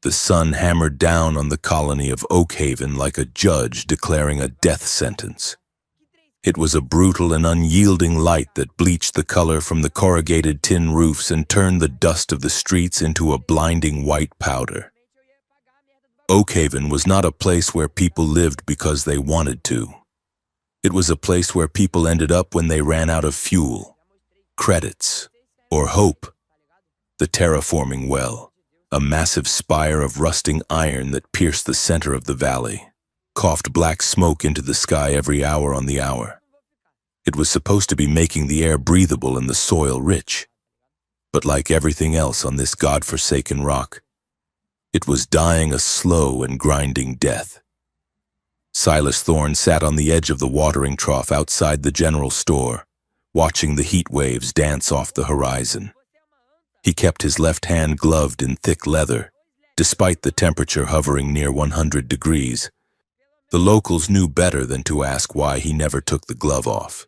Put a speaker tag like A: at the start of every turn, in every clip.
A: The sun hammered down on the colony of Oakhaven like a judge declaring a death sentence. It was a brutal and unyielding light that bleached the color from the corrugated tin roofs and turned the dust of the streets into a blinding white powder. Oakhaven was not a place where people lived because they wanted to. It was a place where people ended up when they ran out of fuel, credits, or hope. The terraforming well, a massive spire of rusting iron that pierced the center of the valley, coughed black smoke into the sky every hour on the hour. It was supposed to be making the air breathable and the soil rich. But like everything else on this God-forsaken rock, it was dying a slow and grinding death. Silas Thorne sat on the edge of the watering trough outside the general store, watching the heat waves dance off the horizon. He kept his left hand gloved in thick leather, despite the temperature hovering near 100 degrees. The locals knew better than to ask why he never took the glove off.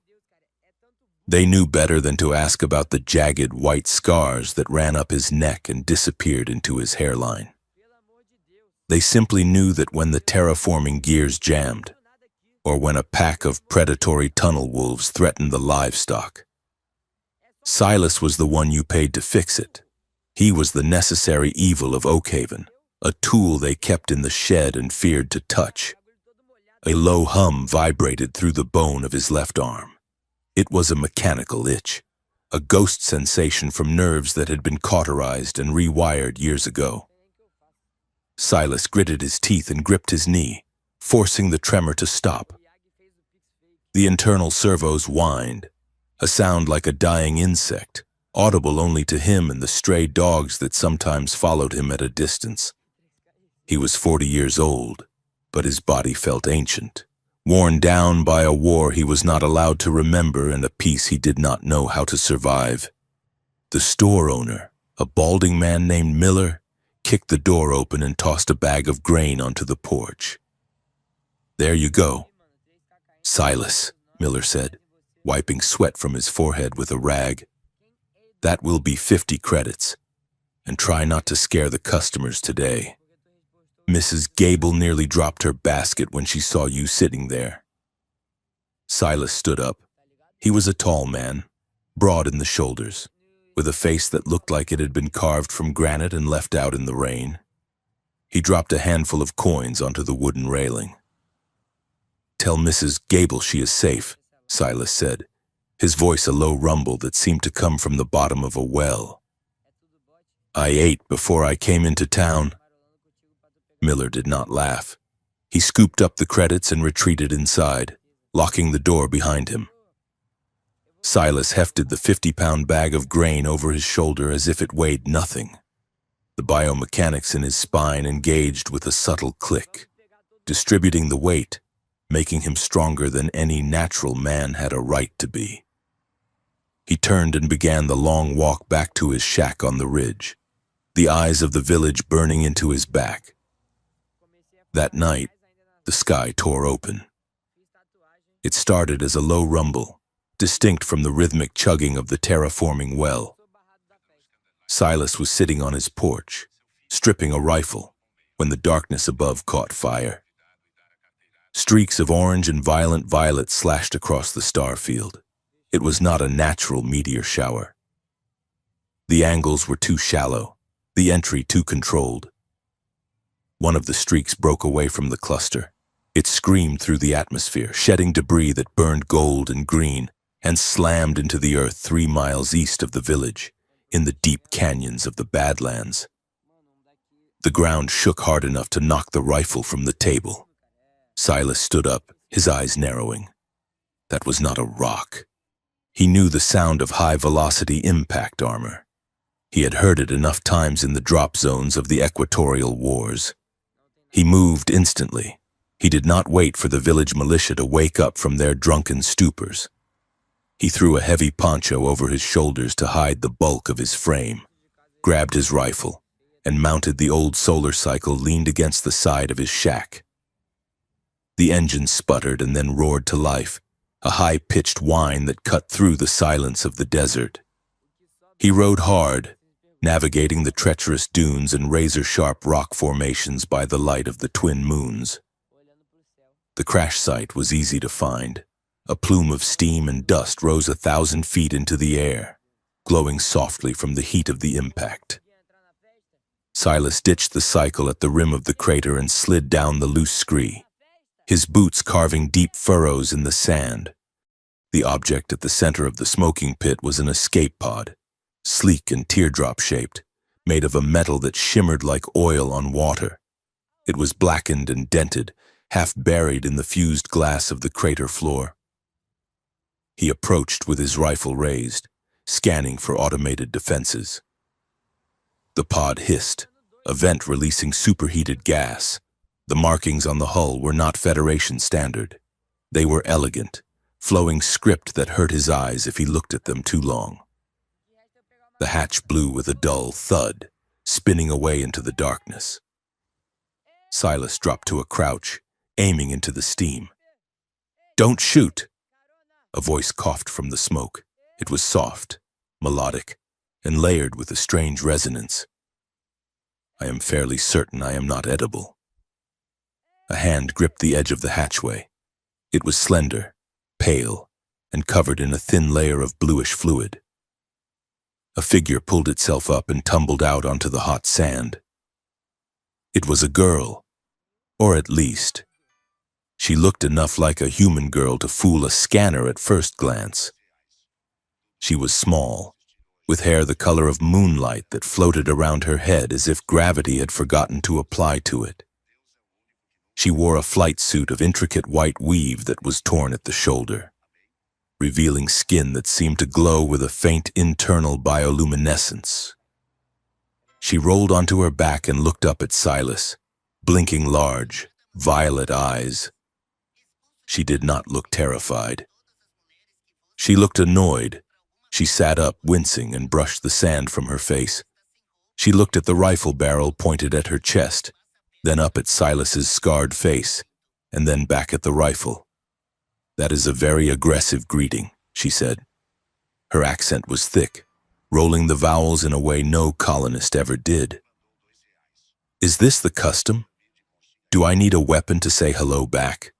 A: They knew better than to ask about the jagged white scars that ran up his neck and disappeared into his hairline. They simply knew that when the terraforming gears jammed, or when a pack of predatory tunnel wolves threatened the livestock, Silas was the one you paid to fix it. He was the necessary evil of Oakhaven, a tool they kept in the shed and feared to touch. A low hum vibrated through the bone of his left arm. It was a mechanical itch, a ghost sensation from nerves that had been cauterized and rewired years ago. Silas gritted his teeth and gripped his knee, forcing the tremor to stop. The internal servos whined, a sound like a dying insect, audible only to him and the stray dogs that sometimes followed him at a distance. He was 40 years old, but his body felt ancient, worn down by a war he was not allowed to remember and a peace he did not know how to survive. The store owner, a balding man named Miller, kicked the door open and tossed a bag of grain onto the porch. "There you go." "Silas," Miller said, wiping sweat from his forehead with a rag. "That will be 50 credits, and try not to scare the customers today. Mrs. Gable nearly dropped her basket when she saw you sitting there." Silas stood up. He was a tall man, broad in the shoulders, with a face that looked like it had been carved from granite and left out in the rain. He dropped a handful of coins onto the wooden railing. "Tell Mrs. Gable she is safe," Silas said, his voice a low rumble that seemed to come from the bottom of a well. "I ate before I came into town." Miller did not laugh. He scooped up the credits and retreated inside, locking the door behind him. Silas hefted the 50-pound bag of grain over his shoulder as if it weighed nothing. The biomechanics in his spine engaged with a subtle click, distributing the weight, making him stronger than any natural man had a right to be. He turned and began the long walk back to his shack on the ridge, the eyes of the village burning into his back. That night, the sky tore open. It started as a low rumble, distinct from the rhythmic chugging of the terraforming well. Silas was sitting on his porch, stripping a rifle, when the darkness above caught fire. Streaks of orange and violent violet slashed across the star field. It was not a natural meteor shower. The angles were too shallow, the entry too controlled. One of the streaks broke away from the cluster. It screamed through the atmosphere, shedding debris that burned gold and green, and slammed into the earth 3 miles east of the village, in the deep canyons of the Badlands. The ground shook hard enough to knock the rifle from the table. Silas stood up, his eyes narrowing. That was not a rock. He knew the sound of high-velocity impact armor. He had heard it enough times in the drop zones of the equatorial wars. He moved instantly. He did not wait for the village militia to wake up from their drunken stupors. He threw a heavy poncho over his shoulders to hide the bulk of his frame, grabbed his rifle, and mounted the old solar cycle leaned against the side of his shack. The engine sputtered and then roared to life, a high-pitched whine that cut through the silence of the desert. He rode hard, navigating the treacherous dunes and razor-sharp rock formations by the light of the twin moons. The crash site was easy to find. A plume of steam and dust rose 1,000 feet into the air, glowing softly from the heat of the impact. Silas ditched the cycle at the rim of the crater and slid down the loose scree, his boots carving deep furrows in the sand. The object at the center of the smoking pit was an escape pod, sleek and teardrop-shaped, made of a metal that shimmered like oil on water. It was blackened and dented, half buried in the fused glass of the crater floor. He approached with his rifle raised, scanning for automated defenses. The pod hissed, a vent releasing superheated gas. The markings on the hull were not Federation standard. They were elegant, flowing script that hurt his eyes if he looked at them too long. The hatch blew with a dull thud, spinning away into the darkness. Silas dropped to a crouch, aiming into the steam. "Don't shoot!" A voice coughed from the smoke. It was soft, melodic, and layered with a strange resonance. "I am fairly certain I am not edible." A hand gripped the edge of the hatchway. It was slender, pale, and covered in a thin layer of bluish fluid. A figure pulled itself up and tumbled out onto the hot sand. It was a girl, or at least, she looked enough like a human girl to fool a scanner at first glance. She was small, with hair the color of moonlight that floated around her head as if gravity had forgotten to apply to it. She wore a flight suit of intricate white weave that was torn at the shoulder, revealing skin that seemed to glow with a faint internal bioluminescence. She rolled onto her back and looked up at Silas, blinking large, violet eyes. She did not look terrified. She looked annoyed. She sat up, wincing, and brushed the sand from her face. She looked at the rifle barrel pointed at her chest, then up at Silas's scarred face, and then back at the rifle. "That is a very aggressive greeting," she said. Her accent was thick, rolling the vowels in a way no colonist ever did. "Is this the custom? Do I need a weapon to say hello back?"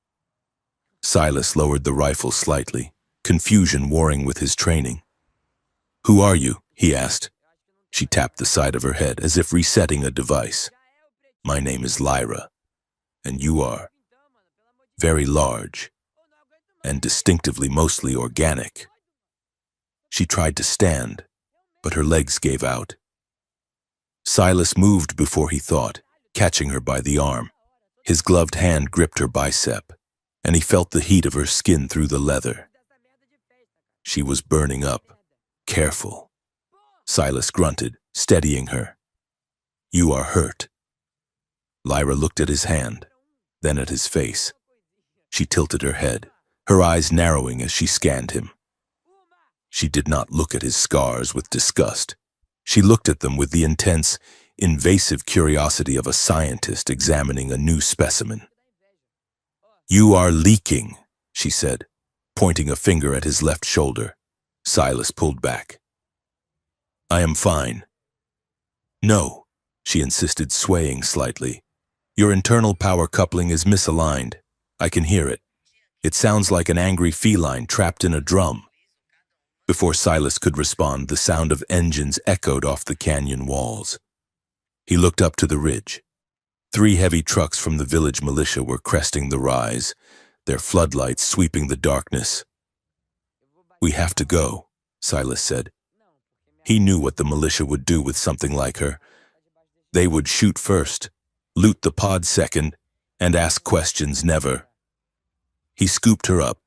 A: Silas lowered the rifle slightly, confusion warring with his training. "Who are you?" he asked. She tapped the side of her head as if resetting a device. "My name is Lyra, and you are very large and distinctively mostly organic." She tried to stand, but her legs gave out. Silas moved before he thought, catching her by the arm. His gloved hand gripped her bicep, and he felt the heat of her skin through the leather. She was burning up. "Careful." Silas grunted, steadying her. "You are hurt." Lyra looked at his hand, then at his face. She tilted her head, her eyes narrowing as she scanned him. She did not look at his scars with disgust. She looked at them with the intense, invasive curiosity of a scientist examining a new specimen. "You are leaking," she said, pointing a finger at his left shoulder. Silas pulled back. "I am fine." "No," she insisted, swaying slightly. "Your internal power coupling is misaligned. I can hear it. It sounds like an angry feline trapped in a drum." Before Silas could respond, the sound of engines echoed off the canyon walls. He looked up to the ridge. 3 heavy trucks from the village militia were cresting the rise, their floodlights sweeping the darkness. "We have to go," Silas said. He knew what the militia would do with something like her. They would shoot first, loot the pod second, and ask questions never. He scooped her up.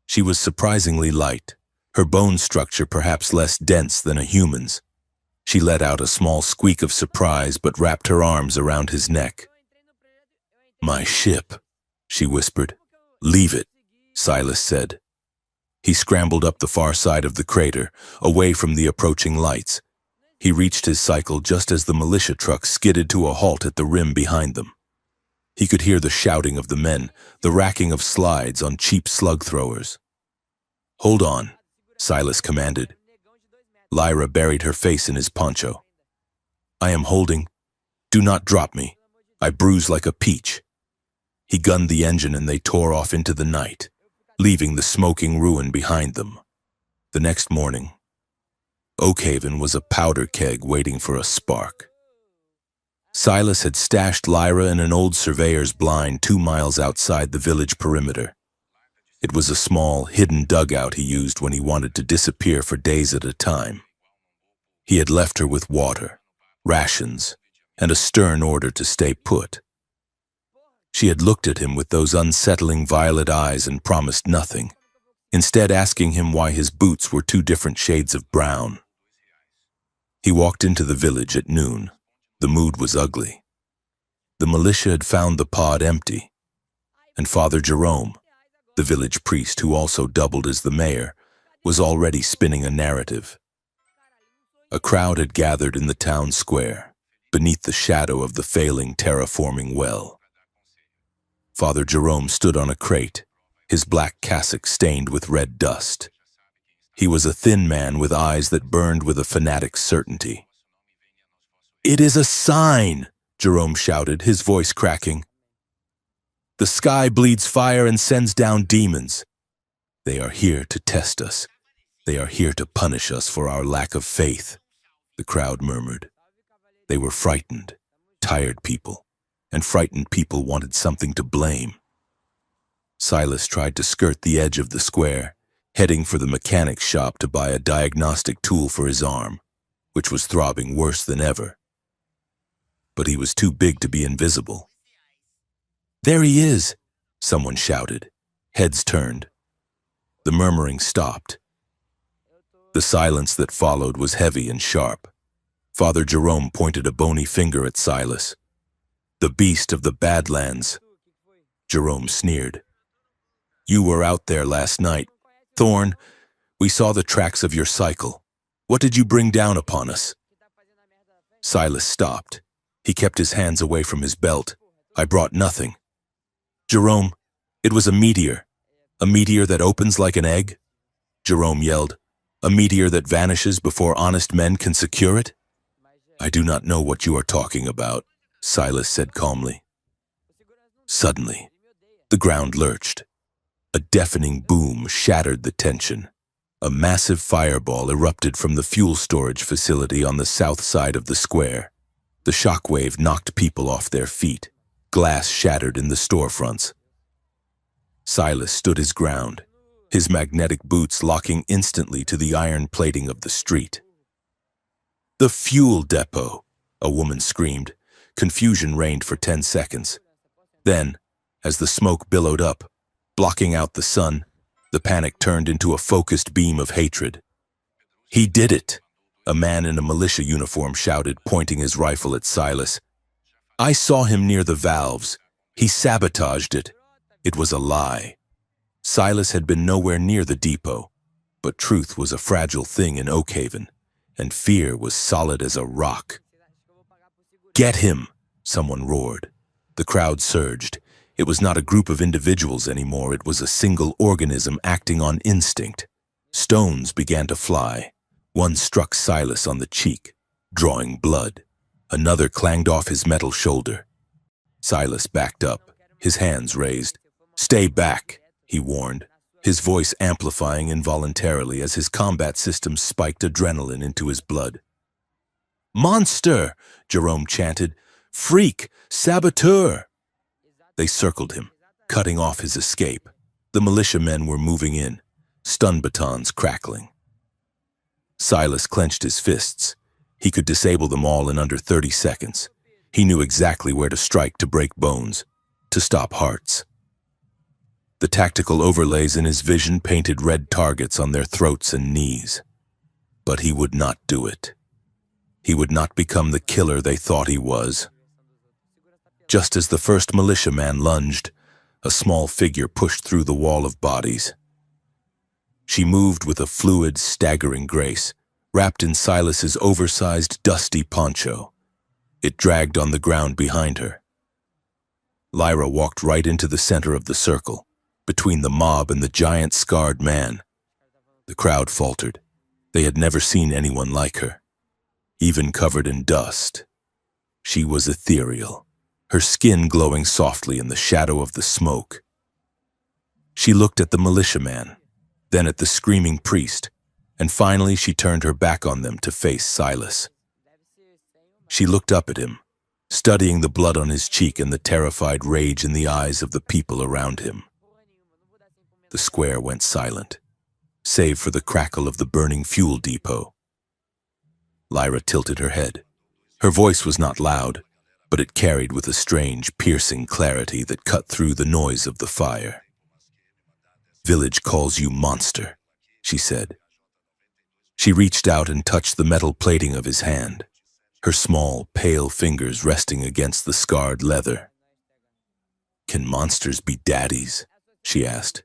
A: She was surprisingly light, her bone structure perhaps less dense than a human's. She let out a small squeak of surprise but wrapped her arms around his neck. "My ship," she whispered. "Leave it," Silas said. He scrambled up the far side of the crater, away from the approaching lights. He reached his cycle just as the militia truck skidded to a halt at the rim behind them. He could hear the shouting of the men, the racking of slides on cheap slug throwers. "Hold on," Silas commanded. Lyra buried her face in his poncho. I am holding. Do not drop me. I bruise like a peach. He gunned the engine and they tore off into the night, leaving the smoking ruin behind them. The next morning, Oakhaven was a powder keg waiting for a spark. Silas had stashed Lyra in an old surveyor's blind 2 miles outside the village perimeter. It was a small, hidden dugout he used when he wanted to disappear for days at a time. He had left her with water, rations, and a stern order to stay put. She had looked at him with those unsettling violet eyes and promised nothing, instead asking him why his boots were 2 different shades of brown. He walked into the village at noon. The mood was ugly. The militia had found the pod empty, and Father Jerome, the village priest who also doubled as the mayor, was already spinning a narrative. A crowd had gathered in the town square, beneath the shadow of the failing terraforming well. Father Jerome stood on a crate, his black cassock stained with red dust. He was a thin man with eyes that burned with a fanatic's certainty. "It is a sign!" Jerome shouted, his voice cracking. "The sky bleeds fire and sends down demons. They are here to test us. They are here to punish us for our lack of faith," the crowd murmured. They were frightened, tired people, and frightened people wanted something to blame. Silas tried to skirt the edge of the square, heading for the mechanic's shop to buy a diagnostic tool for his arm, which was throbbing worse than ever. But he was too big to be invisible. "There he is!" someone shouted. Heads turned. The murmuring stopped. The silence that followed was heavy and sharp. Father Jerome pointed a bony finger at Silas. "The beast of the Badlands," Jerome sneered. "You were out there last night. Thorn, we saw the tracks of your cycle. What did you bring down upon us?" Silas stopped. He kept his hands away from his belt. "I brought nothing." "Jerome, it was a meteor that opens like an egg?" Jerome yelled. "A meteor that vanishes before honest men can secure it?" "I do not know what you are talking about," Silas said calmly. Suddenly, the ground lurched. A deafening boom shattered the tension. A massive fireball erupted from the fuel storage facility on the south side of the square. The shockwave knocked people off their feet. Glass shattered in the storefronts. Silas stood his ground, his magnetic boots locking instantly to the iron plating of the street. "The fuel depot!" a woman screamed. Confusion reigned for 10 seconds. Then, as the smoke billowed up, blocking out the sun, the panic turned into a focused beam of hatred. "He did it!" a man in a militia uniform shouted, pointing his rifle at Silas. "I saw him near the valves. He sabotaged it. It was a lie." Silas had been nowhere near the depot, but truth was a fragile thing in Oakhaven, and fear was solid as a rock. "Get him!" someone roared. The crowd surged. It was not a group of individuals anymore. It was a single organism acting on instinct. Stones began to fly. One struck Silas on the cheek, drawing blood. Another clanged off his metal shoulder. Silas backed up, his hands raised. "Stay back," he warned, his voice amplifying involuntarily as his combat system spiked adrenaline into his blood. "Monster!" Jerome chanted. "Freak! Saboteur!" They circled him, cutting off his escape. The militiamen were moving in, stun batons crackling. Silas clenched his fists. He could disable them all in under 30 seconds. He knew exactly where to strike to break bones, to stop hearts. The tactical overlays in his vision painted red targets on their throats and knees. But he would not do it. He would not become the killer they thought he was. Just as the first militiaman lunged, a small figure pushed through the wall of bodies. She moved with a fluid, staggering grace, wrapped in Silas's oversized, dusty poncho. It dragged on the ground behind her. Lyra walked right into the center of the circle, between the mob and the giant scarred man. The crowd faltered. They had never seen anyone like her. Even covered in dust, She was ethereal, her skin glowing softly in the shadow of the smoke. She looked at the militiaman, then at the screaming priest, and finally she turned her back on them to face Silas. She looked up at him, studying the blood on his cheek and the terrified rage in the eyes of the people around him. The square went silent, save for the crackle of the burning fuel depot. Lyra tilted her head. Her voice was not loud, but it carried with a strange, piercing clarity that cut through the noise of the fire. "Village calls you monster," she said. She reached out and touched the metal plating of his hand, her small, pale fingers resting against the scarred leather. "Can monsters be daddies?" she asked.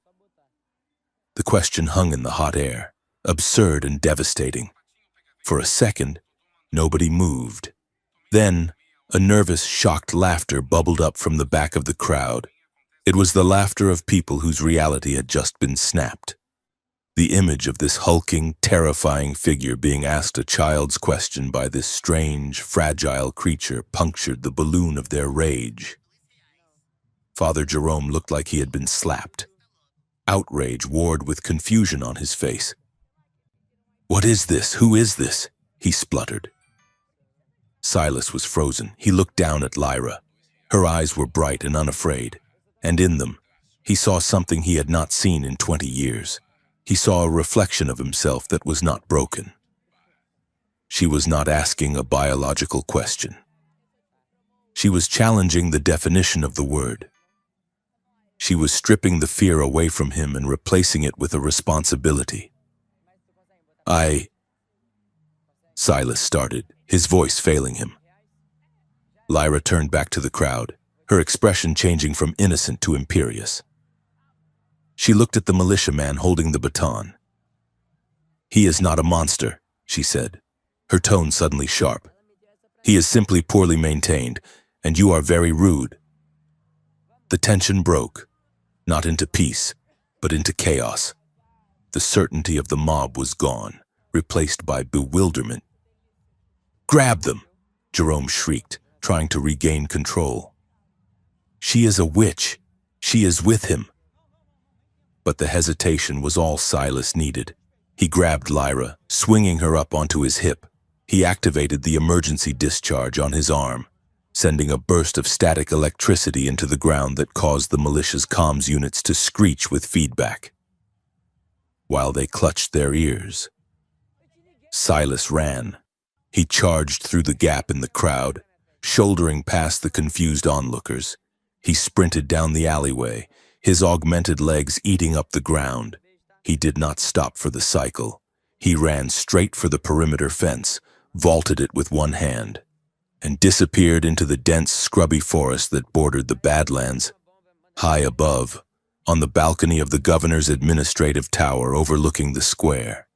A: The question hung in the hot air, absurd and devastating. For a second, nobody moved. Then, a nervous, shocked laughter bubbled up from the back of the crowd. It was the laughter of people whose reality had just been snapped. The image of this hulking, terrifying figure being asked a child's question by this strange, fragile creature punctured the balloon of their rage. Father Jerome looked like he had been slapped. Outrage warred with confusion on his face. "What is this? Who is this?" he spluttered. Silas was frozen. He looked down at Lyra. Her eyes were bright and unafraid, and in them, he saw something he had not seen in 20 years. He saw a reflection of himself that was not broken. She was not asking a biological question. She was challenging the definition of the word. She was stripping the fear away from him and replacing it with a responsibility. Silas started, his voice failing him. Lyra turned back to the crowd, her expression changing from innocent to imperious. She looked at the militiaman holding the baton. "He is not a monster," she said, her tone suddenly sharp. "He is simply poorly maintained, and you are very rude." The tension broke, not into peace, but into chaos. The certainty of the mob was gone, replaced by bewilderment. "Grab them!" Jerome shrieked, trying to regain control. "She is a witch. She is with him." But the hesitation was all Silas needed. He grabbed Lyra, swinging her up onto his hip. He activated the emergency discharge on his arm, sending a burst of static electricity into the ground that caused the militia's comms units to screech with feedback. While they clutched their ears, Silas ran. He charged through the gap in the crowd, shouldering past the confused onlookers. He sprinted down the alleyway, his augmented legs eating up the ground. He did not stop for the cycle. He ran straight for the perimeter fence, vaulted it with one hand, and disappeared into the dense, scrubby forest that bordered the Badlands. High above, on the balcony of the governor's administrative tower overlooking the square,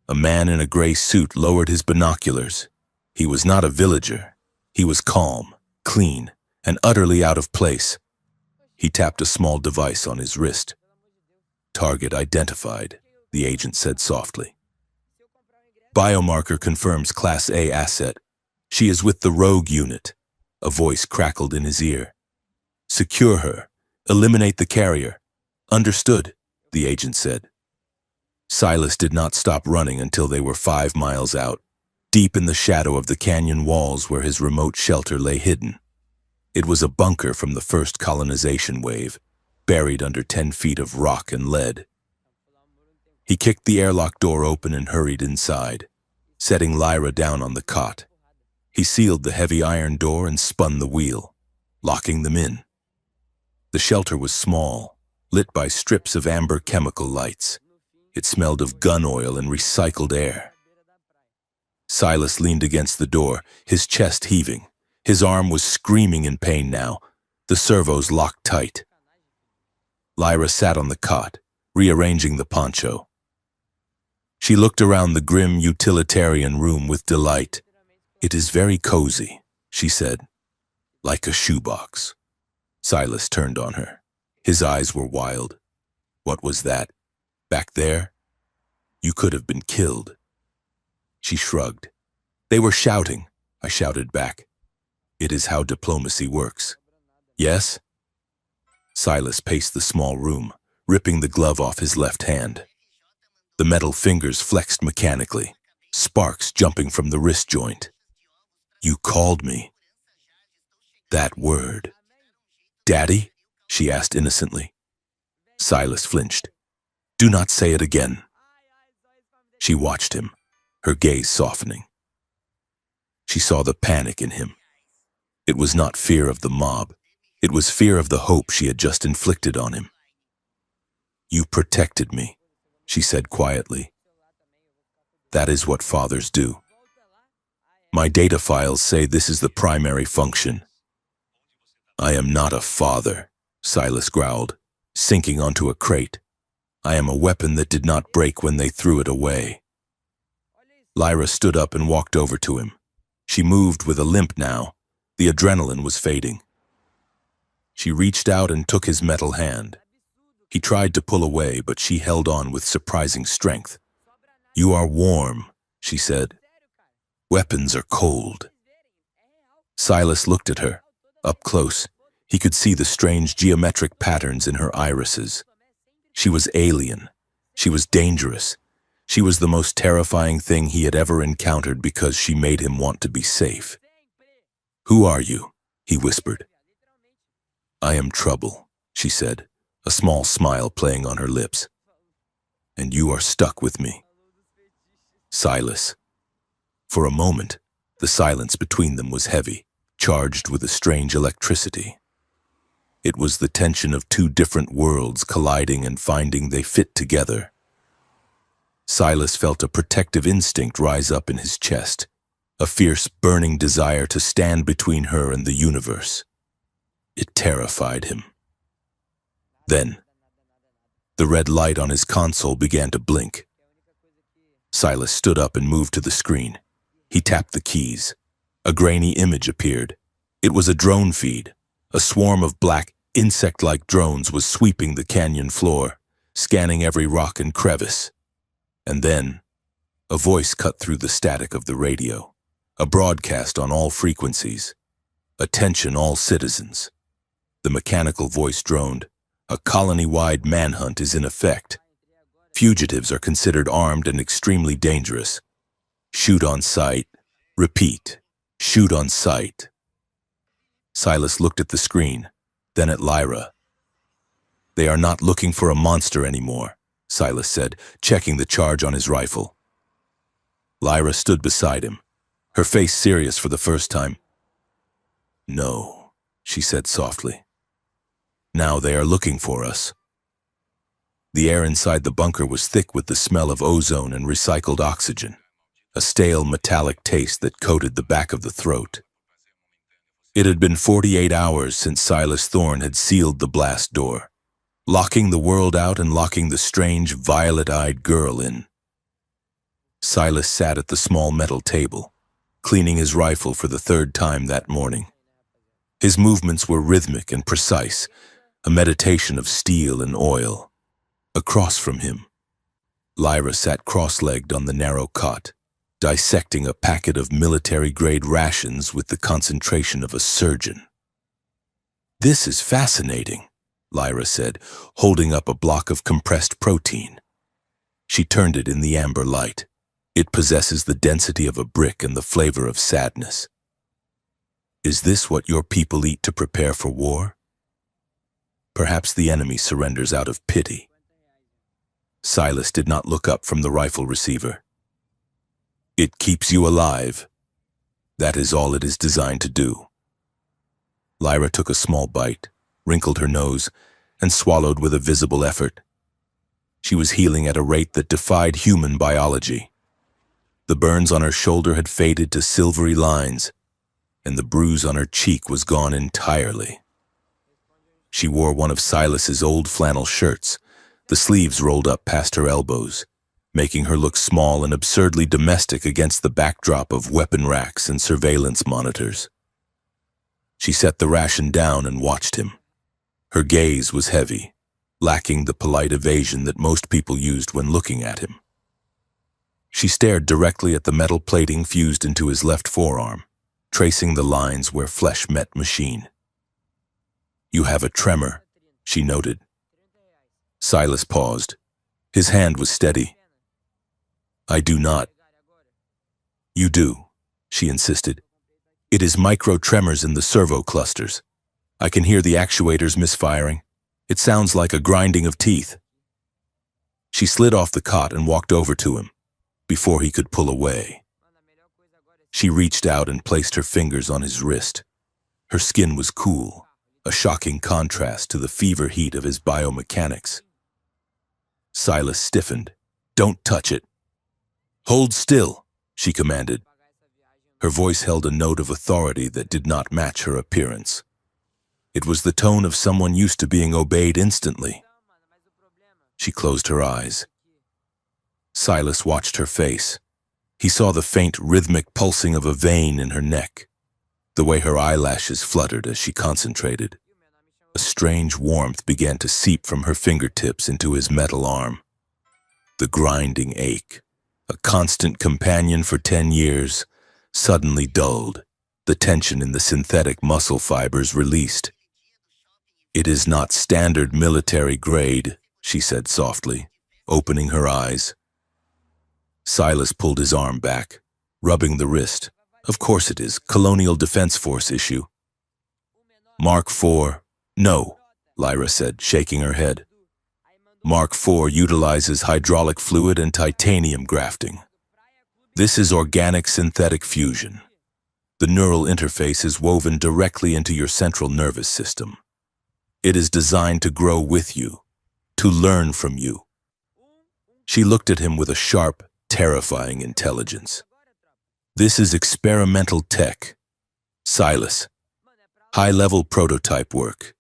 A: a man in a gray suit lowered his binoculars. He was not a villager. He was calm, clean, and utterly out of place. He tapped a small device on his wrist. "Target identified," the agent said softly. "Biomarker confirms Class A asset. She is with the rogue unit." A voice crackled in his ear. "Secure her. Eliminate the carrier." "Understood," the agent said. Silas did not stop running until they were 5 miles out, deep in the shadow of the canyon walls where his remote shelter lay hidden. It was a bunker from the first colonization wave, buried under 10 feet of rock and lead. He kicked the airlock door open and hurried inside, setting Lyra down on the cot. He sealed the heavy iron door and spun the wheel, locking them in. The shelter was small, lit by strips of amber chemical lights. It smelled of gun oil and recycled air. Silas leaned against the door, his chest heaving. His arm was screaming in pain now, the servos locked tight. Lyra sat on the cot, rearranging the poncho. She looked around the grim utilitarian room with delight. "It is very cozy," she said. "Like a shoebox." Silas turned on her. His eyes were wild. "What was that? Back there? You could have been killed." She shrugged. "They were shouting," I shouted back. It is how diplomacy works. Yes? Silas paced the small room, ripping the glove off his left hand. The metal fingers flexed mechanically, sparks jumping from the wrist joint. You called me. That word. Daddy? She asked innocently. Silas flinched. Do not say it again. She watched him, her gaze softening. She saw the panic in him. It was not fear of the mob. It was fear of the hope she had just inflicted on him. You protected me, she said quietly. That is what fathers do. My data files say this is the primary function. I am not a father, Silas growled, sinking onto a crate. I am a weapon that did not break when they threw it away. Lyra stood up and walked over to him. She moved with a limp now. The adrenaline was fading. She reached out and took his metal hand. He tried to pull away, but she held on with surprising strength. You are warm, she said. Weapons are cold. Silas looked at her. Up close, he could see the strange geometric patterns in her irises. She was alien. She was dangerous. She was the most terrifying thing he had ever encountered because she made him want to be safe. Who are you? He whispered. I am trouble, she said, a small smile playing on her lips. And you are stuck with me. Silas. For a moment, the silence between them was heavy, charged with a strange electricity. It was the tension of two different worlds colliding and finding they fit together. Silas felt a protective instinct rise up in his chest, a fierce, burning desire to stand between her and the universe. It terrified him. Then, the red light on his console began to blink. Silas stood up and moved to the screen. He tapped the keys. A grainy image appeared. It was a drone feed. A swarm of black, insect-like drones was sweeping the canyon floor, scanning every rock and crevice. And then, a voice cut through the static of the radio. A broadcast on all frequencies. Attention all citizens. The mechanical voice droned. A colony-wide manhunt is in effect. Fugitives are considered armed and extremely dangerous. Shoot on sight. Repeat. Shoot on sight. Silas looked at the screen, then at Lyra. They are not looking for a monster anymore, Silas said, checking the charge on his rifle. Lyra stood beside him, her face serious for the first time. No, she said softly. Now they are looking for us. The air inside the bunker was thick with the smell of ozone and recycled oxygen, a stale metallic taste that coated the back of the throat. It had been 48 hours since Silas Thorne had sealed the blast door, locking the world out and locking the strange, violet-eyed girl in. Silas sat at the small metal table, cleaning his rifle for the third time that morning. His movements were rhythmic and precise, a meditation of steel and oil. Across from him, Lyra sat cross-legged on the narrow cot, dissecting a packet of military-grade rations with the concentration of a surgeon. This is fascinating, Lyra said, holding up a block of compressed protein. She turned it in the amber light. It possesses the density of a brick and the flavor of sadness. Is this what your people eat to prepare for war? Perhaps the enemy surrenders out of pity. Silas did not look up from the rifle receiver. It keeps you alive. That is all it is designed to do. Lyra took a small bite, wrinkled her nose, and swallowed with a visible effort. She was healing at a rate that defied human biology. The burns on her shoulder had faded to silvery lines, and the bruise on her cheek was gone entirely. She wore one of Silas's old flannel shirts, the sleeves rolled up past her elbows, making her look small and absurdly domestic against the backdrop of weapon racks and surveillance monitors. She set the ration down and watched him. Her gaze was heavy, lacking the polite evasion that most people used when looking at him. She stared directly at the metal plating fused into his left forearm, tracing the lines where flesh met machine. "You have a tremor," she noted. Silas paused. His hand was steady. "I do not." "You do," she insisted. "It is micro-tremors in the servo clusters. I can hear the actuators misfiring. It sounds like a grinding of teeth." She slid off the cot and walked over to him, before he could pull away. She reached out and placed her fingers on his wrist. Her skin was cool, a shocking contrast to the fever heat of his biomechanics. Silas stiffened. "Don't touch it." "Hold still," she commanded. Her voice held a note of authority that did not match her appearance. It was the tone of someone used to being obeyed instantly. She closed her eyes. Silas watched her face. He saw the faint, rhythmic pulsing of a vein in her neck, the way her eyelashes fluttered as she concentrated. A strange warmth began to seep from her fingertips into his metal arm. The grinding ache, a constant companion for 10 years, suddenly dulled, the tension in the synthetic muscle fibers released. "It is not standard military grade," she said softly, opening her eyes. Silas pulled his arm back, rubbing the wrist. "Of course it is. Colonial Defense Force issue." "Mark IV. No," Lyra said, shaking her head. "Mark IV utilizes hydraulic fluid and titanium grafting. This is organic synthetic fusion. The neural interface is woven directly into your central nervous system. It is designed to grow with you, to learn from you." She looked at him with a sharp, terrifying intelligence. "This is experimental tech, Silas. High-level prototype work.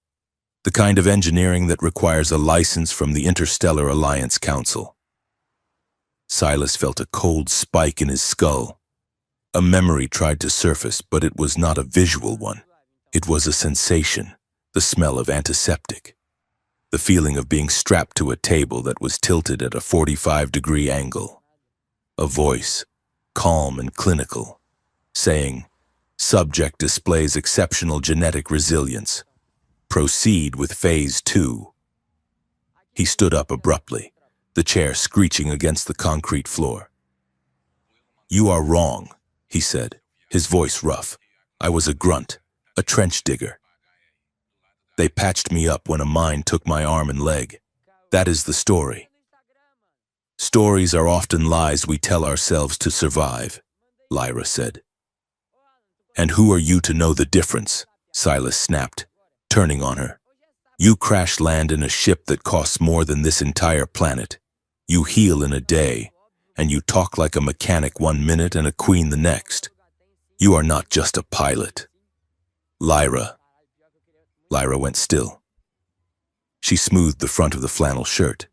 A: The kind of engineering that requires a license from the Interstellar Alliance Council." Silas felt a cold spike in his skull. A memory tried to surface, but it was not a visual one. It was a sensation, the smell of antiseptic. The feeling of being strapped to a table that was tilted at a 45-degree angle. A voice, calm and clinical, saying, "Subject displays exceptional genetic resilience. Proceed with Phase 2. He stood up abruptly, the chair screeching against the concrete floor. "You are wrong," he said, his voice rough. "I was a grunt, a trench digger. They patched me up when a mine took my arm and leg. That is the story. Stories are often lies we tell ourselves to survive," Lyra said. "And who are you to know the difference?" Silas snapped, turning on her. "You crash land in a ship that costs more than this entire planet. You heal in a day, and you talk like a mechanic 1 minute and a queen the next. You are not just a pilot." "Lyra." Lyra went still. She smoothed the front of the flannel shirt.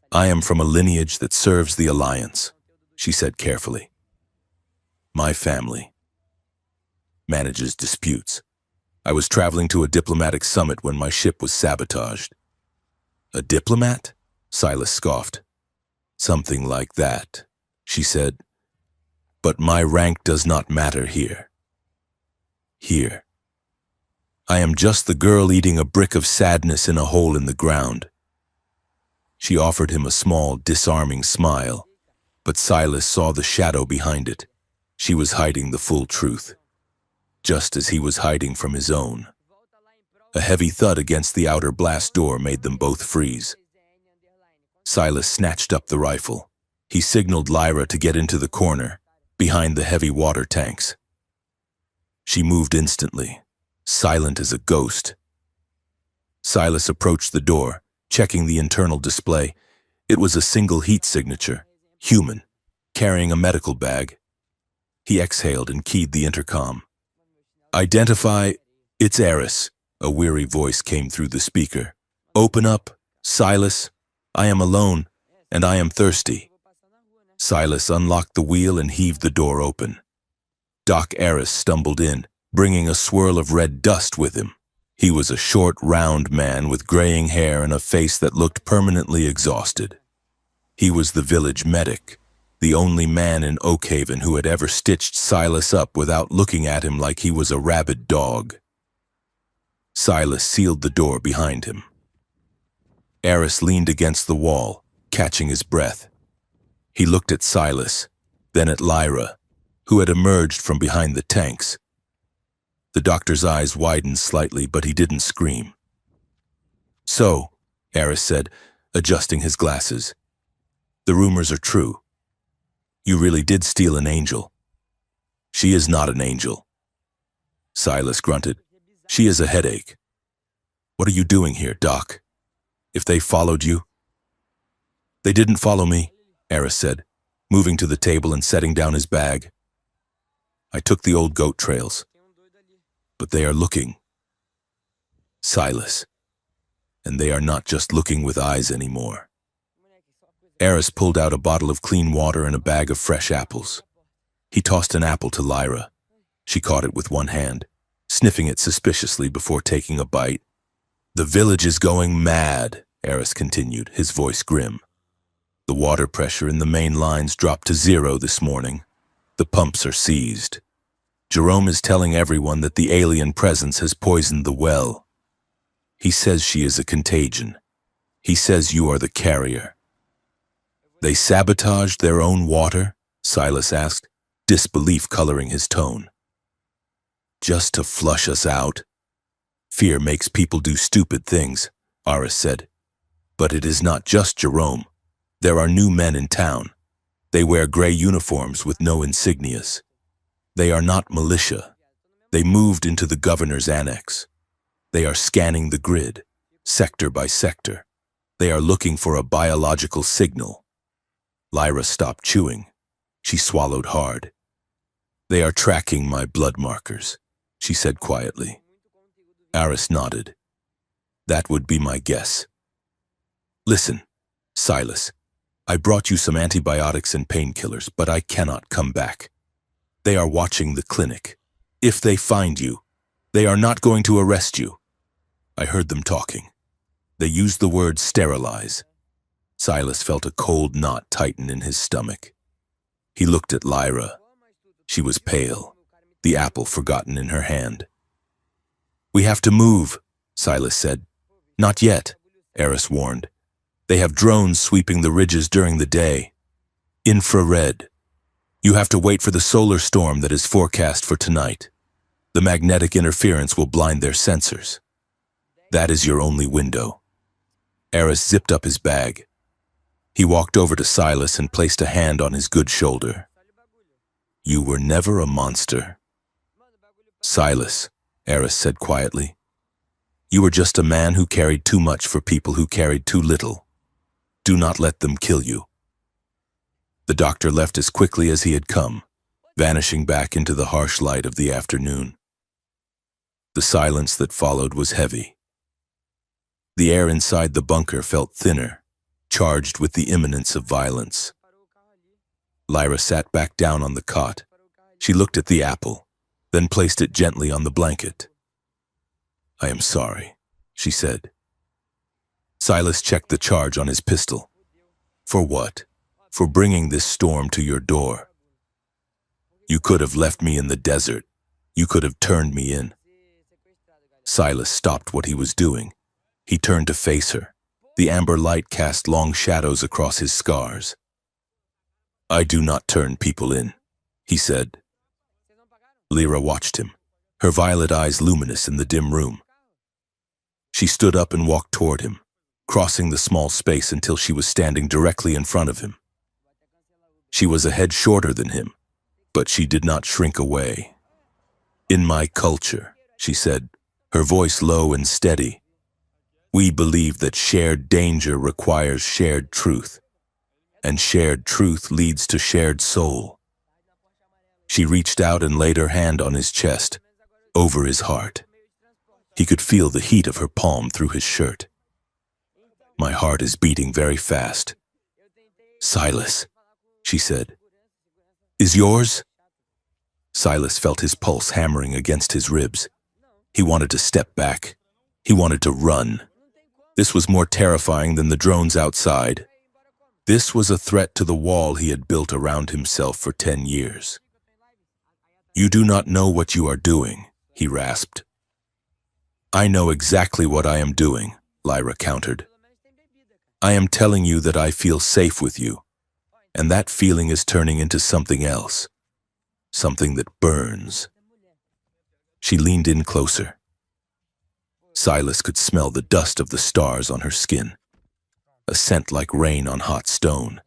A: "I am from a lineage that serves the Alliance," she said carefully. "My family manages disputes. I was traveling to a diplomatic summit when my ship was sabotaged." "A diplomat?" Silas scoffed. "Something like that," she said. "But my rank does not matter here. Here. I am just the girl eating a brick of sadness in a hole in the ground." She offered him a small, disarming smile, but Silas saw the shadow behind it. She was hiding the full truth, just as he was hiding from his own. A heavy thud against the outer blast door made them both freeze. Silas snatched up the rifle. He signaled Lyra to get into the corner, behind the heavy water tanks. She moved instantly, silent as a ghost. Silas approached the door, checking the internal display. It was a single heat signature, human, carrying a medical bag. He exhaled and keyed the intercom. "Identify, it's Eris," a weary voice came through the speaker. "Open up, Silas. I am alone, and I am thirsty." Silas unlocked the wheel and heaved the door open. Doc Eris stumbled in, bringing a swirl of red dust with him. He was a short, round man with graying hair and a face that looked permanently exhausted. He was the village medic, the only man in Oakhaven who had ever stitched Silas up without looking at him like he was a rabid dog. Silas sealed the door behind him. Eris leaned against the wall, catching his breath. He looked at Silas, then at Lyra, who had emerged from behind the tanks. The doctor's eyes widened slightly, but he didn't scream. "So," Eris said, adjusting his glasses, "the rumors are true. You really did steal an angel." "She is not an angel." Silas grunted. "She is a headache." "What are you doing here, Doc? If they followed you?" "They didn't follow me," Eris said, moving to the table and setting down his bag. "I took the old goat trails. But they are looking. Silas. And they are not just looking with eyes anymore." Eris pulled out a bottle of clean water and a bag of fresh apples. He tossed an apple to Lyra. She caught it with one hand, sniffing it suspiciously before taking a bite. "The village is going mad," Eris continued, his voice grim. "The water pressure in the main lines dropped to 0 this morning. The pumps are seized. Jerome is telling everyone that the alien presence has poisoned the well. He says she is a contagion. He says you are the carrier." "They sabotaged their own water?" Silas asked, disbelief coloring his tone. "Just to flush us out. Fear makes people do stupid things," Eris said. "But it is not just Jerome. There are new men in town. They wear gray uniforms with no insignias. They are not militia. They moved into the governor's annex. They are scanning the grid, sector by sector. They are looking for a biological signal." Lyra stopped chewing. She swallowed hard. "They are tracking my blood markers," she said quietly. Eris nodded. "That would be my guess. Listen, Silas, I brought you some antibiotics and painkillers, but I cannot come back. They are watching the clinic. If they find you, they are not going to arrest you." I heard them talking. They used the word sterilize. Silas felt a cold knot tighten in his stomach. He looked at Lyra. She was pale, the apple forgotten in her hand. "We have to move," Silas said. "Not yet," Eris warned. "They have drones sweeping the ridges during the day. Infrared. You have to wait for the solar storm that is forecast for tonight. The magnetic interference will blind their sensors. That is your only window." Eris zipped up his bag. He walked over to Silas and placed a hand on his good shoulder. "You were never a monster." "Silas," Eris said quietly, "you were just a man who carried too much for people who carried too little. Do not let them kill you." The doctor left as quickly as he had come, vanishing back into the harsh light of the afternoon. The silence that followed was heavy. The air inside the bunker felt thinner, charged with the imminence of violence. Lyra sat back down on the cot. She looked at the apple, then placed it gently on the blanket. "I am sorry," she said. Silas checked the charge on his pistol. "For what?" "For bringing this storm to your door. You could have left me in the desert. You could have turned me in." Silas stopped what he was doing. He turned to face her. The amber light cast long shadows across his scars. "I do not turn people in," he said. Lyra watched him, her violet eyes luminous in the dim room. She stood up and walked toward him, crossing the small space until she was standing directly in front of him. She was a head shorter than him, but she did not shrink away. "In my culture," she said, her voice low and steady, "we believe that shared danger requires shared truth, and shared truth leads to shared soul." She reached out and laid her hand on his chest, over his heart. He could feel the heat of her palm through his shirt. "My heart is beating very fast." "Silas," she said. "Is yours?" Silas felt his pulse hammering against his ribs. He wanted to step back. He wanted to run. This was more terrifying than the drones outside. This was a threat to the wall he had built around himself for 10 years. "You do not know what you are doing," he rasped. "I know exactly what I am doing," Lyra countered. "I am telling you that I feel safe with you, and that feeling is turning into something else, something that burns." She leaned in closer. Silas could smell the dust of the stars on her skin, a scent like rain on hot stone.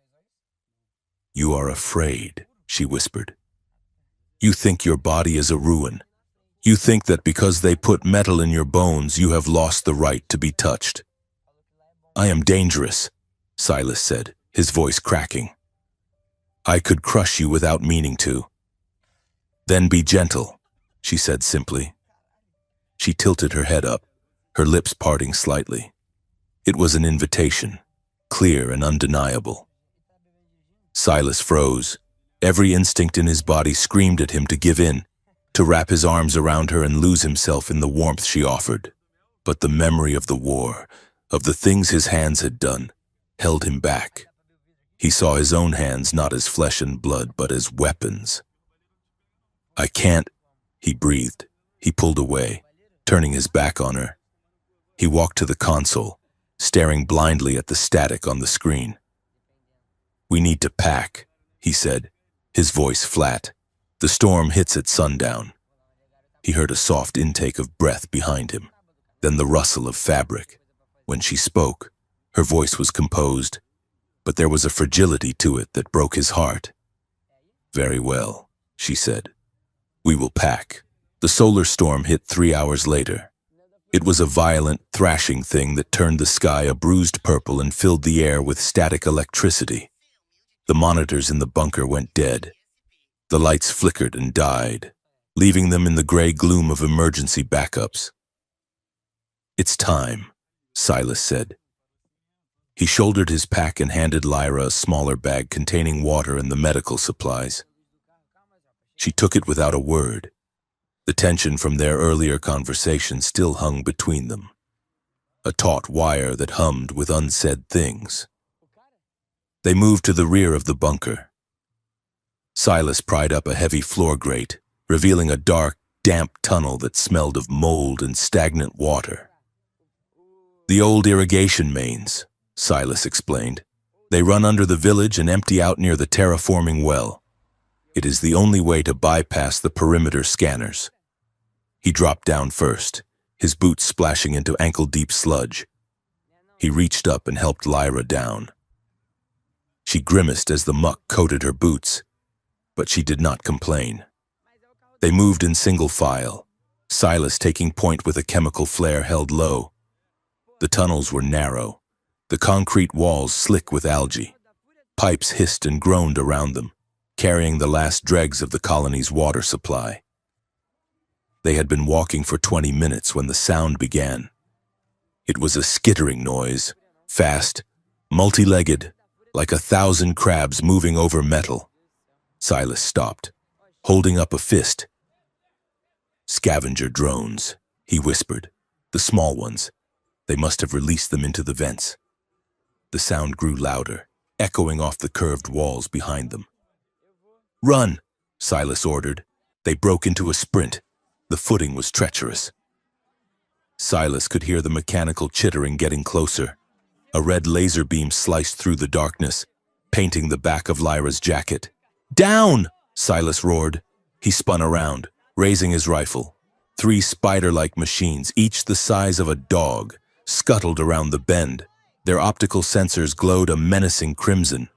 A: "You are afraid," she whispered. "You think your body is a ruin. You think that because they put metal in your bones, you have lost the right to be touched." "I am dangerous," Silas said, his voice cracking. "I could crush you without meaning to." "Then be gentle," she said simply. She tilted her head up, her lips parting slightly. It was an invitation, clear and undeniable. Silas froze. Every instinct in his body screamed at him to give in, to wrap his arms around her and lose himself in the warmth she offered. But the memory of the war, of the things his hands had done, held him back. He saw his own hands not as flesh and blood, but as weapons. "I can't," he breathed. He pulled away, turning his back on her. He walked to the console, staring blindly at the static on the screen. "We need to pack," he said, his voice flat. "The storm hits at sundown." He heard a soft intake of breath behind him, then the rustle of fabric. When she spoke, her voice was composed, but there was a fragility to it that broke his heart. "Very well," she said. "We will pack." The solar storm hit 3 hours later. It was a violent, thrashing thing that turned the sky a bruised purple and filled the air with static electricity. The monitors in the bunker went dead. The lights flickered and died, leaving them in the gray gloom of emergency backups. "It's time," Silas said. He shouldered his pack and handed Lyra a smaller bag containing water and the medical supplies. She took it without a word. The tension from their earlier conversation still hung between them, a taut wire that hummed with unsaid things. They moved to the rear of the bunker. Silas pried up a heavy floor grate, revealing a dark, damp tunnel that smelled of mold and stagnant water. "The old irrigation mains," Silas explained. "They run under the village and empty out near the terraforming well. It is the only way to bypass the perimeter scanners." He dropped down first, his boots splashing into ankle-deep sludge. He reached up and helped Lyra down. She grimaced as the muck coated her boots, but she did not complain. They moved in single file, Silas taking point with a chemical flare held low. The tunnels were narrow, the concrete walls slick with algae. Pipes hissed and groaned around them, carrying the last dregs of the colony's water supply. They had been walking for 20 minutes when the sound began. It was a skittering noise, fast, multi-legged, like 1,000 crabs moving over metal. Silas stopped, holding up a fist. "Scavenger drones," he whispered. "The small ones. They must have released them into the vents." The sound grew louder, echoing off the curved walls behind them. "Run," Silas ordered. They broke into a sprint. The footing was treacherous. Silas could hear the mechanical chittering getting closer. A red laser beam sliced through the darkness, painting the back of Lyra's jacket. "Down!" Silas roared. He spun around, raising his rifle. 3 spider-like machines, each the size of a dog, scuttled around the bend. Their optical sensors glowed a menacing crimson.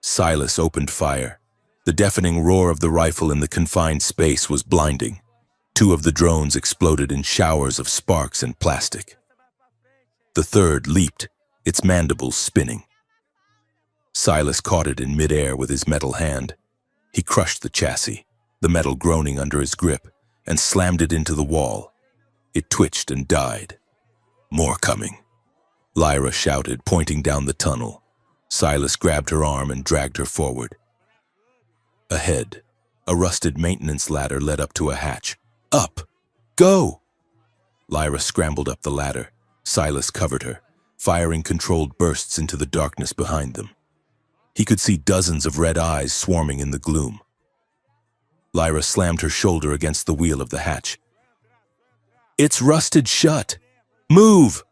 A: Silas opened fire. The deafening roar of the rifle in the confined space was blinding. 2 of the drones exploded in showers of sparks and plastic. The third leaped, its mandibles spinning. Silas caught it in midair with his metal hand. He crushed the chassis, the metal groaning under his grip, and slammed it into the wall. It twitched and died. "More coming," Lyra shouted, pointing down the tunnel. Silas grabbed her arm and dragged her forward. Ahead, a rusted maintenance ladder led up to a hatch. "Up! Go!" Lyra scrambled up the ladder. Silas covered her, firing controlled bursts into the darkness behind them. He could see dozens of red eyes swarming in the gloom. Lyra slammed her shoulder against the wheel of the hatch. "It's rusted shut! Move!"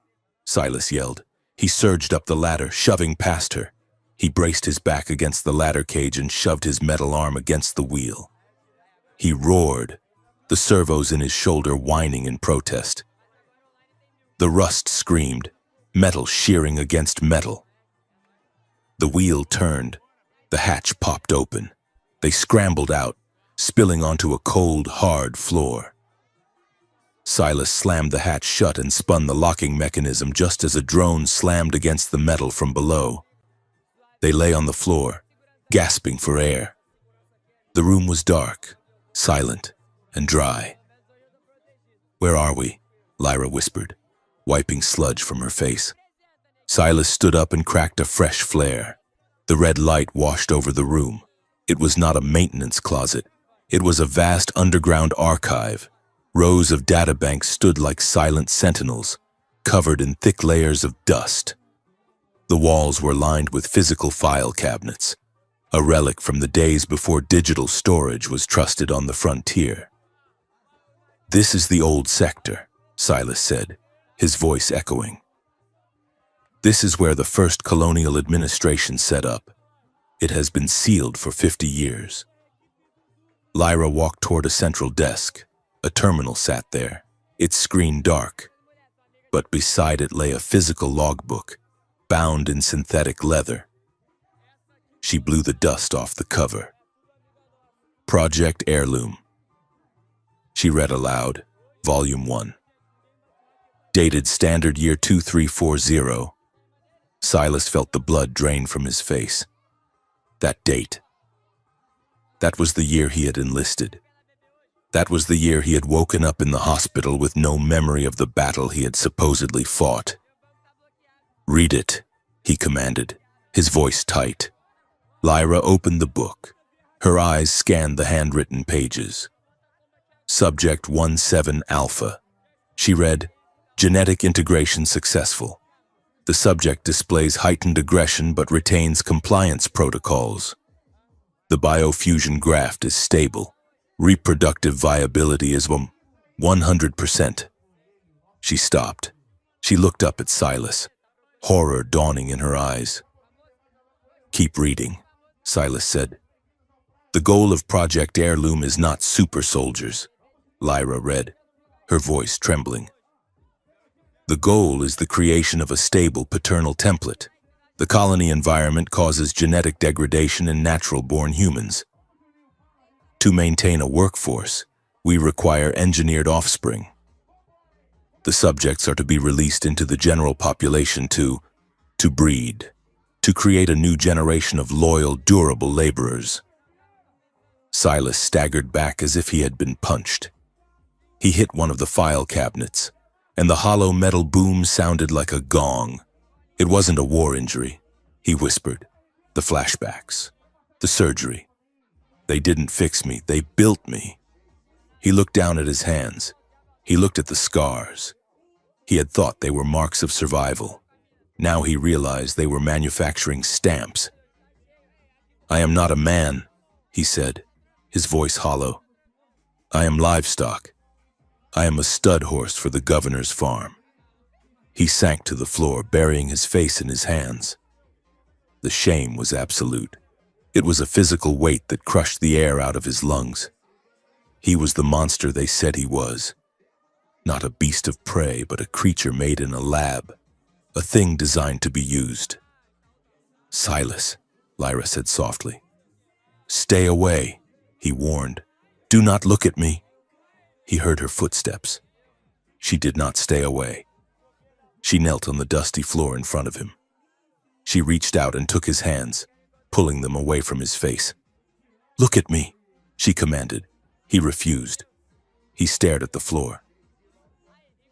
A: Silas yelled. He surged up the ladder, shoving past her. He braced his back against the ladder cage and shoved his metal arm against the wheel. He roared, the servos in his shoulder whining in protest. The rust screamed, metal shearing against metal. The wheel turned. The hatch popped open. They scrambled out, spilling onto a cold, hard floor. Silas slammed the hatch shut and spun the locking mechanism just as a drone slammed against the metal from below. They lay on the floor, gasping for air. The room was dark, silent, and dry. "Where are we?" Lyra whispered, wiping sludge from her face. Silas stood up and cracked a fresh flare. The red light washed over the room. It was not a maintenance closet. It was a vast underground archive. Rows of databanks stood like silent sentinels, covered in thick layers of dust. The walls were lined with physical file cabinets, a relic from the days before digital storage was trusted on the frontier. "This is the old sector," Silas said, his voice echoing. "This is where the first colonial administration set up. It has been sealed for 50 years. Lyra walked toward a central desk. A terminal sat there, its screen dark. But beside it lay a physical logbook, bound in synthetic leather. She blew the dust off the cover. "Project Heirloom." She read aloud, Volume 1. Dated standard year 2340. Silas felt the blood drain from his face. That date. That was the year he had enlisted. That was the year he had woken up in the hospital with no memory of the battle he had supposedly fought. "Read it," he commanded, his voice tight. Lyra opened the book. Her eyes scanned the handwritten pages. Subject 17 Alpha. She read, "Genetic integration successful. The subject displays heightened aggression but retains compliance protocols. The biofusion graft is stable. Reproductive viability is 100%. She stopped. She looked up at Silas, horror dawning in her eyes. "Keep reading," Silas said. "The goal of Project Heirloom is not super soldiers," Lyra read, her voice trembling. "The goal is the creation of a stable paternal template. The colony environment causes genetic degradation in natural-born humans. To maintain a workforce, we require engineered offspring. The subjects are to be released into the general population to breed, to create a new generation of loyal, durable laborers." Silas staggered back as if he had been punched. He hit one of the file cabinets, and the hollow metal boom sounded like a gong. "It wasn't a war injury," he whispered. "The flashbacks, the surgery. They didn't fix me, they built me." He looked down at his hands. He looked at the scars. He had thought they were marks of survival. Now he realized they were manufacturing stamps. "I am not a man," he said, his voice hollow. "I am livestock. I am a stud horse for the governor's farm." He sank to the floor, burying his face in his hands. The shame was absolute. It was a physical weight that crushed the air out of his lungs. He was the monster they said he was. Not a beast of prey, but a creature made in a lab. A thing designed to be used. "Silas," Lyra said softly. "Stay away," he warned. "Do not look at me." He heard her footsteps. She did not stay away. She knelt on the dusty floor in front of him. She reached out and took his hands, pulling them away from his face. "Look at me," she commanded. He refused. He stared at the floor.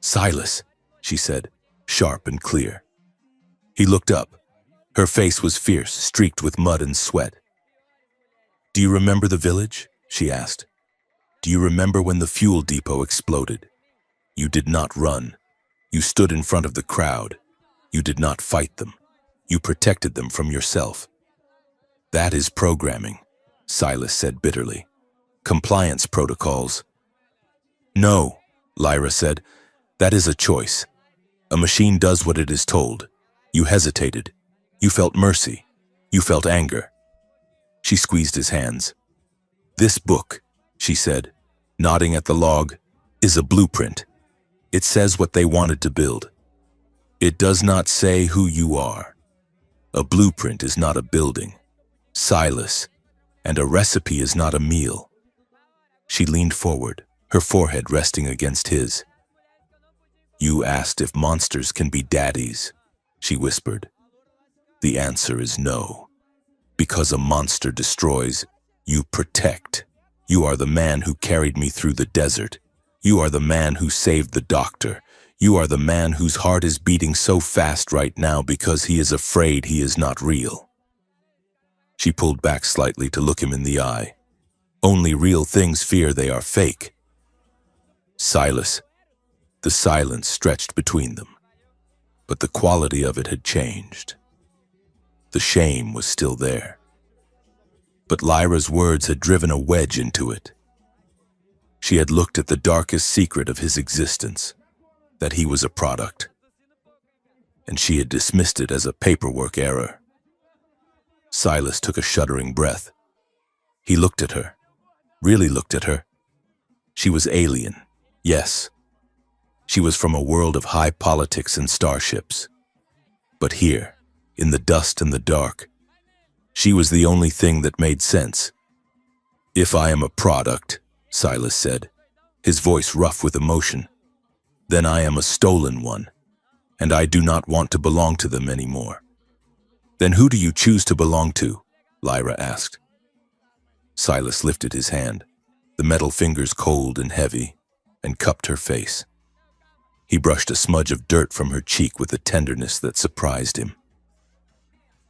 A: "Silas," she said, sharp and clear. He looked up. Her face was fierce, streaked with mud and sweat. "Do you remember the village?" she asked. "Do you remember when the fuel depot exploded? You did not run. You stood in front of the crowd. You did not fight them. You protected them from yourself. That is programming, Silas said bitterly. Compliance protocols. No, Lyra said. That is a choice. A machine does what it is told. You hesitated. You felt mercy. You felt anger. She squeezed his hands. This book, she said, nodding at the log, is a blueprint. It says what they wanted to build. It does not say who you are. A blueprint is not a building, Silas, and a recipe is not a meal. She leaned forward, her forehead resting against his. You asked if monsters can be daddies, she whispered. The answer is no. Because a monster destroys, you protect. You are the man who carried me through the desert. You are the man who saved the doctor. You are the man whose heart is beating so fast right now because he is afraid he is not real. She pulled back slightly to look him in the eye. Only real things fear they are fake. Silas. The silence stretched between them, but the quality of it had changed. The shame was still there, but Lyra's words had driven a wedge into it. She had looked at the darkest secret of his existence, that he was a product, and she had dismissed it as a paperwork error. Silas took a shuddering breath. He looked at her, really looked at her. She was alien, yes. She was from a world of high politics and starships. But here, in the dust and the dark, she was the only thing that made sense. If I am a product, Silas said, his voice rough with emotion, then I am a stolen one, and I do not want to belong to them anymore. Then who do you choose to belong to? Lyra asked. Silas lifted his hand, the metal fingers cold and heavy, and cupped her face. He brushed a smudge of dirt from her cheek with a tenderness that surprised him.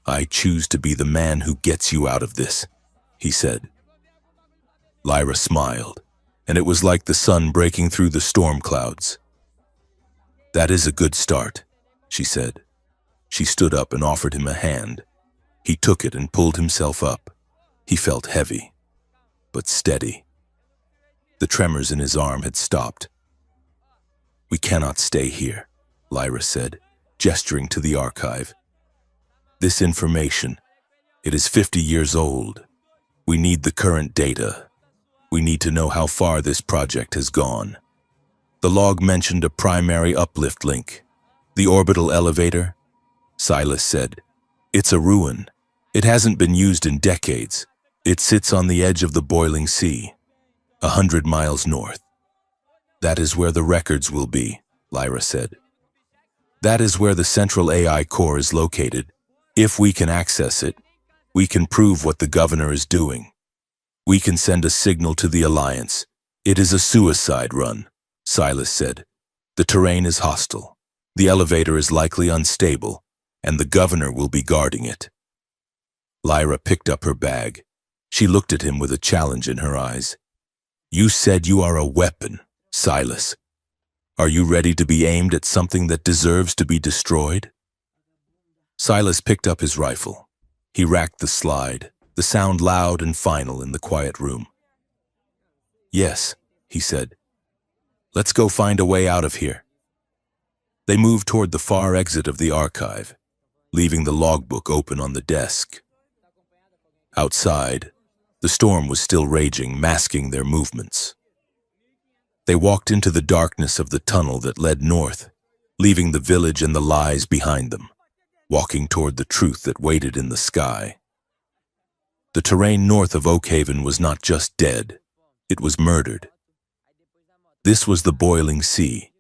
A: I choose to be the man who gets you out of this, he said. Lyra smiled, and it was like the sun breaking through the storm clouds. That is a good start, she said. She stood up and offered him a hand. He took it and pulled himself up. He felt heavy, but steady. The tremors in his arm had stopped. We cannot stay here, Lyra said, gesturing to the archive. This information, it is 50 years old. We need the current data. We need to know how far this project has gone. The log mentioned a primary uplift link. The orbital elevator? Silas said. It's a ruin. It hasn't been used in decades. It sits on the edge of the boiling sea, 100 miles north. That is where the records will be, Lyra said. That is where the central AI core is located. If we can access it, we can prove what the governor is doing. We can send a signal to the Alliance. It is a suicide run, Silas said. The terrain is hostile. The elevator is likely unstable, and the governor will be guarding it. Lyra picked up her bag. She looked at him with a challenge in her eyes. You said you are a weapon, Silas. Are you ready to be aimed at something that deserves to be destroyed? Silas picked up his rifle. He racked the slide, the sound loud and final in the quiet room. Yes, he said. Let's go find a way out of here. They moved toward the far exit of the archive, leaving the logbook open on the desk. Outside, the storm was still raging, masking their movements. They walked into the darkness of the tunnel that led north, leaving the village and the lies behind them, walking toward the truth that waited in the sky. The terrain north of Oakhaven was not just dead, it was murdered. This was the boiling sea,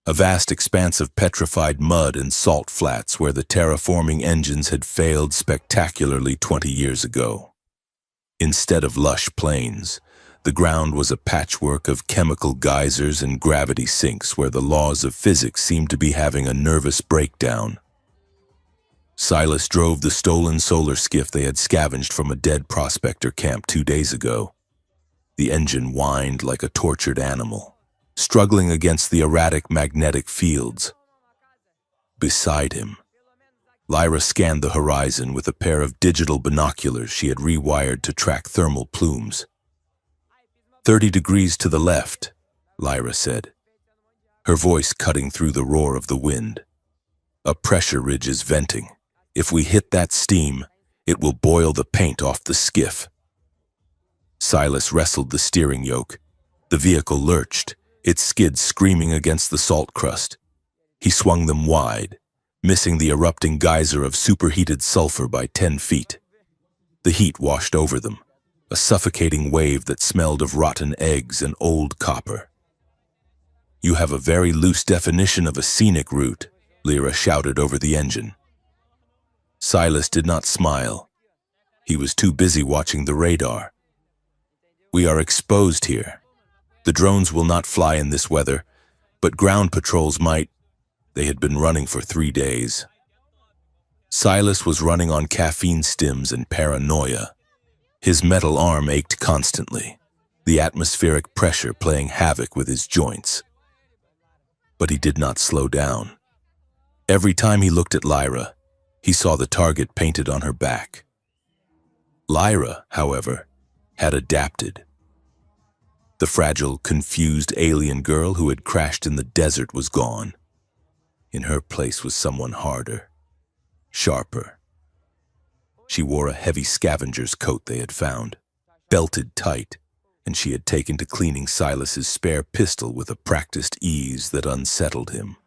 A: a vast expanse of petrified mud and salt flats where the terraforming engines had failed spectacularly 20 years ago. Instead of lush plains, the ground was a patchwork of chemical geysers and gravity sinks where the laws of physics seemed to be having a nervous breakdown. Silas drove the stolen solar skiff they had scavenged from a dead prospector camp 2 days ago. The engine whined like a tortured animal, struggling against the erratic magnetic fields. Beside him, Lyra scanned the horizon with a pair of digital binoculars she had rewired to track thermal plumes. 30 degrees to the left, Lyra said, her voice cutting through the roar of the wind. A pressure ridge is venting. If we hit that steam, it will boil the paint off the skiff. Silas wrestled the steering yoke. The vehicle lurched, its skids screaming against the salt crust. He swung them wide, missing the erupting geyser of superheated sulfur by 10 feet. The heat washed over them, a suffocating wave that smelled of rotten eggs and old copper. "You have a very loose definition of a scenic route," Lyra shouted over the engine. Silas did not smile. He was too busy watching the radar. "We are exposed here. The drones will not fly in this weather, but ground patrols might." They had been running for 3 days. Silas was running on caffeine stims and paranoia. His metal arm ached constantly, the atmospheric pressure playing havoc with his joints. But he did not slow down. Every time he looked at Lyra, he saw the target painted on her back. Lyra, however, had adapted. The fragile, confused alien girl who had crashed in the desert was gone. In her place was someone harder, sharper. She wore a heavy scavenger's coat they had found, belted tight, and she had taken to cleaning Silas's spare pistol with a practiced ease that unsettled him.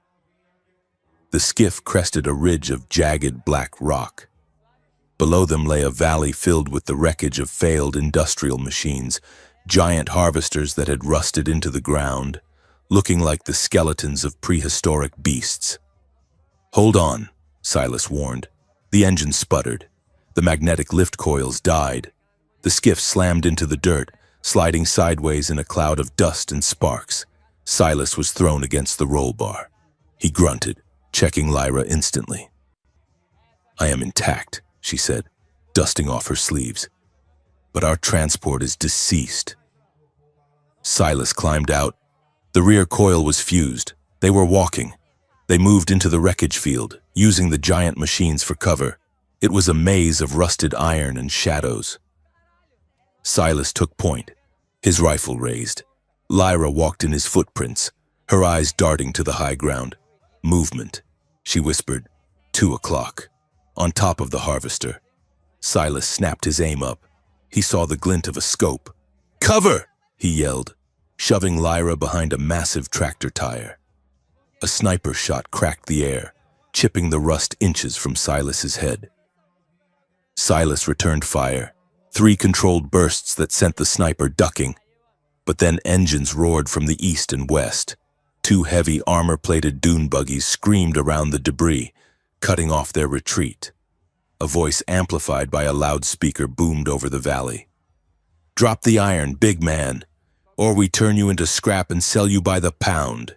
A: The skiff crested a ridge of jagged black rock. Below them lay a valley filled with the wreckage of failed industrial machines, giant harvesters that had rusted into the ground, looking like the skeletons of prehistoric beasts. "Hold on," Silas warned. The engine sputtered. The magnetic lift coils died. The skiff slammed into the dirt, sliding sideways in a cloud of dust and sparks. Silas was thrown against the roll bar. He grunted, checking Lyra instantly. "I am intact," she said, dusting off her sleeves. "But our transport is deceased." Silas climbed out. The rear coil was fused. They were walking. They moved into the wreckage field, using the giant machines for cover. It was a maze of rusted iron and shadows. Silas took point, his rifle raised. Lyra walked in his footprints, her eyes darting to the high ground. "Movement," she whispered. 2 o'clock. On top of the harvester. Silas snapped his aim up. He saw the glint of a scope. "Cover!" he yelled, shoving Lyra behind a massive tractor tire. A sniper shot cracked the air, chipping the rust inches from Silas's head. Silas returned fire, 3 controlled bursts that sent the sniper ducking. But then engines roared from the east and west. 2 heavy armor-plated dune buggies screamed around the debris, cutting off their retreat. A voice amplified by a loudspeaker boomed over the valley. "Drop the iron, big man, or we turn you into scrap and sell you by the pound."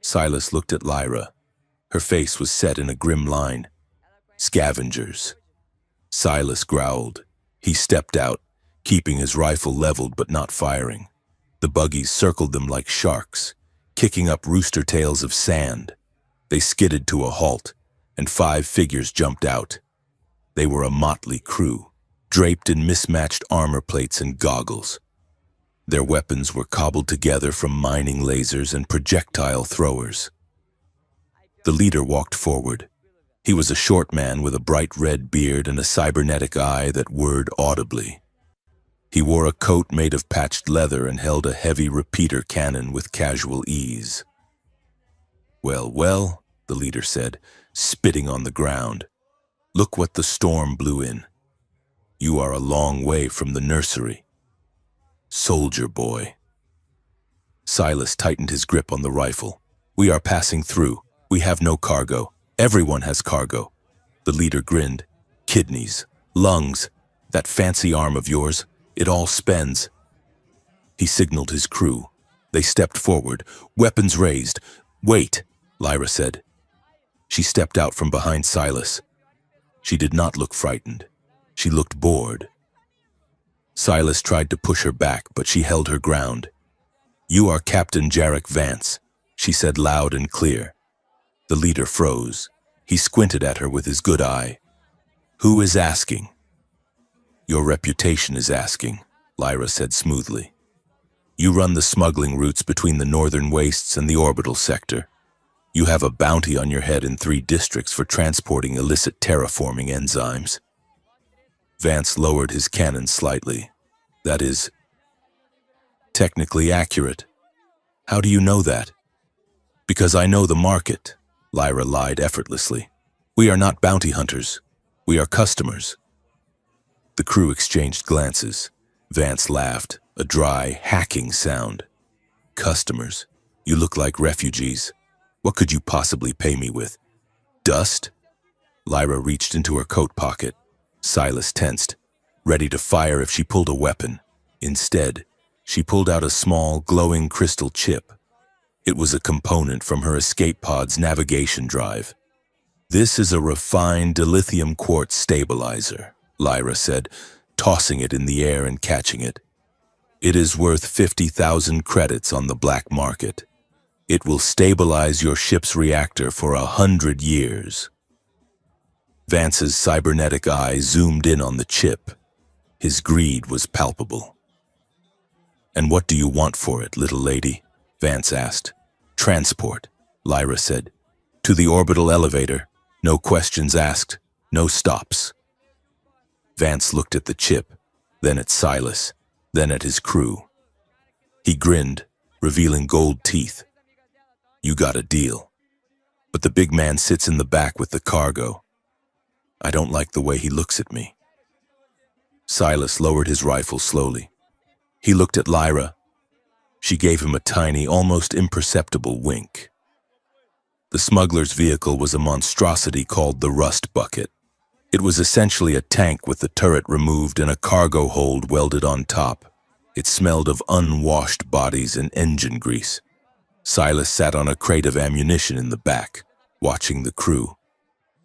A: Silas looked at Lyra. Her face was set in a grim line. "Scavengers." Silas growled. He stepped out, keeping his rifle leveled but not firing. The buggies circled them like sharks, kicking up rooster tails of sand. They skidded to a halt, and 5 figures jumped out. They were a motley crew, draped in mismatched armor plates and goggles. Their weapons were cobbled together from mining lasers and projectile throwers. The leader walked forward. He was a short man with a bright red beard and a cybernetic eye that whirred audibly. He wore a coat made of patched leather and held a heavy repeater cannon with casual ease. "Well, well," the leader said, spitting on the ground. "Look what the storm blew in. You are a long way from the nursery. Soldier boy." Silas tightened his grip on the rifle. "We are passing through. We have no cargo. Everyone has cargo." The leader grinned. "Kidneys, lungs, that fancy arm of yours, it all spends." He signaled his crew. They stepped forward, weapons raised. "Wait," Lyra said. She stepped out from behind Silas. She did not look frightened. She looked bored. Silas tried to push her back, but she held her ground. "You are Captain Jarek Vance," she said loud and clear. The leader froze. He squinted at her with his good eye. "Who is asking?" "Your reputation is asking," Lyra said smoothly. "You run the smuggling routes between the northern wastes and the orbital sector. You have a bounty on your head in 3 districts for transporting illicit terraforming enzymes." Vance lowered his cannon slightly. "That is technically accurate." "How do you know that?" "Because I know the market," Lyra lied effortlessly. "We are not bounty hunters. We are customers." The crew exchanged glances. Vance laughed, a dry, hacking sound. "Customers? You look like refugees. What could you possibly pay me with? Dust?" Lyra reached into her coat pocket. Silas tensed, ready to fire if she pulled a weapon. Instead, she pulled out a small, glowing crystal chip. It was a component from her escape pod's navigation drive. "This is a refined dilithium quartz stabilizer," Lyra said, tossing it in the air and catching it. "It is worth 50,000 credits on the black market. It will stabilize your ship's reactor for 100 years. Vance's cybernetic eye zoomed in on the chip. His greed was palpable. "And what do you want for it, little lady?" Vance asked. "Transport," Lyra said. "To the orbital elevator. No questions asked. No stops." Vance looked at the chip, then at Silas, then at his crew. He grinned, revealing gold teeth. "You got a deal. But the big man sits in the back with the cargo. I don't like the way he looks at me." Silas lowered his rifle slowly. He looked at Lyra. She gave him a tiny, almost imperceptible wink. The smuggler's vehicle was a monstrosity called the Rust Bucket. It was essentially a tank with the turret removed and a cargo hold welded on top. It smelled of unwashed bodies and engine grease. Silas sat on a crate of ammunition in the back, watching the crew.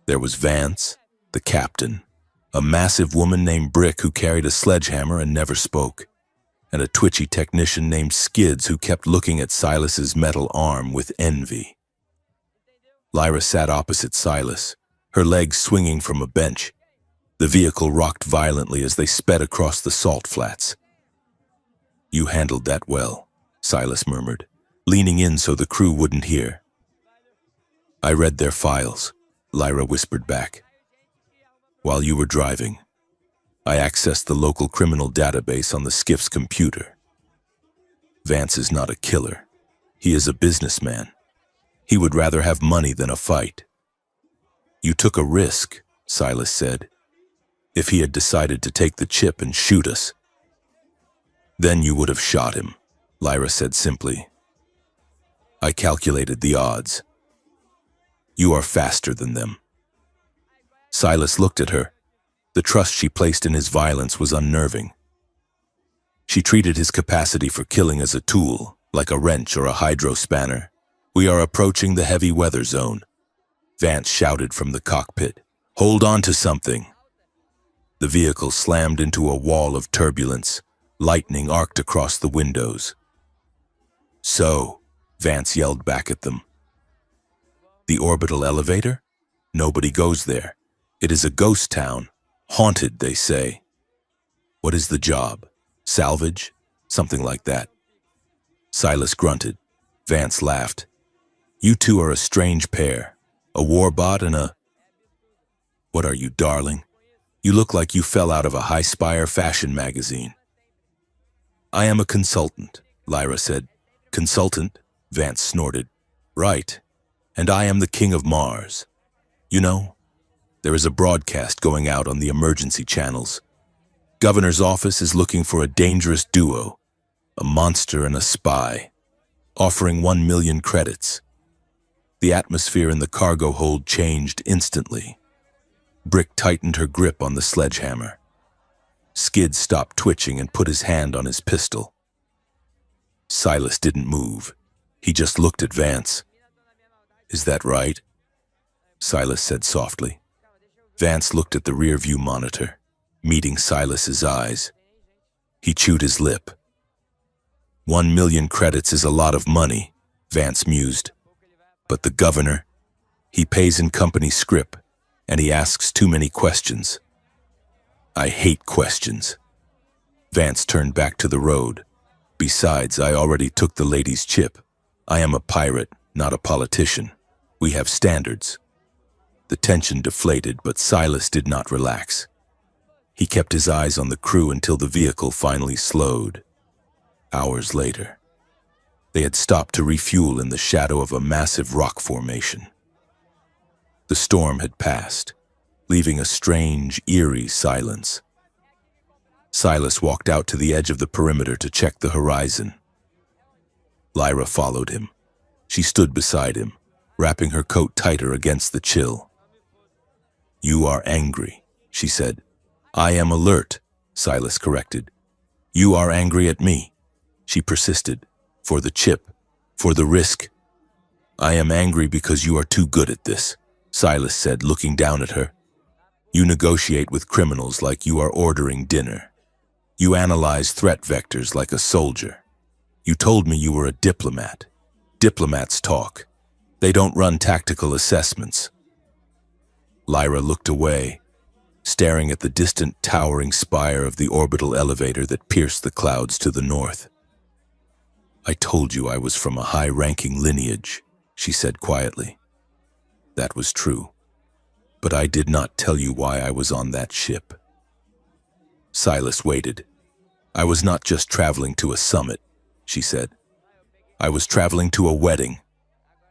A: There was Vance, the captain, a massive woman named Brick who carried a sledgehammer and never spoke, and a twitchy technician named Skids who kept looking at Silas's metal arm with envy. Lyra sat opposite Silas, her legs swinging from a bench. The vehicle rocked violently as they sped across the salt flats. "You handled that well," Silas murmured, leaning in so the crew wouldn't hear. "I read their files," Lyra whispered back. "While you were driving, I accessed the local criminal database on the skiff's computer. Vance is not a killer. He is a businessman. He would rather have money than a fight." "You took a risk," Silas said. "If he had decided to take the chip and shoot us." "Then you would have shot him," Lyra said simply. "I calculated the odds. You are faster than them." Silas looked at her. The trust she placed in his violence was unnerving. She treated his capacity for killing as a tool, like a wrench or a hydro spanner. "We are approaching the heavy weather zone," Vance shouted from the cockpit. "Hold on to something." The vehicle slammed into a wall of turbulence. Lightning arced across the windows. "So," Vance yelled back at them. "The orbital elevator? Nobody goes there. It is a ghost town. Haunted, they say." "What is the job? Salvage? Something like that." Silas grunted. Vance laughed. "You two are a strange pair. A warbot and a..." "What are you, darling? You look like you fell out of a high-spire fashion magazine." "I am a consultant," Lyra said. "Consultant?" Vance snorted. "Right. And I am the King of Mars. You know, there is a broadcast going out on the emergency channels. Governor's office is looking for a dangerous duo, a monster and a spy, offering 1 million credits." The atmosphere in the cargo hold changed instantly. Brick tightened her grip on the sledgehammer. Skid stopped twitching and put his hand on his pistol. Silas didn't move. He just looked at Vance. "Is that right?" Silas said softly. Vance looked at the rear-view monitor, meeting Silas's eyes. He chewed his lip. 1 million credits is a lot of money, Vance mused. But the governor, He pays in company scrip, and he asks too many questions. I hate questions. Vance turned back to the road. Besides, I already took the lady's chip. I am a pirate, not a politician. We have standards. The tension deflated, but Silas did not relax. He kept his eyes on the crew until the vehicle finally slowed. Hours later, they had stopped to refuel in the shadow of a massive rock formation. The storm had passed, leaving a strange, eerie silence. Silas walked out to the edge of the perimeter to check the horizon. Lyra followed him. She stood beside him, wrapping her coat tighter against the chill. "You are angry," she said. "I am alert," Silas corrected. "You are angry at me," she persisted. "For the chip, for the risk." "I am angry because you are too good at this," Silas said, looking down at her. "You negotiate with criminals like you are ordering dinner. You analyze threat vectors like a soldier. You told me you were a diplomat. Diplomats talk. They don't run tactical assessments." Lyra looked away, staring at the distant towering spire of the orbital elevator that pierced the clouds to the north. "I told you I was from a high-ranking lineage," she said quietly. "That was true. But I did not tell you why I was on that ship." Silas waited. "I was not just traveling to a summit," she said. "I was traveling to a wedding."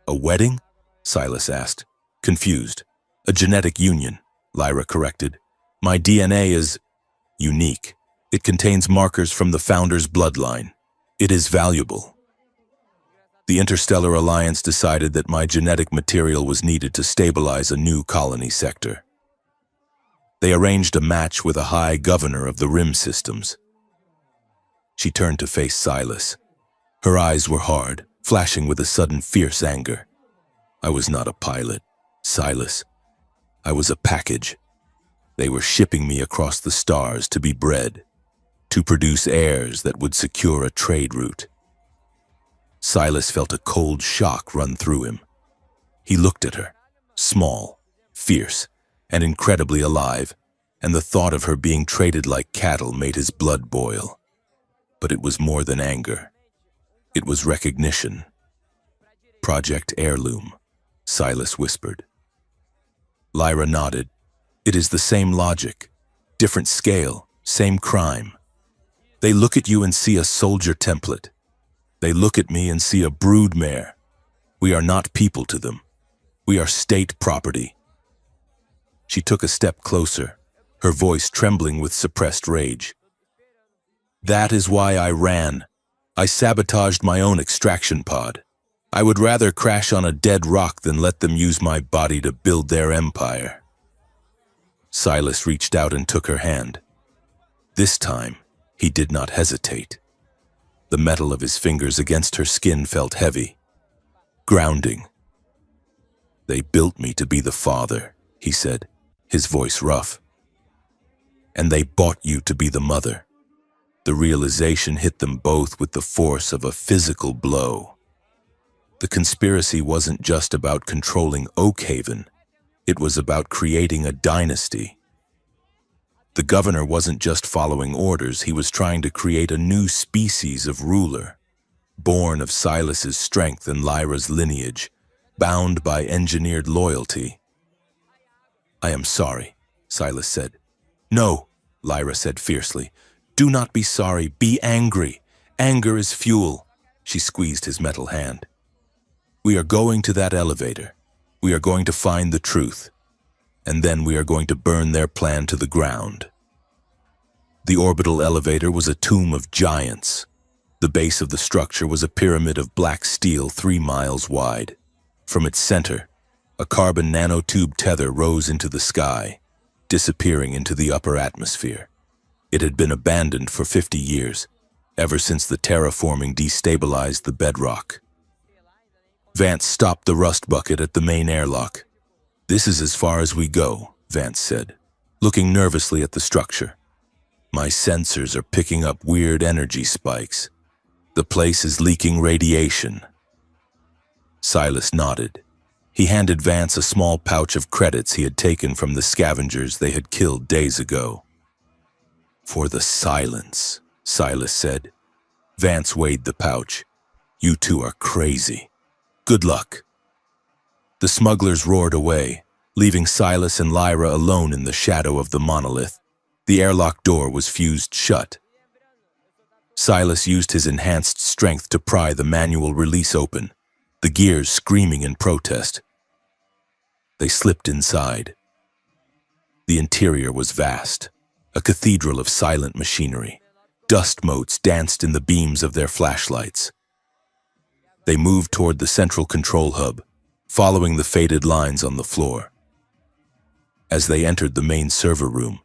A: "A wedding?" Silas asked, confused. "A genetic union," Lyra corrected. "My DNA is unique. It contains markers from the founder's bloodline. It is valuable. The Interstellar Alliance decided that my genetic material was needed to stabilize a new colony sector. They arranged a match with a high governor of the Rim systems." She turned to face Silas. Her eyes were hard, flashing with a sudden fierce anger. "I was not a pilot, Silas. I was a package. They were shipping me across the stars to be bred, to produce heirs that would secure a trade route." Silas felt a cold shock run through him. He looked at her, small, fierce, and incredibly alive, and the thought of her being traded like cattle made his blood boil. But it was more than anger. It was recognition. "Project Heirloom," Silas whispered. Lyra nodded. "It is the same logic, different scale, same crime. They look at you and see a soldier template. They look at me and see a broodmare. We are not people to them. We are state property." She took a step closer, her voice trembling with suppressed rage. "That is why I ran. I sabotaged my own extraction pod. I would rather crash on a dead rock than let them use my body to build their empire." Silas reached out and took her hand. This time, he did not hesitate. The metal of his fingers against her skin felt heavy, grounding. "They built me to be the father," he said, his voice rough. "And they bought you to be the mother." The realization hit them both with the force of a physical blow. The conspiracy wasn't just about controlling Oakhaven. It was about creating a dynasty. The governor wasn't just following orders, he was trying to create a new species of ruler, born of Silas's strength and Lyra's lineage, bound by engineered loyalty. "I am sorry," Silas said. "No," Lyra said fiercely. "Do not be sorry, be angry. Anger is fuel." She squeezed his metal hand. "We are going to that elevator. We are going to find the truth. And then we are going to burn their plan to the ground." The orbital elevator was a tomb of giants. The base of the structure was a pyramid of black steel 3 miles wide. From its center, a carbon nanotube tether rose into the sky, disappearing into the upper atmosphere. It had been abandoned for 50 years, ever since the terraforming destabilized the bedrock. Vance stopped the rust bucket at the main airlock. "This is as far as we go," Vance said, looking nervously at the structure. "My sensors are picking up weird energy spikes. The place is leaking radiation." Silas nodded. He handed Vance a small pouch of credits he had taken from the scavengers they had killed days ago. "For the silence," Silas said. Vance weighed the pouch. "You two are crazy. Good luck." The smugglers roared away, leaving Silas and Lyra alone in the shadow of the monolith. The airlock door was fused shut. Silas used his enhanced strength to pry the manual release open, the gears screaming in protest. They slipped inside. The interior was vast, a cathedral of silent machinery. Dust motes danced in the beams of their flashlights. They moved toward the central control hub, following the faded lines on the floor. As they entered the main server room,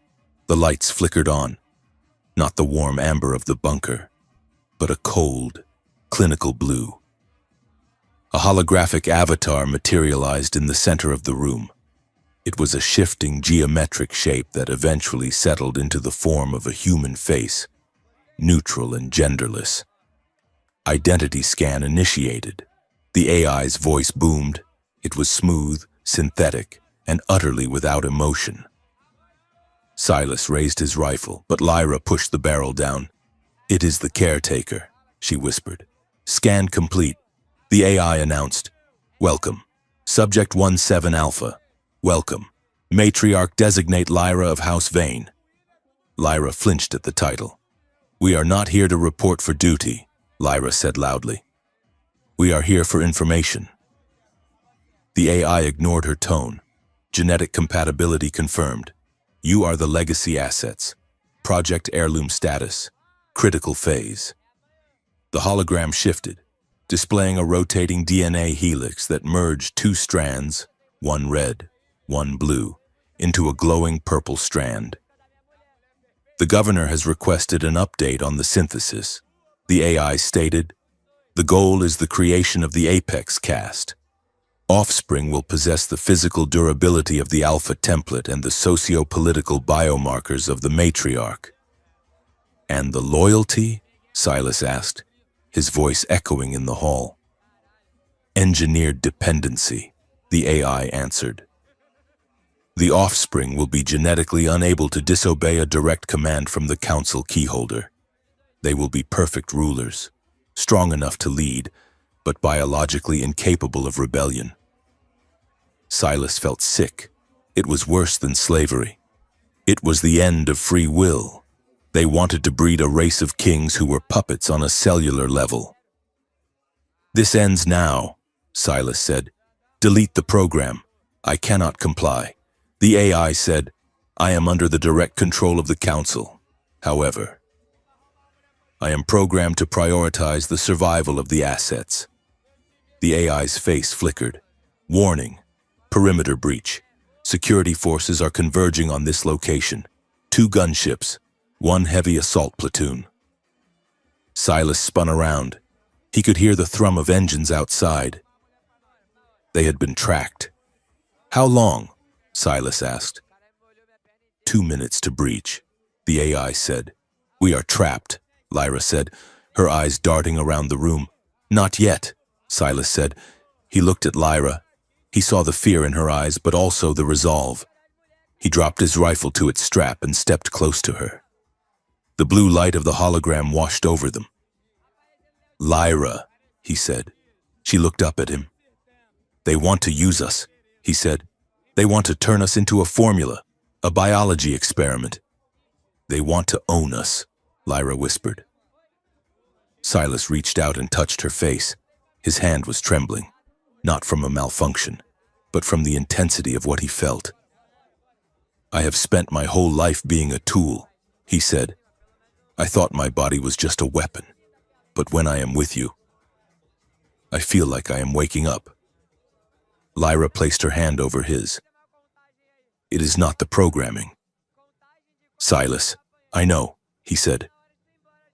A: the lights flickered on, not the warm amber of the bunker, but a cold, clinical blue. A holographic avatar materialized in the center of the room. It was a shifting geometric shape that eventually settled into the form of a human face, neutral and genderless. Identity scan initiated. The AI's voice boomed. It was smooth, synthetic, and utterly without emotion. Silas raised his rifle, but Lyra pushed the barrel down. "It is the caretaker," she whispered. "Scan complete." The AI announced, "Welcome. Subject 17 Alpha. Welcome. Matriarch designate Lyra of House Vane." Lyra flinched at the title. "We are not here to report for duty," Lyra said loudly. "We are here for information." The AI ignored her tone. Genetic compatibility confirmed. "You are the legacy assets. Project heirloom status. Critical phase." The hologram shifted, displaying a rotating DNA helix that merged two strands, one red, one blue, into a glowing purple strand. "The governor has requested an update on the synthesis," the AI stated. "The goal is the creation of the Apex caste. Offspring will possess the physical durability of the Alpha template and the socio-political biomarkers of the matriarch." "And the loyalty?" Silas asked, his voice echoing in the hall. "Engineered dependency," the AI answered. "The offspring will be genetically unable to disobey a direct command from the council keyholder. They will be perfect rulers, strong enough to lead, but biologically incapable of rebellion." Silas felt sick. It was worse than slavery. It was the end of free will. They wanted to breed a race of kings who were puppets on a cellular level. "This ends now," Silas said. "Delete the program. I cannot comply." The AI said, "I am under the direct control of the council. However, I am programmed to prioritize the survival of the assets." The AI's face flickered. "Warning. Perimeter breach. Security forces are converging on this location. 2 gunships, 1 heavy assault platoon." Silas spun around. He could hear the thrum of engines outside. They had been tracked. "How long?" Silas asked. 2 minutes to breach," the AI said. "We are trapped," Lyra said, her eyes darting around the room. "Not yet," Silas said. He looked at Lyra. He saw the fear in her eyes, but also the resolve. He dropped his rifle to its strap and stepped close to her. The blue light of the hologram washed over them. "Lyra," he said. She looked up at him. "They want to use us," he said. "They want to turn us into a formula, a biology experiment." "They want to own us," Lyra whispered. Silas reached out and touched her face. His hand was trembling, not from a malfunction, but from the intensity of what he felt. "I have spent my whole life being a tool," he said. "I thought my body was just a weapon, but when I am with you, I feel like I am waking up." Lyra placed her hand over his. "It is not the programming." "Silas, I know," he said.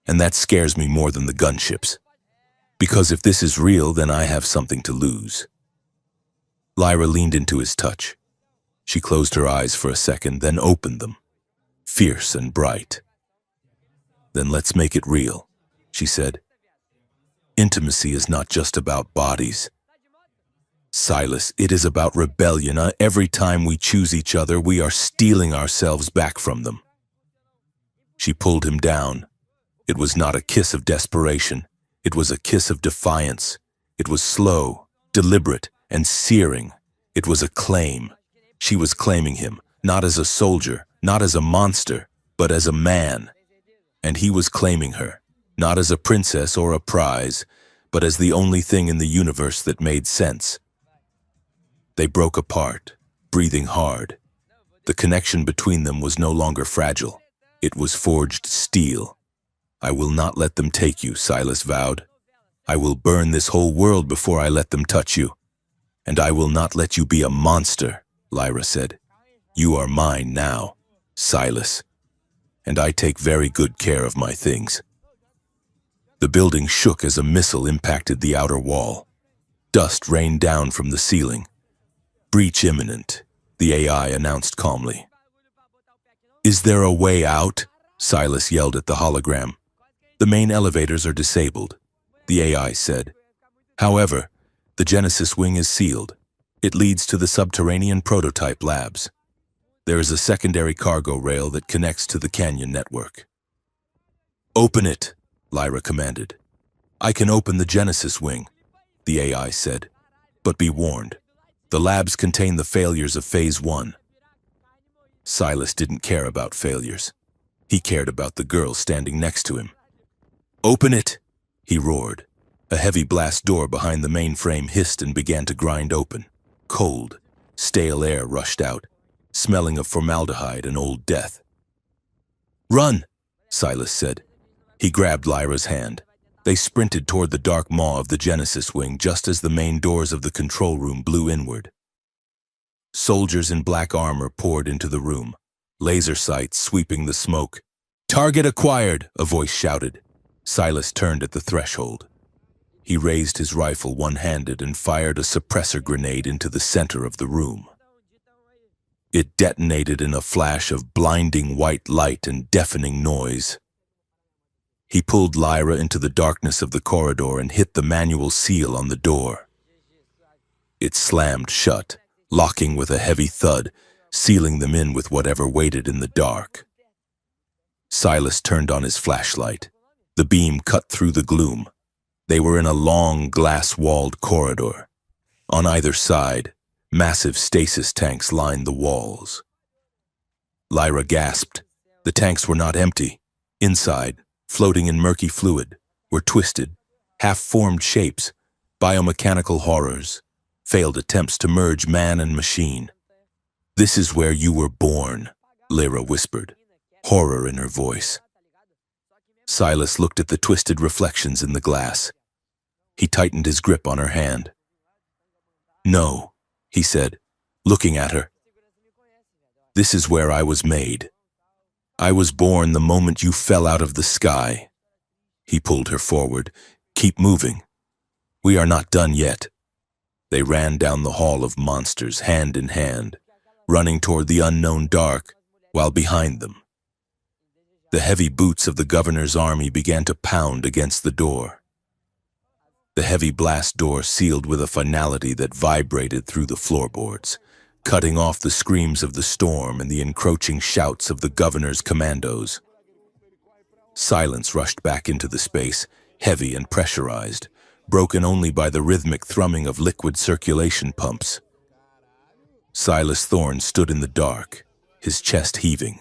A: "And that scares me more than the gunships. Because if this is real, then I have something to lose." Lyra leaned into his touch. She closed her eyes for a second, then opened them, fierce and bright. "Then let's make it real," she said. "Intimacy is not just about bodies. Silas, it is about rebellion. Every time we choose each other, we are stealing ourselves back from them. She pulled him down. It was not a kiss of desperation. It was a kiss of defiance. It was slow, deliberate, and searing. It was a claim. She was claiming him, not as a soldier, not as a monster, but as a man. And he was claiming her, not as a princess or a prize, but as the only thing in the universe that made sense. They broke apart, breathing hard. The connection between them was no longer fragile. It was forged steel. I will not let them take you, Silas vowed. I will burn this whole world before I let them touch you. And I will not let you be a monster, Lyra said. You are mine now, Silas. And I take very good care of my things. The building shook as a missile impacted the outer wall. Dust rained down from the ceiling. Breach imminent, the AI announced calmly. Is there a way out? Silas yelled at the hologram. The main elevators are disabled, the AI said. However, the Genesis wing is sealed. It leads to the subterranean prototype labs. There is a secondary cargo rail that connects to the canyon network. Open it, Lyra commanded. I can open the Genesis wing, the AI said. But be warned, the labs contain the failures of Phase 1. Silas didn't care about failures. He cared about the girl standing next to him. Open it, he roared. A heavy blast door behind the mainframe hissed and began to grind open. Cold, stale air rushed out, smelling of formaldehyde and old death. Run, Silas said. He grabbed Lyra's hand. They sprinted toward the dark maw of the Genesis wing just as the main doors of the control room blew inward. Soldiers in black armor poured into the room, laser sights sweeping the smoke. Target acquired, a voice shouted. Silas turned at the threshold. He raised his rifle one-handed and fired a suppressor grenade into the center of the room. It detonated in a flash of blinding white light and deafening noise. He pulled Lyra into the darkness of the corridor and hit the manual seal on the door. It slammed shut, locking with a heavy thud, sealing them in with whatever waited in the dark. Silas turned on his flashlight. The beam cut through the gloom. They were in a long, glass-walled corridor. On either side, massive stasis tanks lined the walls. Lyra gasped. The tanks were not empty. Inside, floating in murky fluid, were twisted, half-formed shapes, biomechanical horrors, failed attempts to merge man and machine. This is where you were born, Lyra whispered, horror in her voice. Silas looked at the twisted reflections in the glass. He tightened his grip on her hand. No, he said, looking at her. This is where I was made. I was born the moment you fell out of the sky. He pulled her forward. Keep moving. We are not done yet. They ran down the hall of monsters, hand in hand, running toward the unknown dark, while behind them, the heavy boots of the governor's army began to pound against the door. The heavy blast door sealed with a finality that vibrated through the floorboards, cutting off the screams of the storm and the encroaching shouts of the governor's commandos. Silence rushed back into the space, heavy and pressurized, broken only by the rhythmic thrumming of liquid circulation pumps. Silas Thorne stood in the dark, his chest heaving,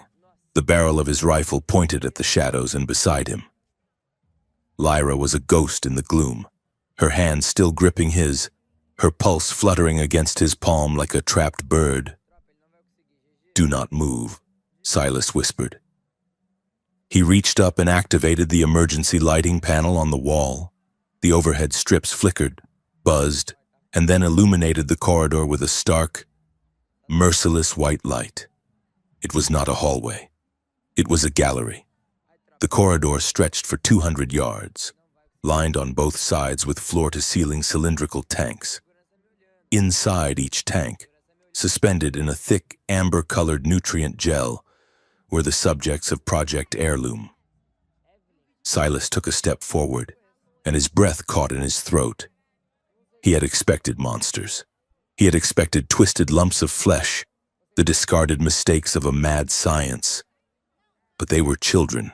A: the barrel of his rifle pointed at the shadows and beside him. Lyra was a ghost in the gloom, her hand still gripping his, her pulse fluttering against his palm like a trapped bird. Do not move, Silas whispered. He reached up and activated the emergency lighting panel on the wall. The overhead strips flickered, buzzed, and then illuminated the corridor with a stark, merciless white light. It was not a hallway. It was a gallery. The corridor stretched for 200 yards, lined on both sides with floor-to-ceiling cylindrical tanks. Inside each tank, suspended in a thick, amber-colored nutrient gel, were the subjects of Project Heirloom. Silas took a step forward, and his breath caught in his throat. He had expected monsters. He had expected twisted lumps of flesh, the discarded mistakes of a mad science. But they were children.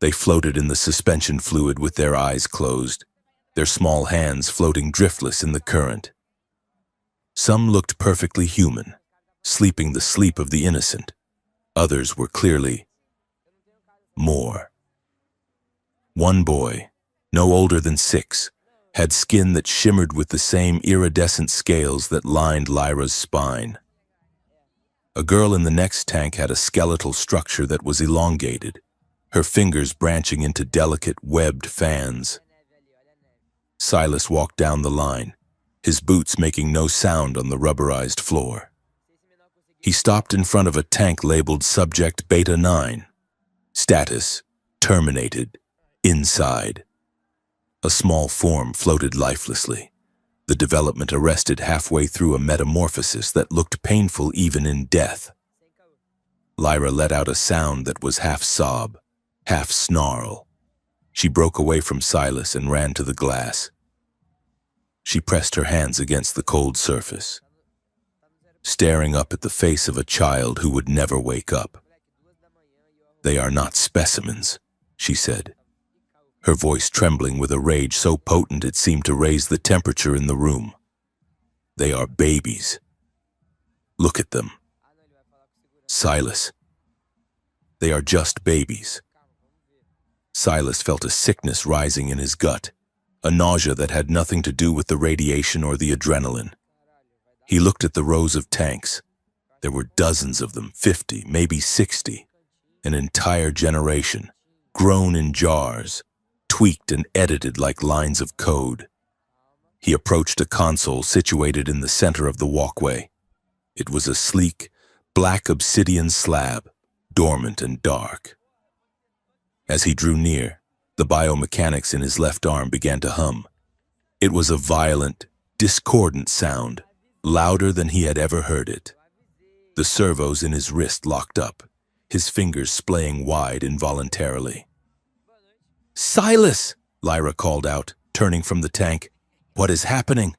A: They floated in the suspension fluid with their eyes closed, their small hands floating driftless in the current. Some looked perfectly human, sleeping the sleep of the innocent. Others were clearly more. One boy, no older than 6, had skin that shimmered with the same iridescent scales that lined Lyra's spine. A girl in the next tank had a skeletal structure that was elongated, her fingers branching into delicate, webbed fans. Silas walked down the line, his boots making no sound on the rubberized floor. He stopped in front of a tank labeled Subject Beta 9. Status: terminated. Inside. A small form floated lifelessly, the development arrested halfway through a metamorphosis that looked painful even in death. Lyra let out a sound that was half sob, half snarl. She broke away from Silas and ran to the glass. She pressed her hands against the cold surface, staring up at the face of a child who would never wake up. "They are not specimens," she said, her voice trembling with a rage so potent it seemed to raise the temperature in the room. "They are babies. Look at them. Silas. They are just babies." Silas felt a sickness rising in his gut, a nausea that had nothing to do with the radiation or the adrenaline. He looked at the rows of tanks. There were dozens of them, 50, maybe 60. An entire generation, grown in jars, tweaked and edited like lines of code. He approached a console situated in the center of the walkway. It was a sleek, black obsidian slab, dormant and dark. As he drew near, the biomechanics in his left arm began to hum. It was a violent, discordant sound, louder than he had ever heard it. The servos in his wrist locked up, his fingers splaying wide involuntarily. "Silas!" Lyra called out, turning from the tank. "What is happening?"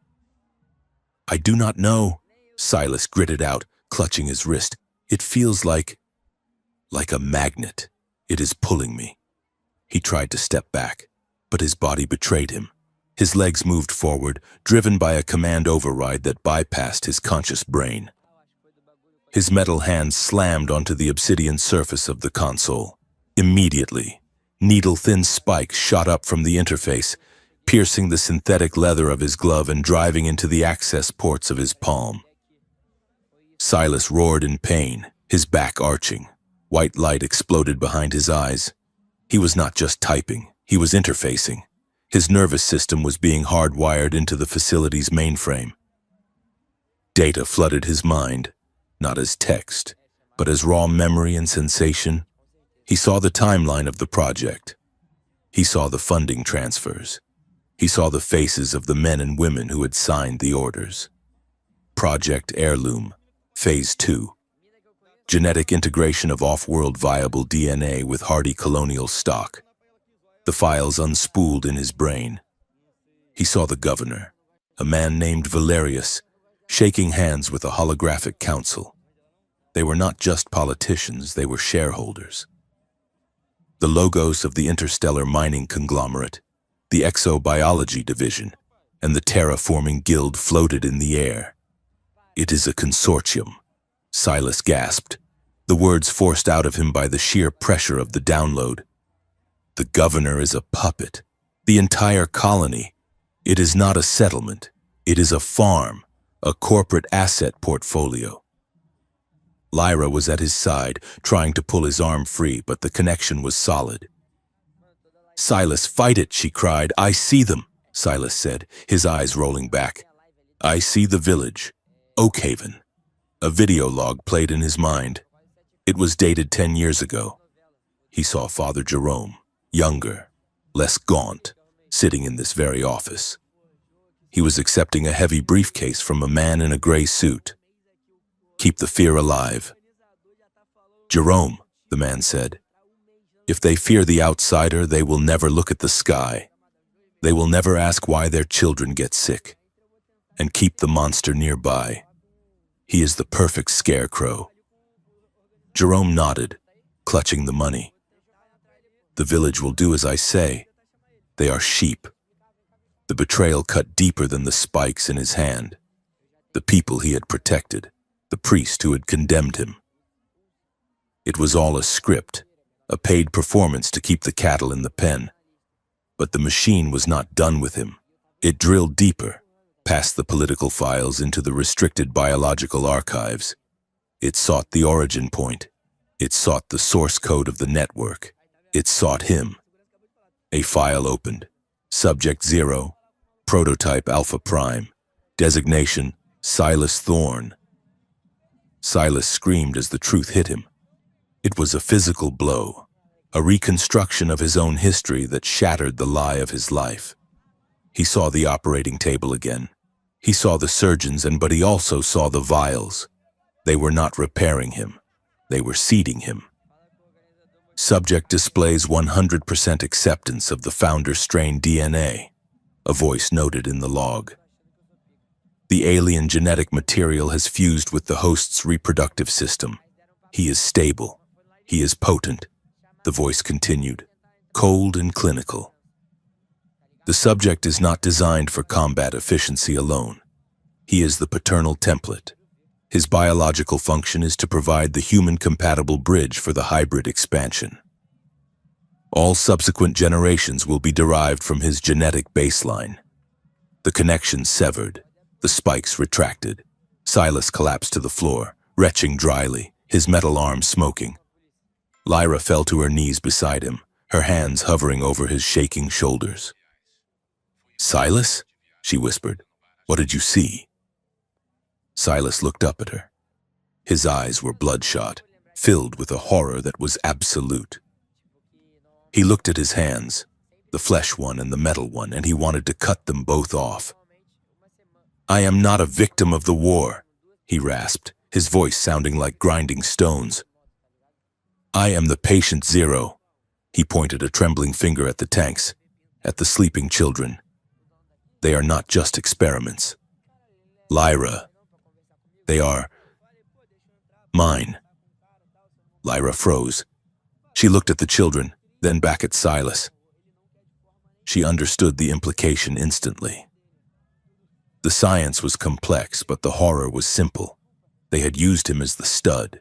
A: "I do not know," Silas gritted out, clutching his wrist. "It feels like a magnet. It is pulling me." He tried to step back, but his body betrayed him. His legs moved forward, driven by a command override that bypassed his conscious brain. His metal hands slammed onto the obsidian surface of the console. Immediately, needle-thin spikes shot up from the interface, piercing the synthetic leather of his glove and driving into the access ports of his palm. Silas roared in pain, his back arching. White light exploded behind his eyes. He was not just typing, he was interfacing. His nervous system was being hardwired into the facility's mainframe. Data flooded his mind, not as text, but as raw memory and sensation. He saw the timeline of the project. He saw the funding transfers. He saw the faces of the men and women who had signed the orders. Project Heirloom, Phase 2. Genetic integration of off-world viable DNA with hardy colonial stock. The files unspooled in his brain. He saw the governor, a man named Valerius, shaking hands with a holographic council. They were not just politicians, they were shareholders. The logos of the interstellar mining conglomerate, the exobiology division, and the terraforming guild floated in the air. "It is a consortium," Silas gasped, the words forced out of him by the sheer pressure of the download. "The governor is a puppet. The entire colony. It is not a settlement. It is a farm, a corporate asset portfolio." Lyra was at his side, trying to pull his arm free, but the connection was solid. "Silas, fight it," she cried. "I see them," Silas said, his eyes rolling back. "I see the village. Oakhaven." A video log played in his mind. It was dated 10 years ago. He saw Father Jerome, younger, less gaunt, sitting in this very office. He was accepting a heavy briefcase from a man in a gray suit. "Keep the fear alive." "Jerome," the man said, "if they fear the outsider, they will never look at the sky. They will never ask why their children get sick. and keep the monster nearby. He is the perfect scarecrow. Jerome nodded, clutching the money. The village will do as I say. They are sheep. The betrayal cut deeper than the spikes in his hand. The people he had protected, the priest who had condemned him. It was all a script, a paid performance to keep the cattle in the pen. But the machine was not done with him. It drilled deeper, past the political files into the restricted biological archives. It sought the origin point. It sought the source code of the network. It sought him. A file opened. Subject 0, prototype Alpha Prime, designation Silas Thorne. Silas screamed as the truth hit him. It was a physical blow, a reconstruction of his own history that shattered the lie of his life. He saw the operating table again. He saw the surgeons, but he also saw the vials. They were not repairing him. They were seeding him. Subject displays 100% acceptance of the founder strain DNA, a voice noted in the log. The alien genetic material has fused with the host's reproductive system. He is stable. He is potent, the voice continued, cold and clinical. The subject is not designed for combat efficiency alone. He is the paternal template. His biological function is to provide the human-compatible bridge for the hybrid expansion. All subsequent generations will be derived from his genetic baseline. The connection severed, the spikes retracted. Silas collapsed to the floor, retching dryly, his metal arm smoking. Lyra fell to her knees beside him, her hands hovering over his shaking shoulders. "Silas?" she whispered. "What did you see?" Silas looked up at her. His eyes were bloodshot, filled with a horror that was absolute. He looked at his hands, the flesh one and the metal one, and he wanted to cut them both off. "I am not a victim of the war," he rasped, his voice sounding like grinding stones. "I am the patient 0. He pointed a trembling finger at the tanks, at the sleeping children. "They are not just experiments. Lyra, they are mine." Lyra froze. She looked at the children, then back at Silas. She understood the implication instantly. The science was complex, but the horror was simple. They had used him as the stud.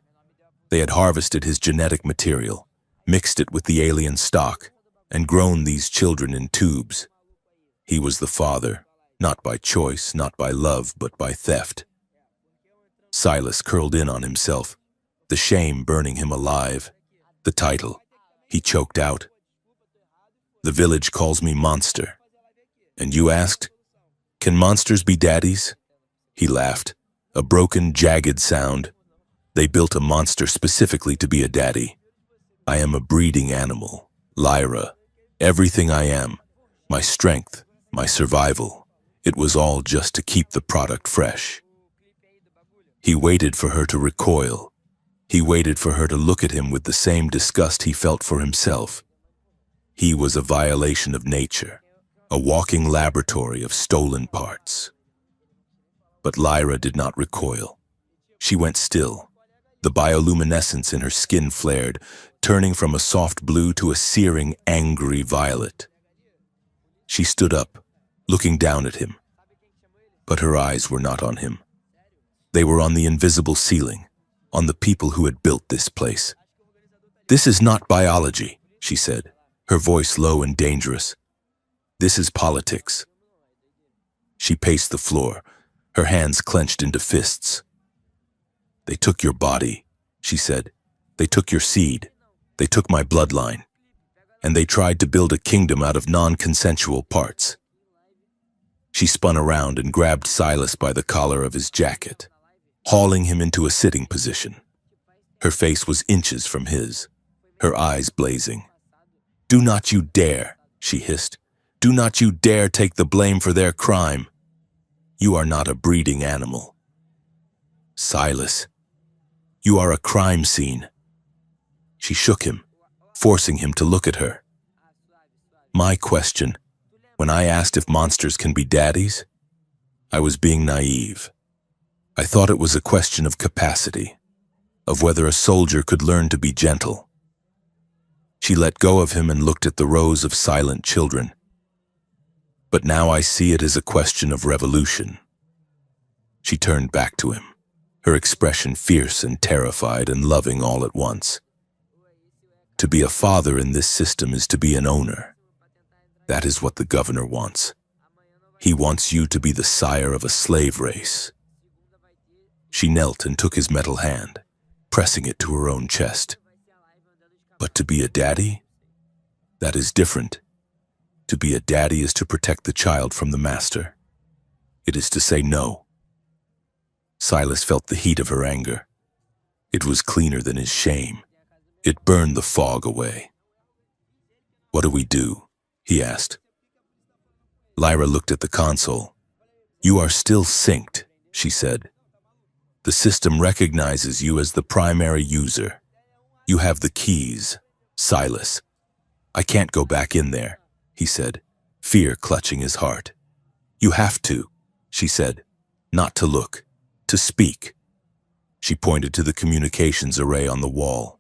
A: They had harvested his genetic material, mixed it with the alien stock, and grown these children in tubes. He was the father, not by choice, not by love, but by theft. Silas curled in on himself, the shame burning him alive. The title, he choked out. "The village calls me monster. And you asked, can monsters be daddies?" He laughed, a broken, jagged sound. "They built a monster specifically to be a daddy. I am a breeding animal, Lyra. Everything I am, my strength, my survival. It was all just to keep the product fresh." He waited for her to recoil. He waited for her to look at him with the same disgust he felt for himself. He was a violation of nature, a walking laboratory of stolen parts. But Lyra did not recoil. She went still. The bioluminescence in her skin flared, turning from a soft blue to a searing, angry violet. She stood up, looking down at him. But her eyes were not on him. They were on the invisible ceiling, on the people who had built this place. "This is not biology," she said, her voice low and dangerous. "This is politics." She paced the floor, her hands clenched into fists. "They took your body," she said. "They took your seed. They took my bloodline. And they tried to build a kingdom out of non-consensual parts." She spun around and grabbed Silas by the collar of his jacket, hauling him into a sitting position. Her face was inches from his, her eyes blazing. "Do not you dare," she hissed. "Do not you dare take the blame for their crime. You are not a breeding animal. Silas, you are a crime scene." She shook him, forcing him to look at her. "My question, when I asked if monsters can be daddies, I was being naive. I thought it was a question of capacity, of whether a soldier could learn to be gentle. She let go of him and looked at the rows of silent children. But now I see it as a question of revolution. She turned back to him, her expression fierce and terrified and loving all at once. To be a father in this system is to be an owner. That is what the governor wants. He wants you to be the sire of a slave race. She knelt and took his metal hand, pressing it to her own chest. But to be a daddy? That is different. To be a daddy is to protect the child from the master. It is to say no. Silas felt the heat of her anger. It was cleaner than his shame. It burned the fog away. "What do we do?" he asked. Lyra looked at the console. "You are still synced," she said. "The system recognizes you as the primary user. You have the keys, Silas." "I can't go back in there," he said, fear clutching his heart. "You have to," she said, "not to look, to speak." She pointed to the communications array on the wall.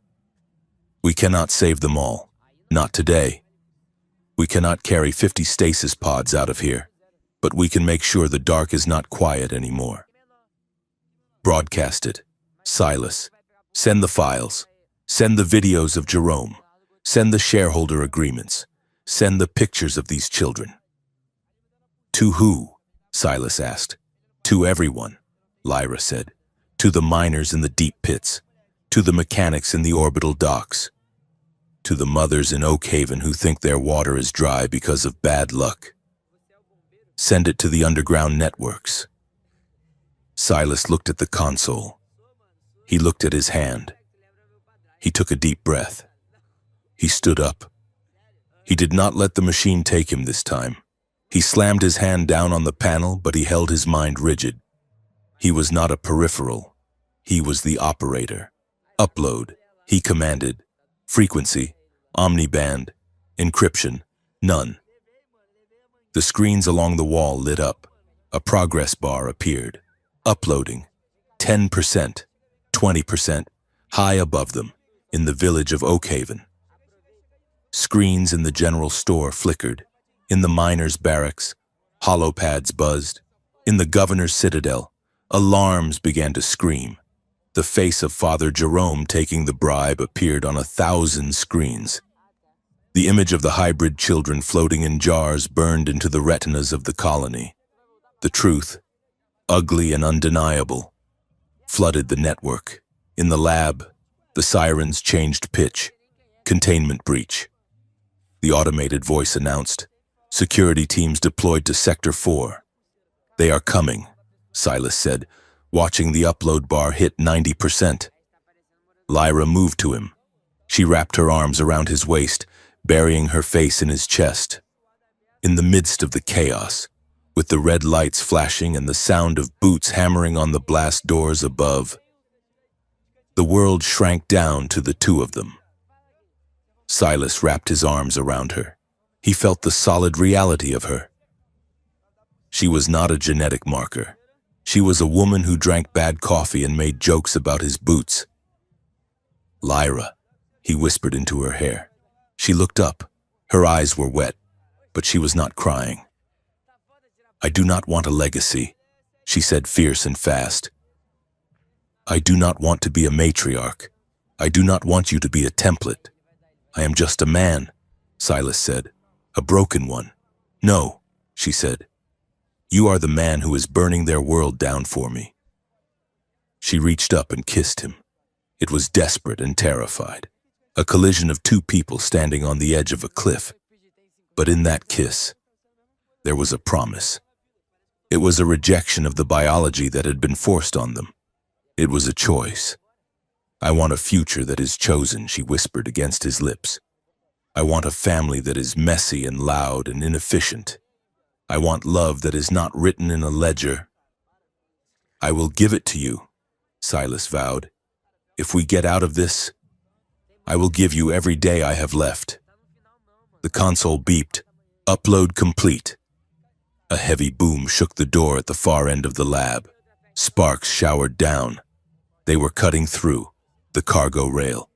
A: "We cannot save them all, not today. We cannot carry 50 stasis pods out of here, but we can make sure the dark is not quiet anymore. Broadcast it, Silas. Send the files. Send the videos of Jerome. Send the shareholder agreements. Send the pictures of these children." "To who?" Silas asked. "To everyone," Lyra said. "To the miners in the deep pits. To the mechanics in the orbital docks. To the mothers in Oakhaven who think their water is dry because of bad luck. Send it to the underground networks." Silas looked at the console. He looked at his hand. He took a deep breath. He stood up. He did not let the machine take him this time. He slammed his hand down on the panel, but he held his mind rigid. He was not a peripheral. He was the operator. "Upload," he commanded. "Frequency, omniband, encryption, none." The screens along the wall lit up. A progress bar appeared. "Uploading. 10%, 20%, high above them, in the village of Oakhaven." Screens in the general store flickered. In the miners' barracks, holopads buzzed. In the governor's citadel, alarms began to scream. The face of Father Jerome taking the bribe appeared on 1,000 screens. The image of the hybrid children floating in jars burned into the retinas of the colony. The truth, ugly and undeniable, flooded the network. In the lab, the sirens changed pitch. Containment breach. The automated voice announced, "Security teams deployed to Sector 4. "They are coming," Silas said, watching the upload bar hit 90%. Lyra moved to him. She wrapped her arms around his waist, burying her face in his chest. In the midst of the chaos, with the red lights flashing and the sound of boots hammering on the blast doors above, the world shrank down to the two of them. Silas wrapped his arms around her. He felt the solid reality of her. She was not a genetic marker. She was a woman who drank bad coffee and made jokes about his boots. "Lyra," he whispered into her hair. She looked up. Her eyes were wet, but she was not crying. "I do not want a legacy," she said, fierce and fast. "I do not want to be a matriarch. I do not want you to be a template. I am just a man," Silas said, "a broken one." "No," she said. "You are the man who is burning their world down for me." She reached up and kissed him. It was desperate and terrified, a collision of two people standing on the edge of a cliff. But in that kiss, there was a promise. It was a rejection of the biology that had been forced on them. It was a choice. "I want a future that is chosen," she whispered against his lips. "I want a family that is messy and loud and inefficient. I want love that is not written in a ledger." "I will give it to you," Silas vowed. "If we get out of this, I will give you every day I have left." The console beeped. "Upload complete." A heavy boom shook the door at the far end of the lab. Sparks showered down. They were cutting through the cargo rail.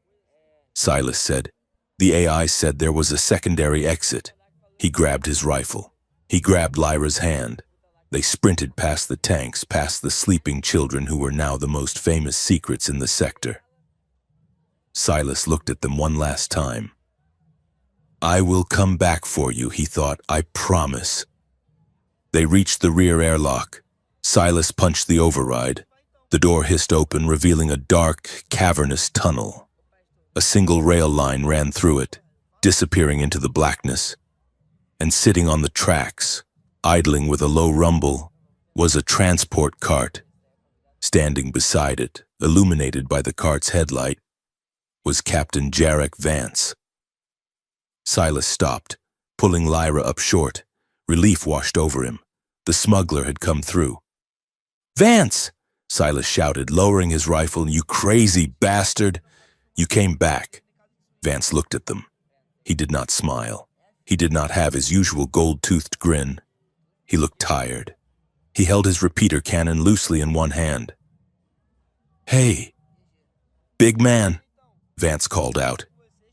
A: Silas said. The AI said there was a secondary exit. He grabbed his rifle. He grabbed Lyra's hand. They sprinted past the tanks, past the sleeping children who were now the most famous secrets in the sector. Silas looked at them one last time. I will come back for you, he thought, I promise. They reached the rear airlock. Silas punched the override. The door hissed open, revealing a dark, cavernous tunnel. A single rail line ran through it, disappearing into the blackness. And sitting on the tracks, idling with a low rumble, was a transport cart. Standing beside it, illuminated by the cart's headlight, was Captain Jarek Vance. Silas stopped, pulling Lyra up short. Relief washed over him. The smuggler had come through. Vance! Silas shouted, lowering his rifle. You crazy bastard! You came back. Vance looked at them. He did not smile. He did not have his usual gold-toothed grin. He looked tired. He held his repeater cannon loosely in one hand. Hey, big man, Vance called out.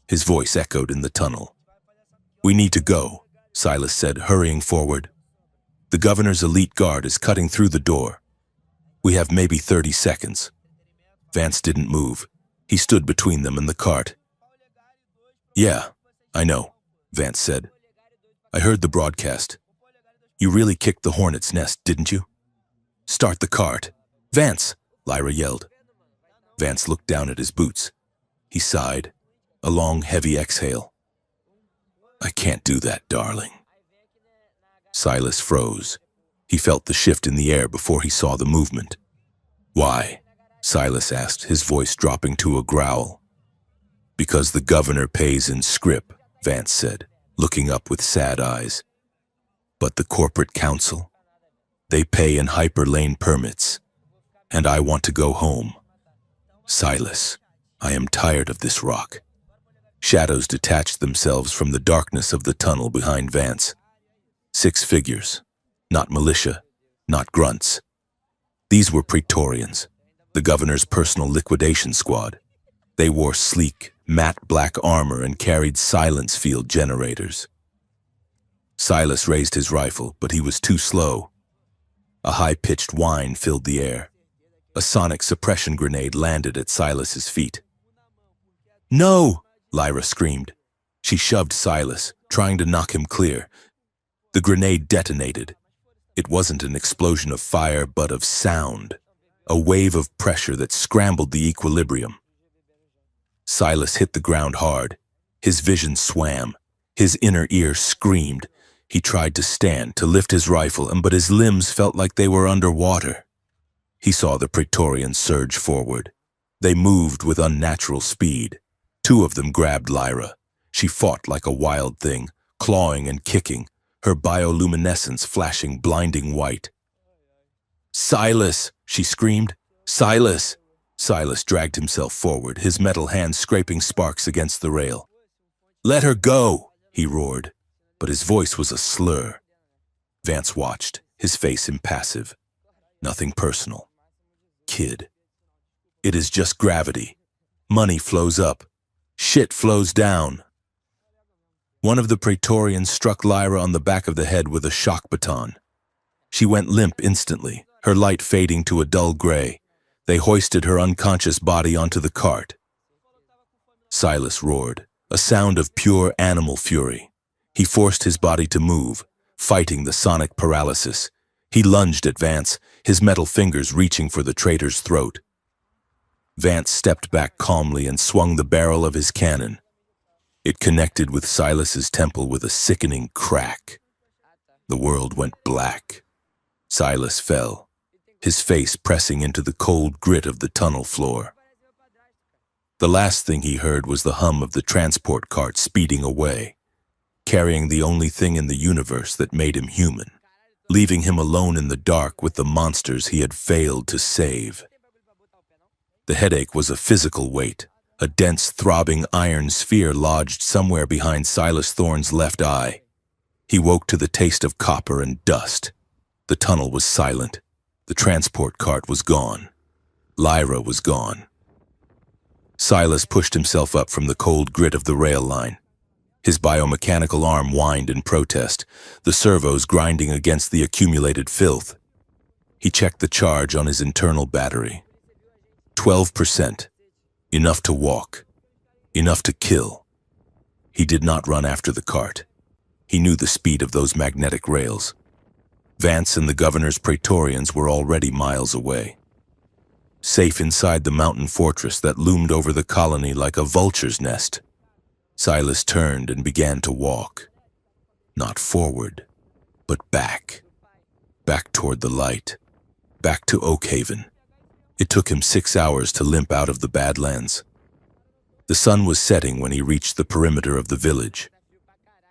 A: His voice echoed in the tunnel. We need to go, Silas said, hurrying forward. The governor's elite guard is cutting through the door. We have maybe 30 seconds. Vance didn't move. He stood between them and the cart. Yeah, I know, Vance said. I heard the broadcast. You really kicked the hornet's nest, didn't you? Start the cart. Vance, Lyra yelled. Vance looked down at his boots. He sighed, a long, heavy exhale. I can't do that, darling. Silas froze. He felt the shift in the air before he saw the movement. Why? Silas asked, his voice dropping to a growl. Because the governor pays in scrip, Vance said, looking up with sad eyes. But the corporate council? They pay in hyperlane permits. And I want to go home. Silas, I am tired of this rock. Shadows detached themselves from the darkness of the tunnel behind Vance. 6 figures. Not militia, not grunts. These were Praetorians, the governor's personal liquidation squad. They wore sleek, matte black armor and carried silence field generators. Silas raised his rifle, but he was too slow. A high-pitched whine filled the air. A sonic suppression grenade landed at Silas's feet. No! Lyra screamed. She shoved Silas, trying to knock him clear. The grenade detonated. It wasn't an explosion of fire, but of sound. A wave of pressure that scrambled the equilibrium. Silas hit the ground hard. His vision swam. His inner ear screamed. He tried to stand, to lift his rifle, but his limbs felt like they were underwater. He saw the Praetorians surge forward. They moved with unnatural speed. 2 of them grabbed Lyra. She fought like a wild thing, clawing and kicking, her bioluminescence flashing blinding white. Silas, she screamed. Silas! Silas dragged himself forward, his metal hand scraping sparks against the rail. Let her go, he roared, but his voice was a slur. Vance watched, his face impassive. Nothing personal. Kid. It is just gravity. Money flows up. Shit flows down. One of the Praetorians struck Lyra on the back of the head with a shock baton. She went limp instantly, her light fading to a dull gray. They hoisted her unconscious body onto the cart. Silas roared, a sound of pure animal fury. He forced his body to move, fighting the sonic paralysis. He lunged at Vance, his metal fingers reaching for the traitor's throat. Vance stepped back calmly and swung the barrel of his cannon. It connected with Silas's temple with a sickening crack. The world went black. Silas fell, his face pressing into the cold grit of the tunnel floor. The last thing he heard was the hum of the transport cart speeding away, carrying the only thing in the universe that made him human, leaving him alone in the dark with the monsters he had failed to save. The headache was a physical weight, a dense, throbbing iron sphere lodged somewhere behind Silas Thorne's left eye. He woke to the taste of copper and dust. The tunnel was silent. The transport cart was gone. Lyra was gone. Silas pushed himself up from the cold grit of the rail line. His biomechanical arm whined in protest, the servos grinding against the accumulated filth. He checked the charge on his internal battery. 12%. Enough to walk. Enough to kill. He did not run after the cart. He knew the speed of those magnetic rails. Vance and the governor's Praetorians were already miles away. Safe inside the mountain fortress that loomed over the colony like a vulture's nest, Silas turned and began to walk. Not forward, but back. Back toward the light. Back to Oakhaven. It took him 6 hours to limp out of the Badlands. The sun was setting when he reached the perimeter of the village.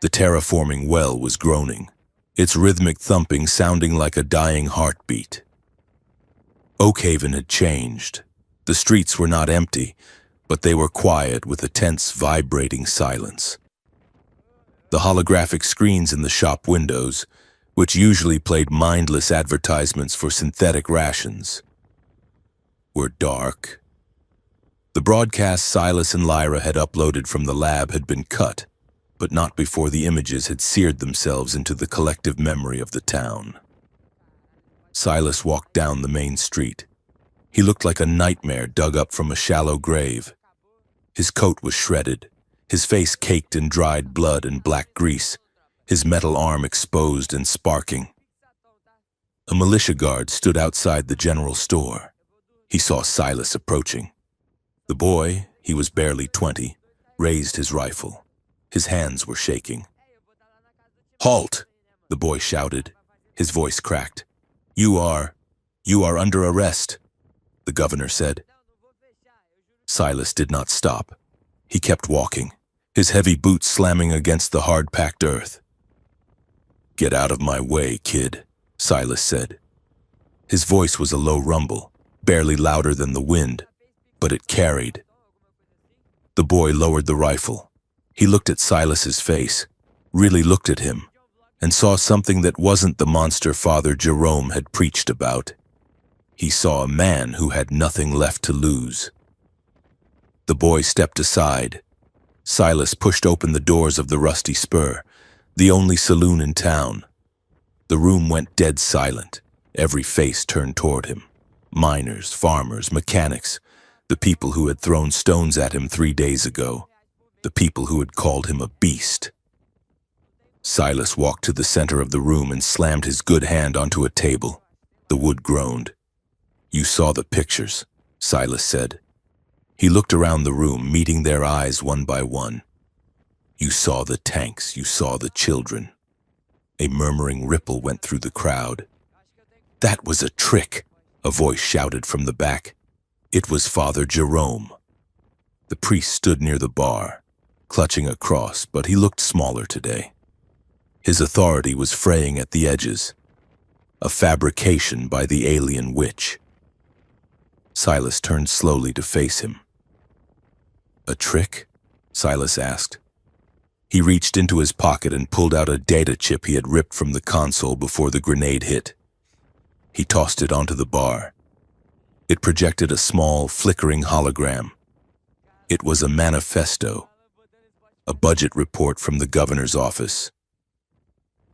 A: The terraforming well was groaning, its rhythmic thumping sounding like a dying heartbeat. Oakhaven had changed. The streets were not empty, but they were quiet with a tense, vibrating silence. The holographic screens in the shop windows, which usually played mindless advertisements for synthetic rations, were dark. The broadcast Silas and Lyra had uploaded from the lab had been cut, but not before the images had seared themselves into the collective memory of the town. Silas walked down the main street. He looked like a nightmare dug up from a shallow grave. His coat was shredded, his face caked in dried blood and black grease, his metal arm exposed and sparking. A militia guard stood outside the general store. He saw Silas approaching. The boy, he was barely 20, raised his rifle. His hands were shaking. "Halt!" the boy shouted. His voice cracked. You are under arrest," the governor said. Silas did not stop. He kept walking, his heavy boots slamming against the hard-packed earth. "Get out of my way, kid," Silas said. His voice was a low rumble, barely louder than the wind, but it carried. The boy lowered the rifle. He looked at Silas's face, really looked at him, and saw something that wasn't the monster Father Jerome had preached about. He saw a man who had nothing left to lose. The boy stepped aside. Silas pushed open the doors of the Rusty Spur, the only saloon in town. The room went dead silent, every face turned toward him. Miners, farmers, mechanics, the people who had thrown stones at him 3 days ago, the people who had called him a beast. Silas walked to the center of the room and slammed his good hand onto a table. The wood groaned. "You saw the pictures," Silas said. He looked around the room, meeting their eyes one by one. "You saw the tanks, you saw the children." A murmuring ripple went through the crowd. "That was a trick," a voice shouted from the back. It was Father Jerome. The priest stood near the bar, clutching a cross, but he looked smaller today. His authority was fraying at the edges, a fabrication by the alien witch. Silas turned slowly to face him. "A trick?" Silas asked. He reached into his pocket and pulled out a data chip he had ripped from the console before the grenade hit. He tossed it onto the bar. It projected a small, flickering hologram. It was a manifesto, a budget report from the governor's office.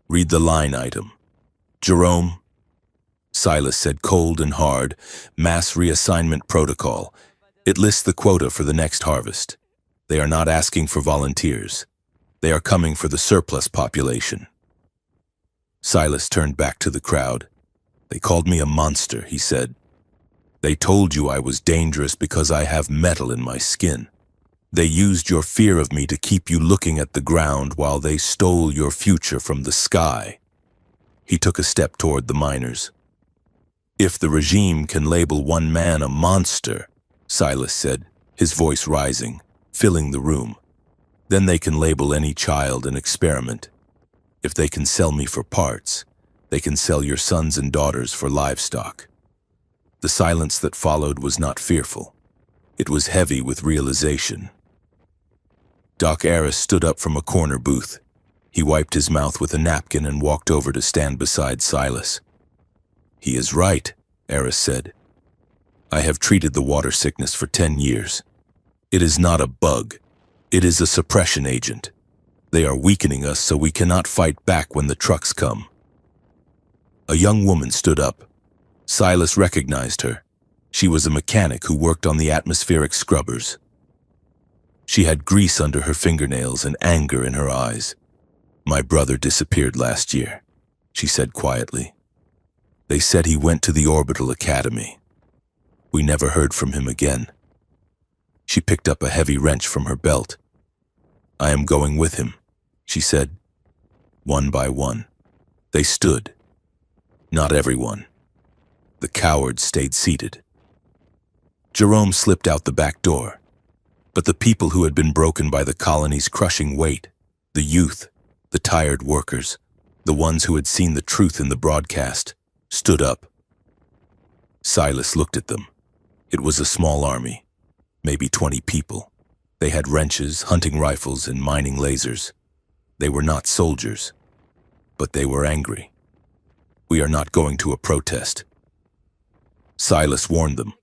A: "Read the line item." "Jerome," Silas said cold and hard, "mass reassignment protocol. It lists the quota for the next harvest. They are not asking for volunteers. They are coming for the surplus population." Silas turned back to the crowd. "They called me a monster," he said. "They told you I was dangerous because I have metal in my skin. They used your fear of me to keep you looking at the ground while they stole your future from the sky." He took a step toward the miners. "If the regime can label one man a monster," Silas said, his voice rising, filling the room, "then they can label any child an experiment. If they can sell me for parts, they can sell your sons and daughters for livestock." The silence that followed was not fearful. It was heavy with realization. Doc Aris stood up from a corner booth. He wiped his mouth with a napkin and walked over to stand beside Silas. "He is right," Eris said. "I have treated the water sickness for 10 years. It is not a bug. It is a suppression agent. They are weakening us so we cannot fight back when the trucks come." A young woman stood up. Silas recognized her. She was a mechanic who worked on the atmospheric scrubbers. She had grease under her fingernails and anger in her eyes. "My brother disappeared last year," she said quietly. "They said he went to the orbital academy. We never heard from him again." She picked up a heavy wrench from her belt. "I am going with him," she said. One by one, they stood. Not everyone. The cowards stayed seated. Jerome slipped out the back door. But the people who had been broken by the colony's crushing weight, the youth, the tired workers, the ones who had seen the truth in the broadcast, stood up. Silas looked at them. It was a small army, maybe 20 people. They had wrenches, hunting rifles, and mining lasers. They were not soldiers, but they were angry. "We are not going to a protest." Silas warned them.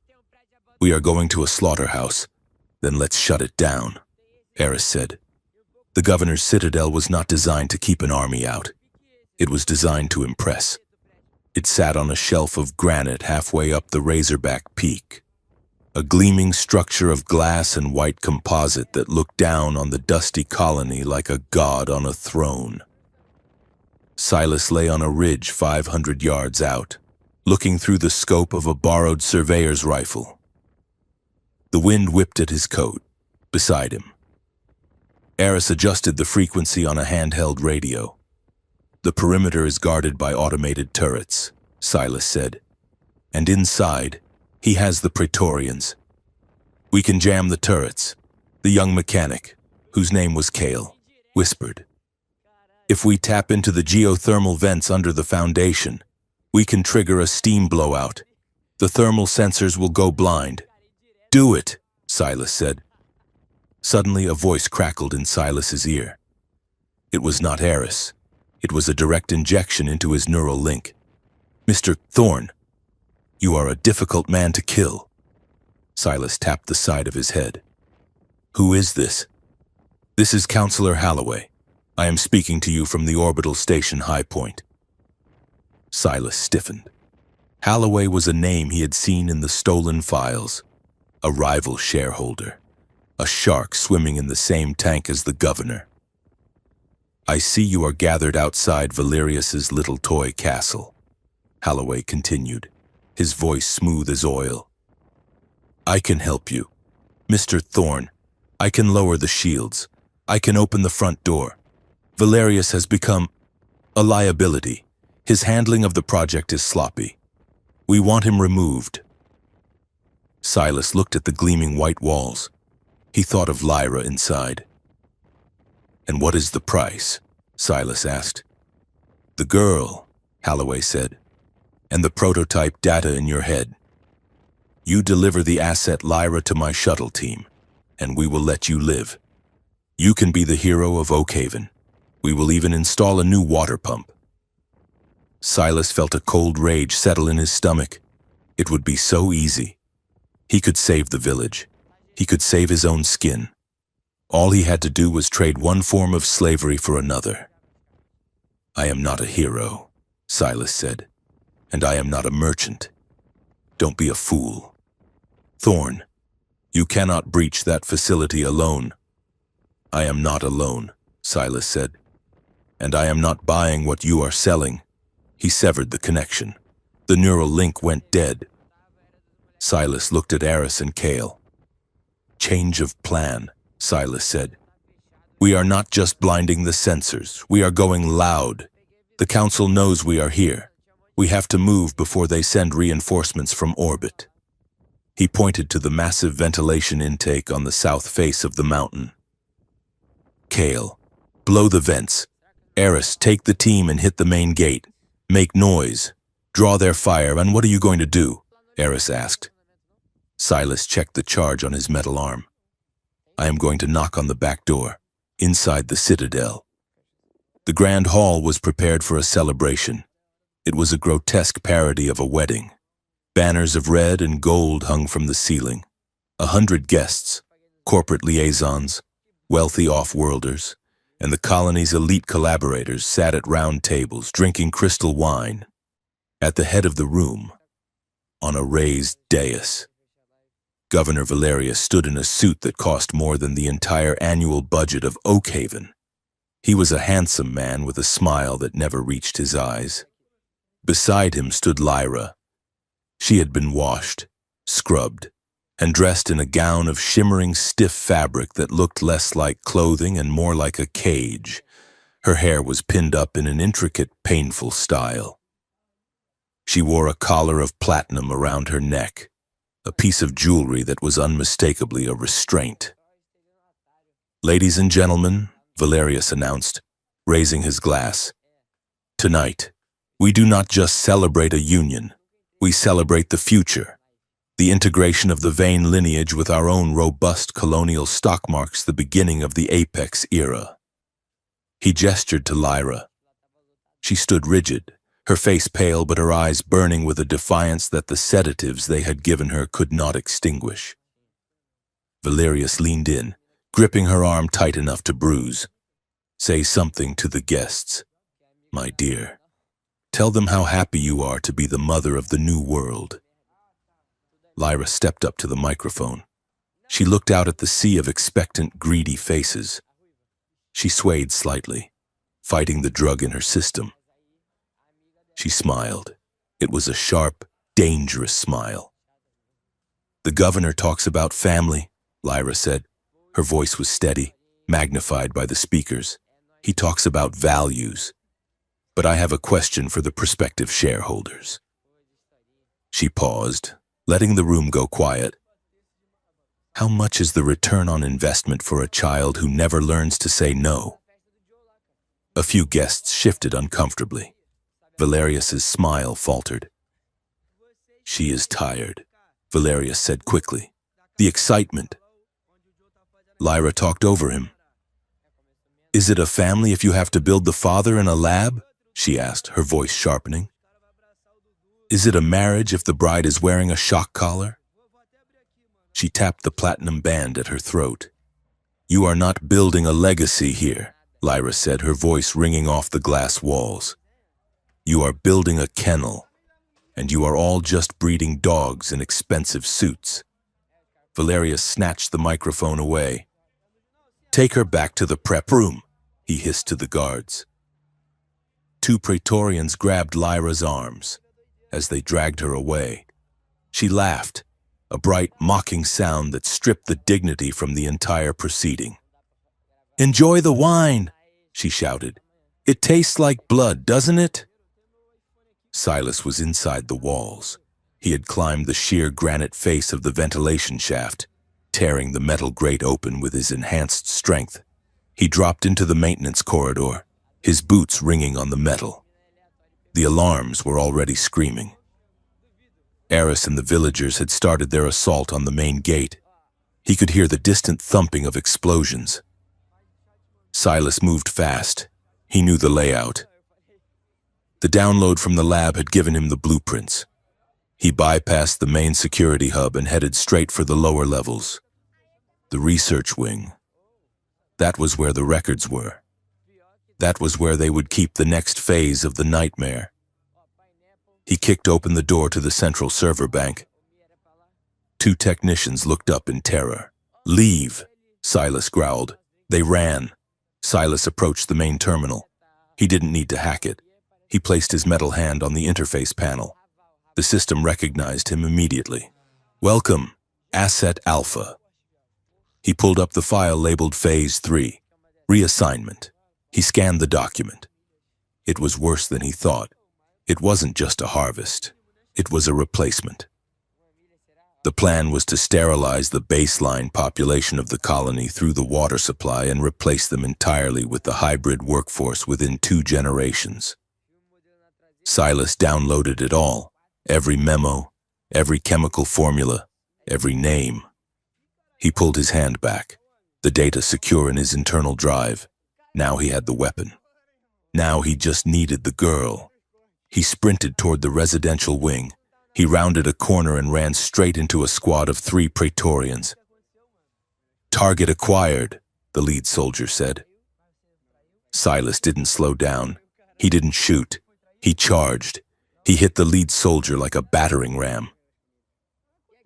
A: "We are going to a slaughterhouse. Then let's shut it down," Eris said. The governor's citadel was not designed to keep an army out. It was designed to impress. It sat on a shelf of granite halfway up the Razorback Peak, a gleaming structure of glass and white composite that looked down on the dusty colony like a god on a throne. Silas lay on a ridge 500 yards out, looking through the scope of a borrowed surveyor's rifle. The wind whipped at his coat, beside him. Eris adjusted the frequency on a handheld radio. "The perimeter is guarded by automated turrets," Silas said. "And inside, he has the Praetorians. We can jam the turrets," the young mechanic, whose name was Kale, whispered. "If we tap into the geothermal vents under the foundation, we can trigger a steam blowout. The thermal sensors will go blind." "Do it," Silas said. Suddenly a voice crackled in Silas's ear. It was not Eris. It was a direct injection into his neural link. "Mr. Thorne, you are a difficult man to kill." Silas tapped the side of his head. "Who is this?" "This is Counselor Holloway. I am speaking to you from the orbital station High Point." Silas stiffened. Holloway was a name he had seen in the stolen files. A rival shareholder. A shark swimming in the same tank as the governor. "I see you are gathered outside Valerius's little toy castle," Holloway continued, his voice smooth as oil. "I can help you. Mr. Thorne, I can lower the shields. I can open the front door. Valerius has become a liability. His handling of the project is sloppy. We want him removed." Silas looked at the gleaming white walls. He thought of Lyra inside. "And what is the price?" Silas asked. "The girl," Holloway said, "and the prototype data in your head. You deliver the asset Lyra to my shuttle team, and we will let you live. You can be the hero of Oakhaven. We will even install a new water pump." Silas felt a cold rage settle in his stomach. It would be so easy. He could save the village. He could save his own skin. All he had to do was trade one form of slavery for another. "I am not a hero," Silas said, "and I am not a merchant. Don't be a fool. Thorne, you cannot breach that facility alone." "I am not alone," Silas said, "and I am not buying what you are selling." He severed the connection. The neural link went dead. Silas looked at Eris and Kale. "Change of plan," Silas said. "We are not just blinding the sensors. We are going loud. The council knows we are here. We have to move before they send reinforcements from orbit." He pointed to the massive ventilation intake on the south face of the mountain. "Kale, blow the vents. Eris, take the team and hit the main gate. Make noise. Draw their fire, and what are you going to do?" Eris asked. Silas checked the charge on his metal arm. "I am going to knock on the back door, inside the citadel." The grand hall was prepared for a celebration. It was a grotesque parody of a wedding. Banners of red and gold hung from the ceiling. 100 guests, corporate liaisons, wealthy off-worlders, and the colony's elite collaborators sat at round tables drinking crystal wine. At the head of the room, on a raised dais, Governor Valerius stood in a suit that cost more than the entire annual budget of Oakhaven. He was a handsome man with a smile that never reached his eyes. Beside him stood Lyra. She had been washed, scrubbed, and dressed in a gown of shimmering stiff fabric that looked less like clothing and more like a cage. Her hair was pinned up in an intricate, painful style. She wore a collar of platinum around her neck, a piece of jewelry that was unmistakably a restraint. "Ladies and gentlemen," Valerius announced, raising his glass, "tonight, we do not just celebrate a union, we celebrate the future. The integration of the Vane lineage with our own robust colonial stock marks the beginning of the Apex era." He gestured to Lyra. She stood rigid, her face pale but her eyes burning with a defiance that the sedatives they had given her could not extinguish. Valerius leaned in, gripping her arm tight enough to bruise. "Say something to the guests, my dear. Tell them how happy you are to be the mother of the new world." Lyra stepped up to the microphone. She looked out at the sea of expectant, greedy faces. She swayed slightly, fighting the drug in her system. She smiled. It was a sharp, dangerous smile. "The governor talks about family," Lyra said. Her voice was steady, magnified by the speakers. "He talks about values. But I have a question for the prospective shareholders." She paused, letting the room go quiet. "How much is the return on investment for a child who never learns to say no?" A few guests shifted uncomfortably. Valerius's smile faltered. "She is tired," Valerius said quickly. "The excitement." Lyra talked over him. "Is it a family if you have to build the father in a lab?" she asked, her voice sharpening. "Is it a marriage if the bride is wearing a shock collar?" She tapped the platinum band at her throat. "You are not building a legacy here," Lyra said, her voice ringing off the glass walls. "You are building a kennel, and you are all just breeding dogs in expensive suits." Valerius snatched the microphone away. "Take her back to the prep room," he hissed to the guards. 2 Praetorians grabbed Lyra's arms. As they dragged her away, she laughed, a bright, mocking sound that stripped the dignity from the entire proceeding. "Enjoy the wine," she shouted. "It tastes like blood, doesn't it?" Silas was inside the walls. He had climbed the sheer granite face of the ventilation shaft, tearing the metal grate open with his enhanced strength. He dropped into the maintenance corridor, his boots ringing on the metal. The alarms were already screaming. Eris and the villagers had started their assault on the main gate. He could hear the distant thumping of explosions. Silas moved fast. He knew the layout. The download from the lab had given him the blueprints. He bypassed the main security hub and headed straight for the lower levels. The research wing. That was where the records were. That was where they would keep the next phase of the nightmare. He kicked open the door to the central server bank. 2 technicians looked up in terror. "Leave," Silas growled. They ran. Silas approached the main terminal. He didn't need to hack it. He placed his metal hand on the interface panel. The system recognized him immediately. "Welcome, Asset Alpha." He pulled up the file labeled Phase 3, Reassignment. He scanned the document. It was worse than he thought. It wasn't just a harvest. It was a replacement. The plan was to sterilize the baseline population of the colony through the water supply and replace them entirely with the hybrid workforce within 2 generations. Silas downloaded it all, every memo, every chemical formula, every name. He pulled his hand back, the data secure in his internal drive. Now he had the weapon. Now he just needed the girl. He sprinted toward the residential wing. He rounded a corner and ran straight into a squad of 3 Praetorians. "Target acquired," the lead soldier said. Silas didn't slow down. He didn't shoot. He charged. He hit the lead soldier like a battering ram.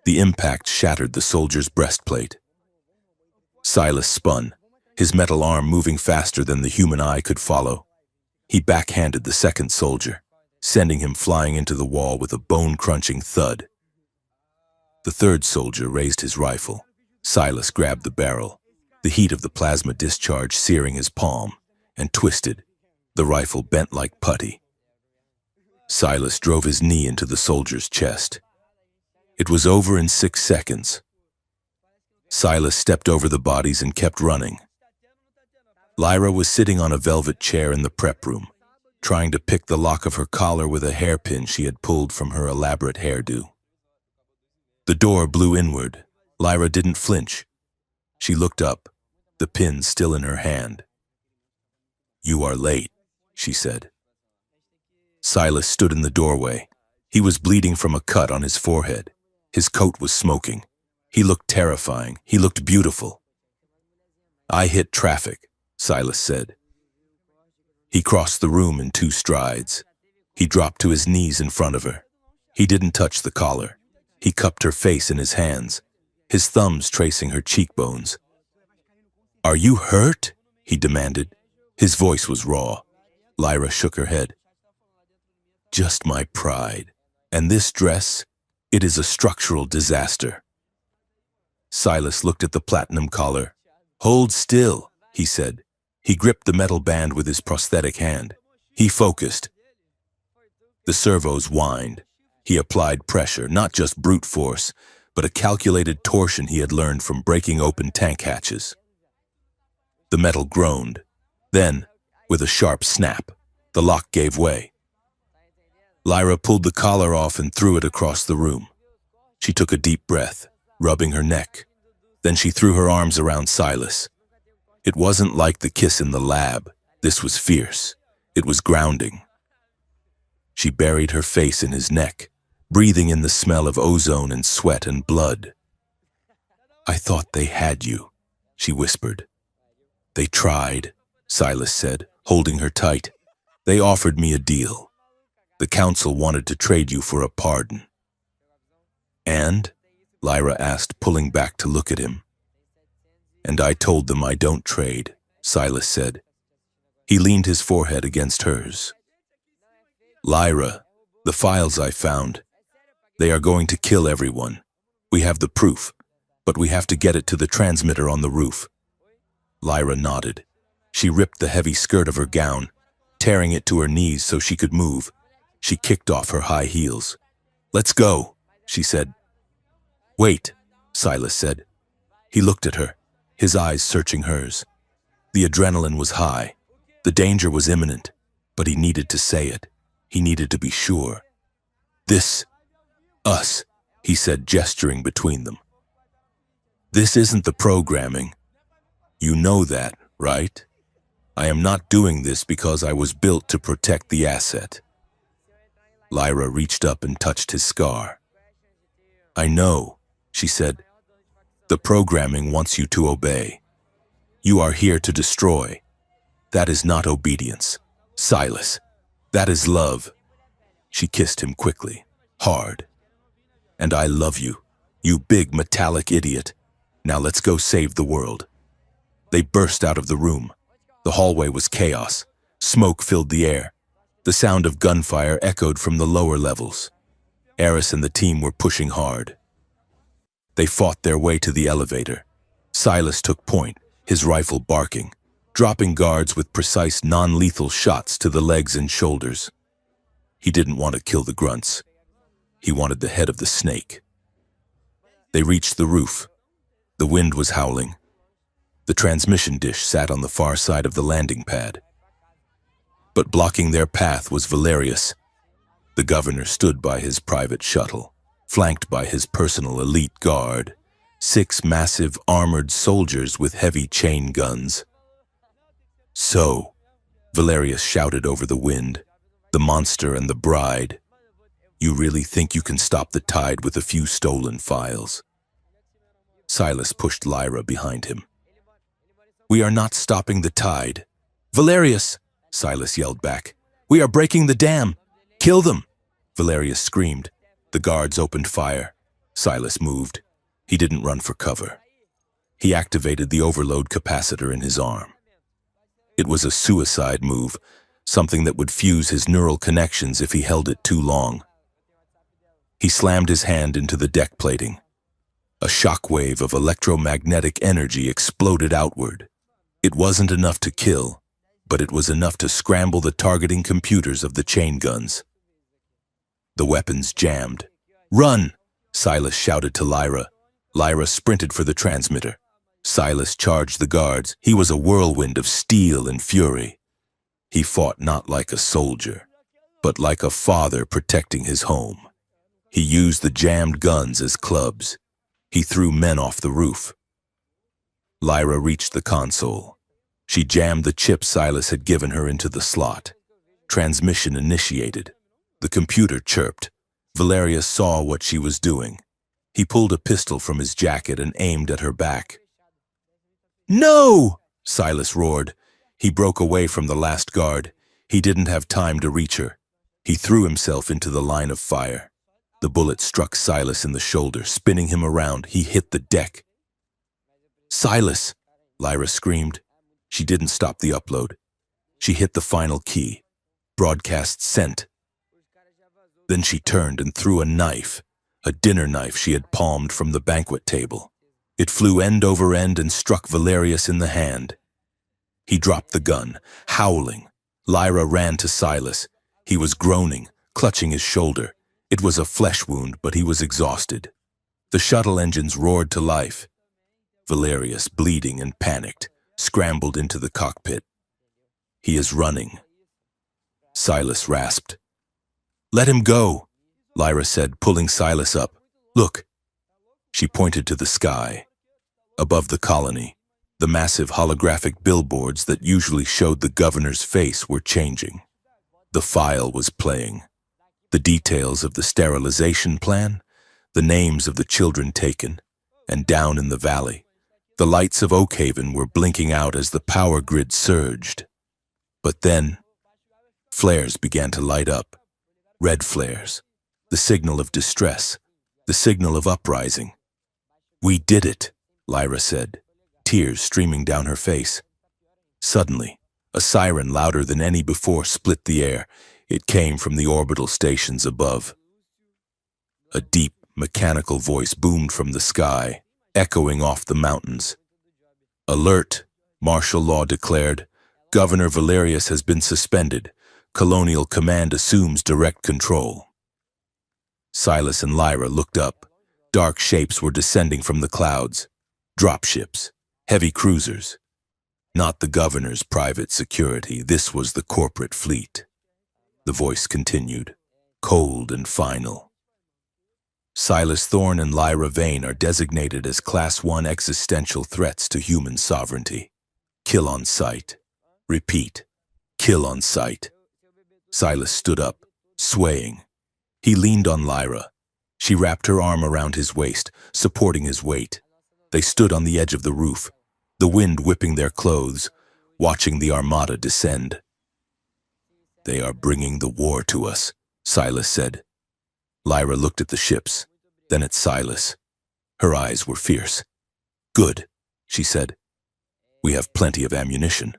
A: The impact shattered the soldier's breastplate. Silas spun, his metal arm moving faster than the human eye could follow. He backhanded the second soldier, sending him flying into the wall with a bone-crunching thud. The third soldier raised his rifle. Silas grabbed the barrel, the heat of the plasma discharge searing his palm, and twisted. The rifle bent like putty. Silas drove his knee into the soldier's chest. It was over in 6 seconds. Silas stepped over the bodies and kept running. Lyra was sitting on a velvet chair in the prep room, trying to pick the lock of her collar with a hairpin she had pulled from her elaborate hairdo. The door blew inward. Lyra didn't flinch. She looked up, the pin still in her hand. "You are late," she said. Silas stood in the doorway. He was bleeding from a cut on his forehead. His coat was smoking. He looked terrifying. He looked beautiful. "I hit traffic," Silas said. He crossed the room in 2 strides. He dropped to his knees in front of her. He didn't touch the collar. He cupped her face in his hands, his thumbs tracing her cheekbones. "Are you hurt?" he demanded. His voice was raw. Lyra shook her head. "Just my pride. And this dress, it is a structural disaster." Silas looked at the platinum collar. "Hold still," he said. He gripped the metal band with his prosthetic hand. He focused. The servos whined. He applied pressure, not just brute force, but a calculated torsion he had learned from breaking open tank hatches. The metal groaned. Then, with a sharp snap, the lock gave way. Lyra pulled the collar off and threw it across the room. She took a deep breath, rubbing her neck. Then she threw her arms around Silas. It wasn't like the kiss in the lab. This was fierce. It was grounding. She buried her face in his neck, breathing in the smell of ozone and sweat and blood. "I thought they had you," she whispered. "They tried," Silas said, holding her tight. "They offered me a deal. The council wanted to trade you for a pardon." "And?" Lyra asked, pulling back to look at him. "And I told them I don't trade," Silas said. He leaned his forehead against hers. "Lyra, the files I found, they are going to kill everyone. We have the proof, but we have to get it to the transmitter on the roof." Lyra nodded. She ripped the heavy skirt of her gown, tearing it to her knees so she could move. She kicked off her high heels. "Let's go," she said. "Wait," Silas said. He looked at her, his eyes searching hers. The adrenaline was high. The danger was imminent, but he needed to say it. He needed to be sure. Us, he said, gesturing between them. "This isn't the programming. You know that, right? I am not doing this because I was built to protect the asset." Lyra reached up and touched his scar. "I know," she said. "The programming wants you to obey. You are here to destroy. That is not obedience, Silas. That is love." She kissed him quickly, hard. "And I love you, you big metallic idiot. Now let's go save the world." They burst out of the room. The hallway was chaos. Smoke filled the air. The sound of gunfire echoed from the lower levels. Eris and the team were pushing hard. They fought their way to the elevator. Silas took point, his rifle barking, dropping guards with precise, non-lethal shots to the legs and shoulders. He didn't want to kill the grunts. He wanted the head of the snake. They reached the roof. The wind was howling. The transmission dish sat on the far side of the landing pad. But blocking their path was Valerius. The governor stood by his private shuttle, flanked by his personal elite guard, 6 massive armored soldiers with heavy chain guns. "So," Valerius shouted over the wind. The monster and the bride. You really think you can stop the tide with a few stolen files? Silas pushed Lyra behind him. We are not stopping the tide. Valerius, Silas yelled back. We are breaking the dam. Kill them. Valerius screamed. The guards opened fire. Silas moved. He didn't run for cover. He activated the overload capacitor in his arm. It was a suicide move, something that would fuse his neural connections if he held it too long. He slammed his hand into the deck plating. A shockwave of electromagnetic energy exploded outward. It wasn't enough to kill, but it was enough to scramble the targeting computers of the chain guns. The weapons jammed. Run! Silas shouted to Lyra. Lyra sprinted for the transmitter. Silas charged the guards. He was a whirlwind of steel and fury. He fought not like a soldier, but like a father protecting his home. He used the jammed guns as clubs. He threw men off the roof. Lyra reached the console. She jammed the chip Silas had given her into the slot. Transmission initiated. The computer chirped. Valerius saw what she was doing. He pulled a pistol from his jacket and aimed at her back. No! Silas roared. He broke away from the last guard. He didn't have time to reach her. He threw himself into the line of fire. The bullet struck Silas in the shoulder, spinning him around. He hit the deck. Silas! Lyra screamed. She didn't stop the upload. She hit the final key. Broadcast sent. Then she turned and threw a knife, a dinner knife she had palmed from the banquet table. It flew end over end and struck Valerius in the hand. He dropped the gun, howling. Lyra ran to Silas. He was groaning, clutching his shoulder. It was a flesh wound, but he was exhausted. The shuttle engines roared to life. Valerius, bleeding and panicked, scrambled into the cockpit. He is running. Silas rasped. Let him go, Lyra said, pulling Silas up. Look. She pointed to the sky. Above the colony, the massive holographic billboards that usually showed the governor's face were changing. The file was playing. The details of the sterilization plan, the names of the children taken, and down in the valley, the lights of Oakhaven were blinking out as the power grid surged. But then, flares began to light up. Red flares, the signal of distress, the signal of uprising. We did it, Lyra said, tears streaming down her face. Suddenly, a siren louder than any before split the air. It came from the orbital stations above. A deep, mechanical voice boomed from the sky, echoing off the mountains. Alert, martial law declared. Governor Valerius has been suspended. Colonial Command assumes direct control. Silas and Lyra looked up. Dark shapes were descending from the clouds. Dropships, heavy cruisers. Not the governor's private security, this was the corporate fleet. The voice continued, cold and final. Silas Thorne and Lyra Vane are designated as Class 1 existential threats to human sovereignty. Kill on sight. Repeat, kill on sight. Silas stood up, swaying. He leaned on Lyra. She wrapped her arm around his waist, supporting his weight. They stood on the edge of the roof, the wind whipping their clothes, watching the armada descend. They are bringing the war to us, Silas said. Lyra looked at the ships, then at Silas. Her eyes were fierce. Good, she said. We have plenty of ammunition.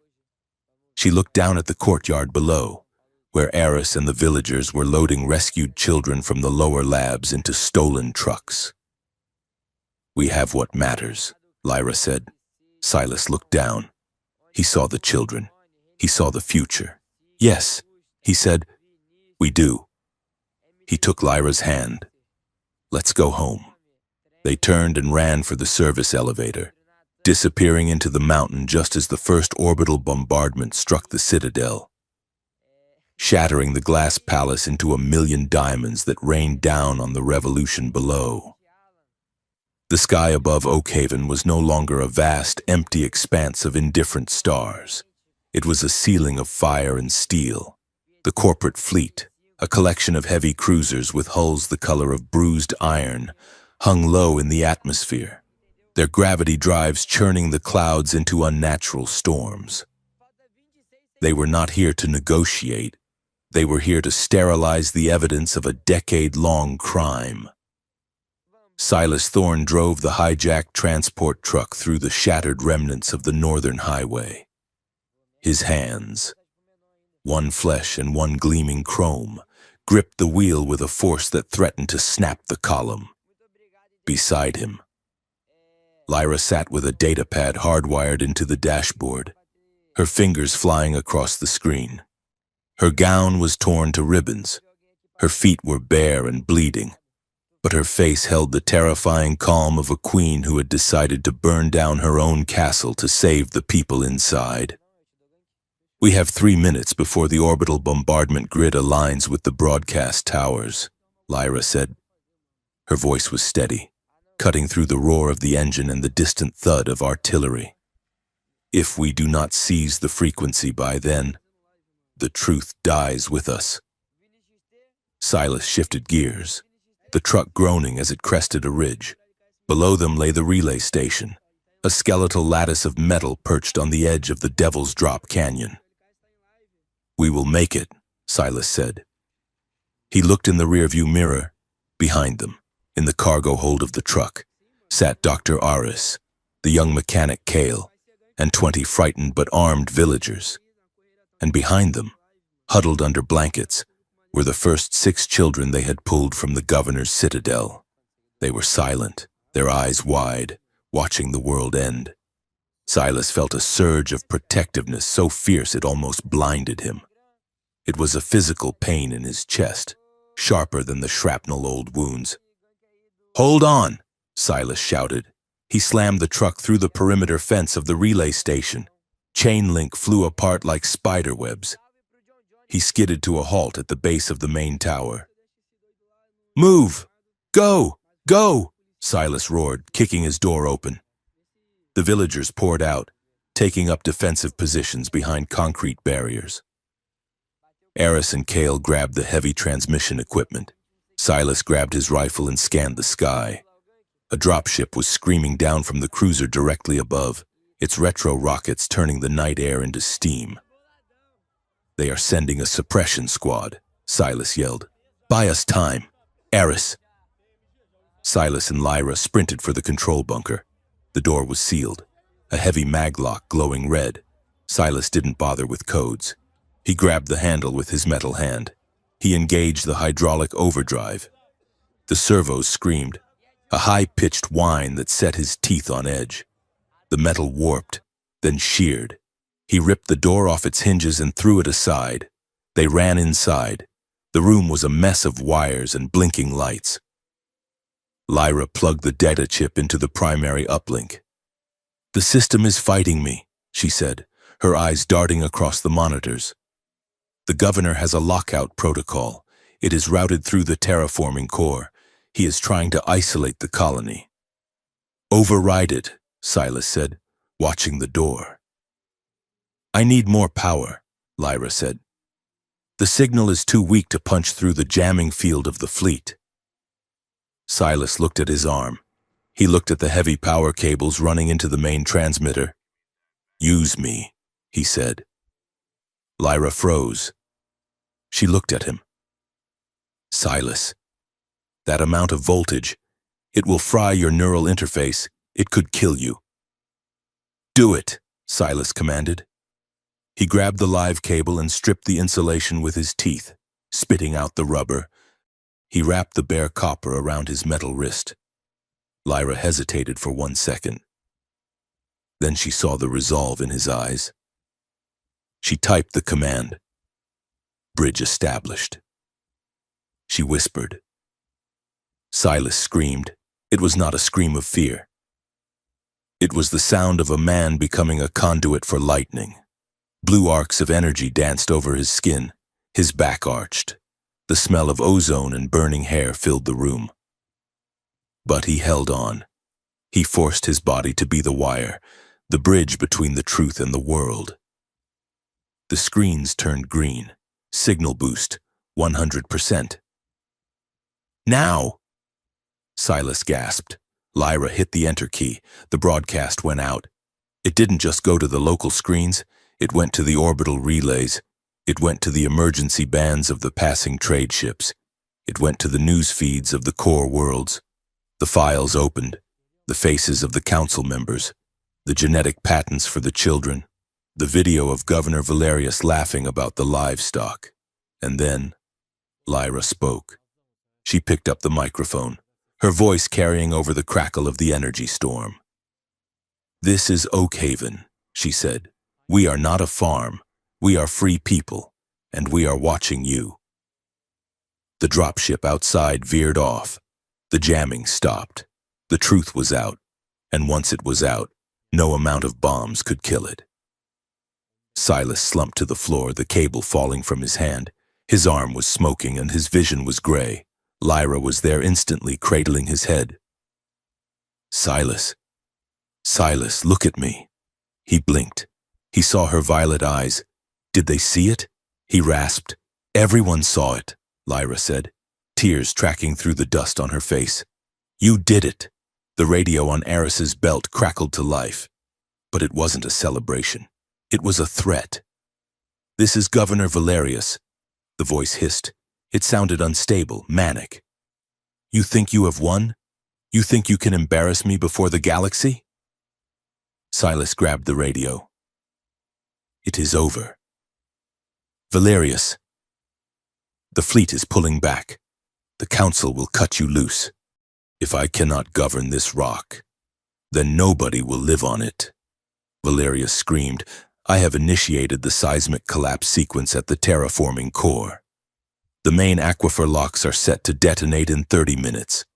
A: She looked down at the courtyard below, where Eris and the villagers were loading rescued children from the lower labs into stolen trucks. We have what matters, Lyra said. Silas looked down. He saw the children. He saw the future. Yes, he said, we do. He took Lyra's hand. Let's go home. They turned and ran for the service elevator, disappearing into the mountain just as the first orbital bombardment struck the citadel, shattering the glass palace into 1,000,000 diamonds that rained down on the revolution below. The sky above Oakhaven was no longer a vast, empty expanse of indifferent stars. It was a ceiling of fire and steel. The corporate fleet, a collection of heavy cruisers with hulls the color of bruised iron, hung low in the atmosphere, their gravity drives churning the clouds into unnatural storms. They were not here to negotiate. They were here to sterilize the evidence of a decade-long crime. Silas Thorne drove the hijacked transport truck through the shattered remnants of the northern highway. His hands, one flesh and one gleaming chrome, gripped the wheel with a force that threatened to snap the column. Beside him, Lyra sat with a datapad hardwired into the dashboard, her fingers flying across the screen. Her gown was torn to ribbons. Her feet were bare and bleeding, but her face held the terrifying calm of a queen who had decided to burn down her own castle to save the people inside. "We have 3 minutes before the orbital bombardment grid aligns with the broadcast towers," Lyra said. Her voice was steady, cutting through the roar of the engine and the distant thud of artillery. "If we do not seize the frequency by then, the truth dies with us." Silas shifted gears, the truck groaning as it crested a ridge. Below them lay the relay station, a skeletal lattice of metal perched on the edge of the Devil's Drop Canyon. "We will make it," Silas said. He looked in the rearview mirror. Behind them, in the cargo hold of the truck, sat Dr. Aris, the young mechanic Kale, and 20 frightened but armed villagers. And behind them, huddled under blankets, were the first 6 children they had pulled from the governor's citadel. They were silent, their eyes wide, watching the world end. Silas felt a surge of protectiveness so fierce it almost blinded him. It was a physical pain in his chest, sharper than the shrapnel-old wounds. "Hold on!" Silas shouted. He slammed the truck through the perimeter fence of the relay station. Chain link flew apart like spider webs. He skidded to a halt at the base of the main tower. "Move! Go! Go!" Silas roared, kicking his door open. The villagers poured out, taking up defensive positions behind concrete barriers. Aris and Kale grabbed the heavy transmission equipment. Silas grabbed his rifle and scanned the sky. A dropship was screaming down from the cruiser directly above, its retro rockets turning the night air into steam. "They are sending a suppression squad," Silas yelled. "Buy us time. Aris." Silas and Lyra sprinted for the control bunker. The door was sealed, a heavy maglock glowing red. Silas didn't bother with codes. He grabbed the handle with his metal hand. He engaged the hydraulic overdrive. The servos screamed, a high-pitched whine that set his teeth on edge. The metal warped, then sheared. He ripped the door off its hinges and threw it aside. They ran inside. The room was a mess of wires and blinking lights. Lyra plugged the data chip into the primary uplink. "The system is fighting me," she said, her eyes darting across the monitors. "The governor has a lockout protocol. It is routed through the terraforming core. He is trying to isolate the colony." "Override it," Silas said, watching the door. "I need more power," Lyra said. "The signal is too weak to punch through the jamming field of the fleet." Silas looked at his arm. He looked at the heavy power cables running into the main transmitter. "Use me," he said. Lyra froze. She looked at him. "Silas, that amount of voltage, it will fry your neural interface. It could kill you." "Do it," Silas commanded. He grabbed the live cable and stripped the insulation with his teeth, spitting out the rubber. He wrapped the bare copper around his metal wrist. Lyra hesitated for 1 second. Then she saw the resolve in his eyes. She typed the command. "Bridge established." She whispered. Silas screamed. It was not a scream of fear. It was the sound of a man becoming a conduit for lightning. Blue arcs of energy danced over his skin. His back arched. The smell of ozone and burning hair filled the room. But he held on. He forced his body to be the wire, the bridge between the truth and the world. The screens turned green. Signal boost, 100%. Now! Silas gasped. Lyra hit the enter key. The broadcast went out. It didn't just go to the local screens. It went to the orbital relays. It went to the emergency bands of the passing trade ships. It went to the news feeds of the core worlds. The files opened. The faces of the council members. The genetic patents for the children. The video of Governor Valerius laughing about the livestock. And then, Lyra spoke. She picked up the microphone, her voice carrying over the crackle of the energy storm. "This is Oakhaven," she said. "We are not a farm. We are free people, and we are watching you." The dropship outside veered off. The jamming stopped. The truth was out, and once it was out, no amount of bombs could kill it. Silas slumped to the floor, the cable falling from his hand. His arm was smoking and his vision was gray. Lyra was there instantly, cradling his head. "Silas. Silas, look at me." He blinked. He saw her violet eyes. "Did they see it?" He rasped. "Everyone saw it," Lyra said, tears tracking through the dust on her face. "You did it." The radio on Eris's belt crackled to life. But it wasn't a celebration. It was a threat. "This is Governor Valerius," the voice hissed. It sounded unstable, manic. "You think you have won? You think you can embarrass me before the galaxy?" Silas grabbed the radio. "It is over. Valerius, the fleet is pulling back. The council will cut you loose. If I cannot govern this rock, then nobody will live on it." Valerius screamed. "I have initiated the seismic collapse sequence at the terraforming core. The main aquifer locks are set to detonate in 30 minutes.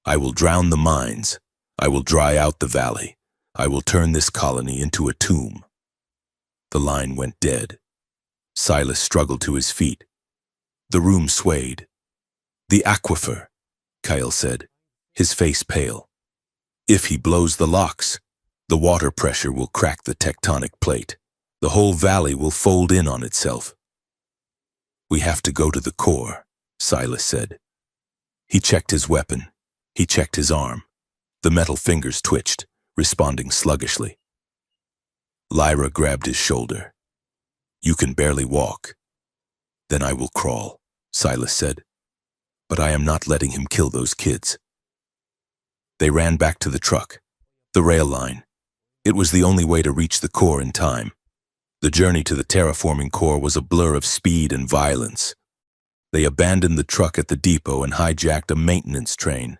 A: I will drown the mines. I will dry out the valley. I will turn this colony into a tomb." The line went dead. Silas struggled to his feet. The room swayed. "The aquifer," Kyle said, his face pale. "If he blows the locks, the water pressure will crack the tectonic plate. The whole valley will fold in on itself." "We have to go to the core," Silas said. He checked his weapon. He checked his arm. The metal fingers twitched, responding sluggishly. Lyra grabbed his shoulder. "You can barely walk." "Then I will crawl," Silas said. "But I am not letting him kill those kids." They ran back to the truck, the rail line. It was the only way to reach the core in time. The journey to the terraforming core was a blur of speed and violence. They abandoned the truck at the depot and hijacked a maintenance train,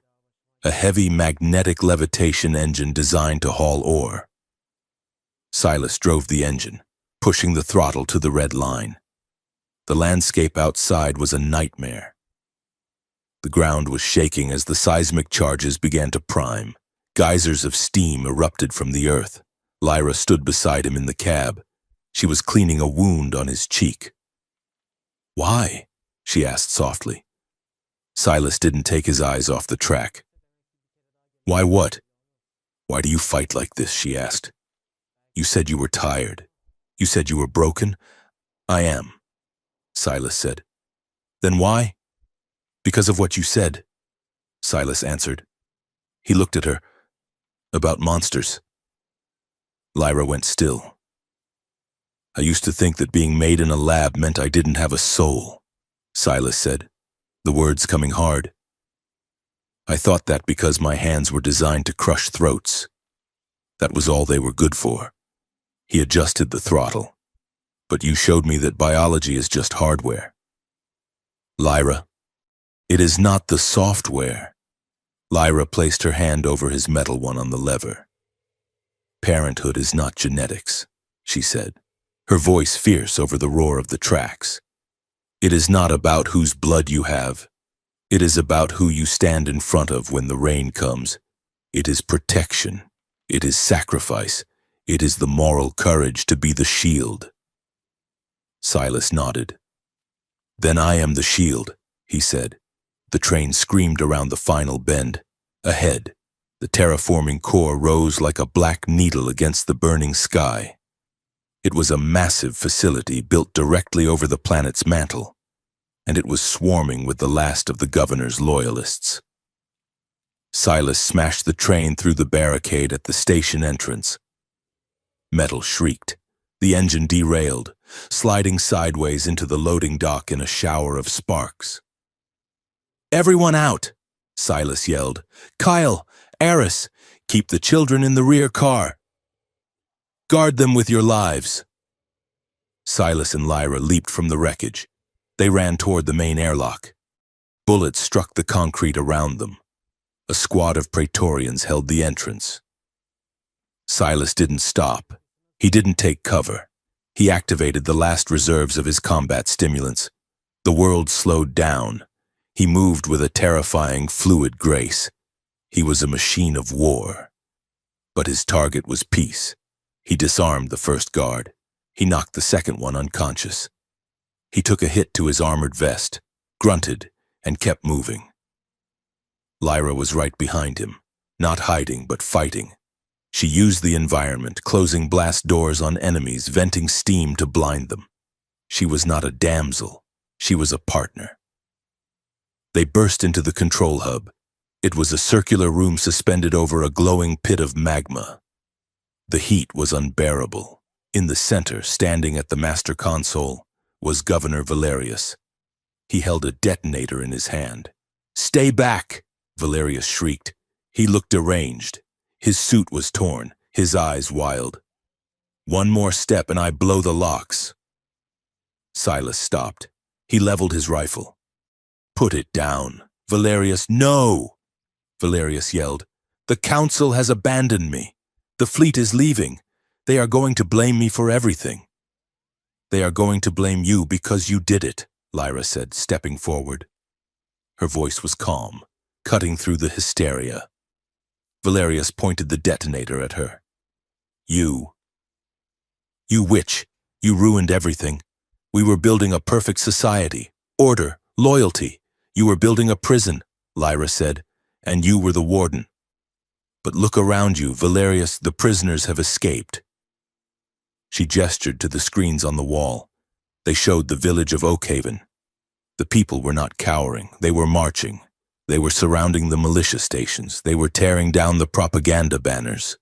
A: a heavy magnetic levitation engine designed to haul ore. Silas drove the engine, pushing the throttle to the red line. The landscape outside was a nightmare. The ground was shaking as the seismic charges began to prime. Geysers of steam erupted from the earth. Lyra stood beside him in the cab. She was cleaning a wound on his cheek. "Why?" she asked softly. Silas didn't take his eyes off the track. "Why what? Why do you fight like this?" she asked. "You said you were tired. You said you were broken." "I am," Silas said. "Then why?" "Because of what you said," Silas answered. He looked at her. "About monsters." Lyra went still. "I used to think that being made in a lab meant I didn't have a soul," Silas said, the words coming hard. "I thought that because my hands were designed to crush throats. That was all they were good for." He adjusted the throttle. "But you showed me that biology is just hardware." "Lyra, it is not the software." Lyra placed her hand over his metal one on the lever. "Parenthood is not genetics," she said, her voice fierce over the roar of the tracks. "It is not about whose blood you have. It is about who you stand in front of when the rain comes. It is protection. It is sacrifice. It is the moral courage to be the shield." Silas nodded. "Then I am the shield," he said. The train screamed around the final bend. Ahead, the terraforming core rose like a black needle against the burning sky. It was a massive facility built directly over the planet's mantle, and it was swarming with the last of the governor's loyalists. Silas smashed the train through the barricade at the station entrance. Metal shrieked. The engine derailed, sliding sideways into the loading dock in a shower of sparks. "Everyone out!" Silas yelled. "Kyle, Eris, keep the children in the rear car. Guard them with your lives." Silas and Lyra leaped from the wreckage. They ran toward the main airlock. Bullets struck the concrete around them. A squad of Praetorians held the entrance. Silas didn't stop. He didn't take cover. He activated the last reserves of his combat stimulants. The world slowed down. He moved with a terrifying, fluid grace. He was a machine of war. But his target was peace. He disarmed the first guard. He knocked the second one unconscious. He took a hit to his armored vest, grunted, and kept moving. Lyra was right behind him, not hiding but fighting. She used the environment, closing blast doors on enemies, venting steam to blind them. She was not a damsel. She was a partner. They burst into the control hub. It was a circular room suspended over a glowing pit of magma. The heat was unbearable. In the center, standing at the master console, was Governor Valerius. He held a detonator in his hand. "Stay back!" Valerius shrieked. He looked deranged. His suit was torn, his eyes wild. "One more step and I blow the locks." Silas stopped. He leveled his rifle. "Put it down." "Valerius, no!" Valerius yelled. "The council has abandoned me. The fleet is leaving. They are going to blame me for everything." "They are going to blame you because you did it," Lyra said, stepping forward. Her voice was calm, cutting through the hysteria. Valerius pointed the detonator at her. You witch, you ruined everything. We were building a perfect society, order, loyalty. You were building a prison," Lyra said, "and you were the warden. But look around you, Valerius, the prisoners have escaped." She gestured to the screens on the wall. They showed the village of Oakhaven. The people were not cowering, they were marching. They were surrounding the militia stations. They were tearing down the propaganda banners.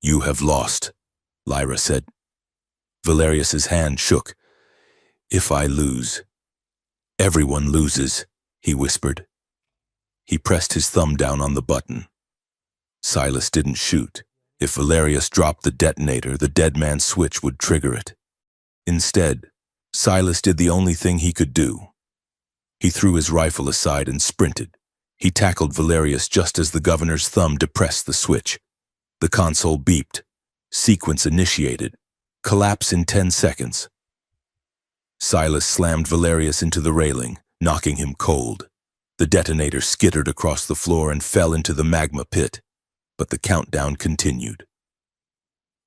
A: "You have lost," Lyra said. Valerius's hand shook. "If I lose, everyone loses," he whispered. He pressed his thumb down on the button. Silas didn't shoot. If Valerius dropped the detonator, the dead man's switch would trigger it. Instead, Silas did the only thing he could do. He threw his rifle aside and sprinted. He tackled Valerius just as the governor's thumb depressed the switch. The console beeped. Sequence initiated. Collapse in 10 seconds. Silas slammed Valerius into the railing, knocking him cold. The detonator skittered across the floor and fell into the magma pit. But the countdown continued.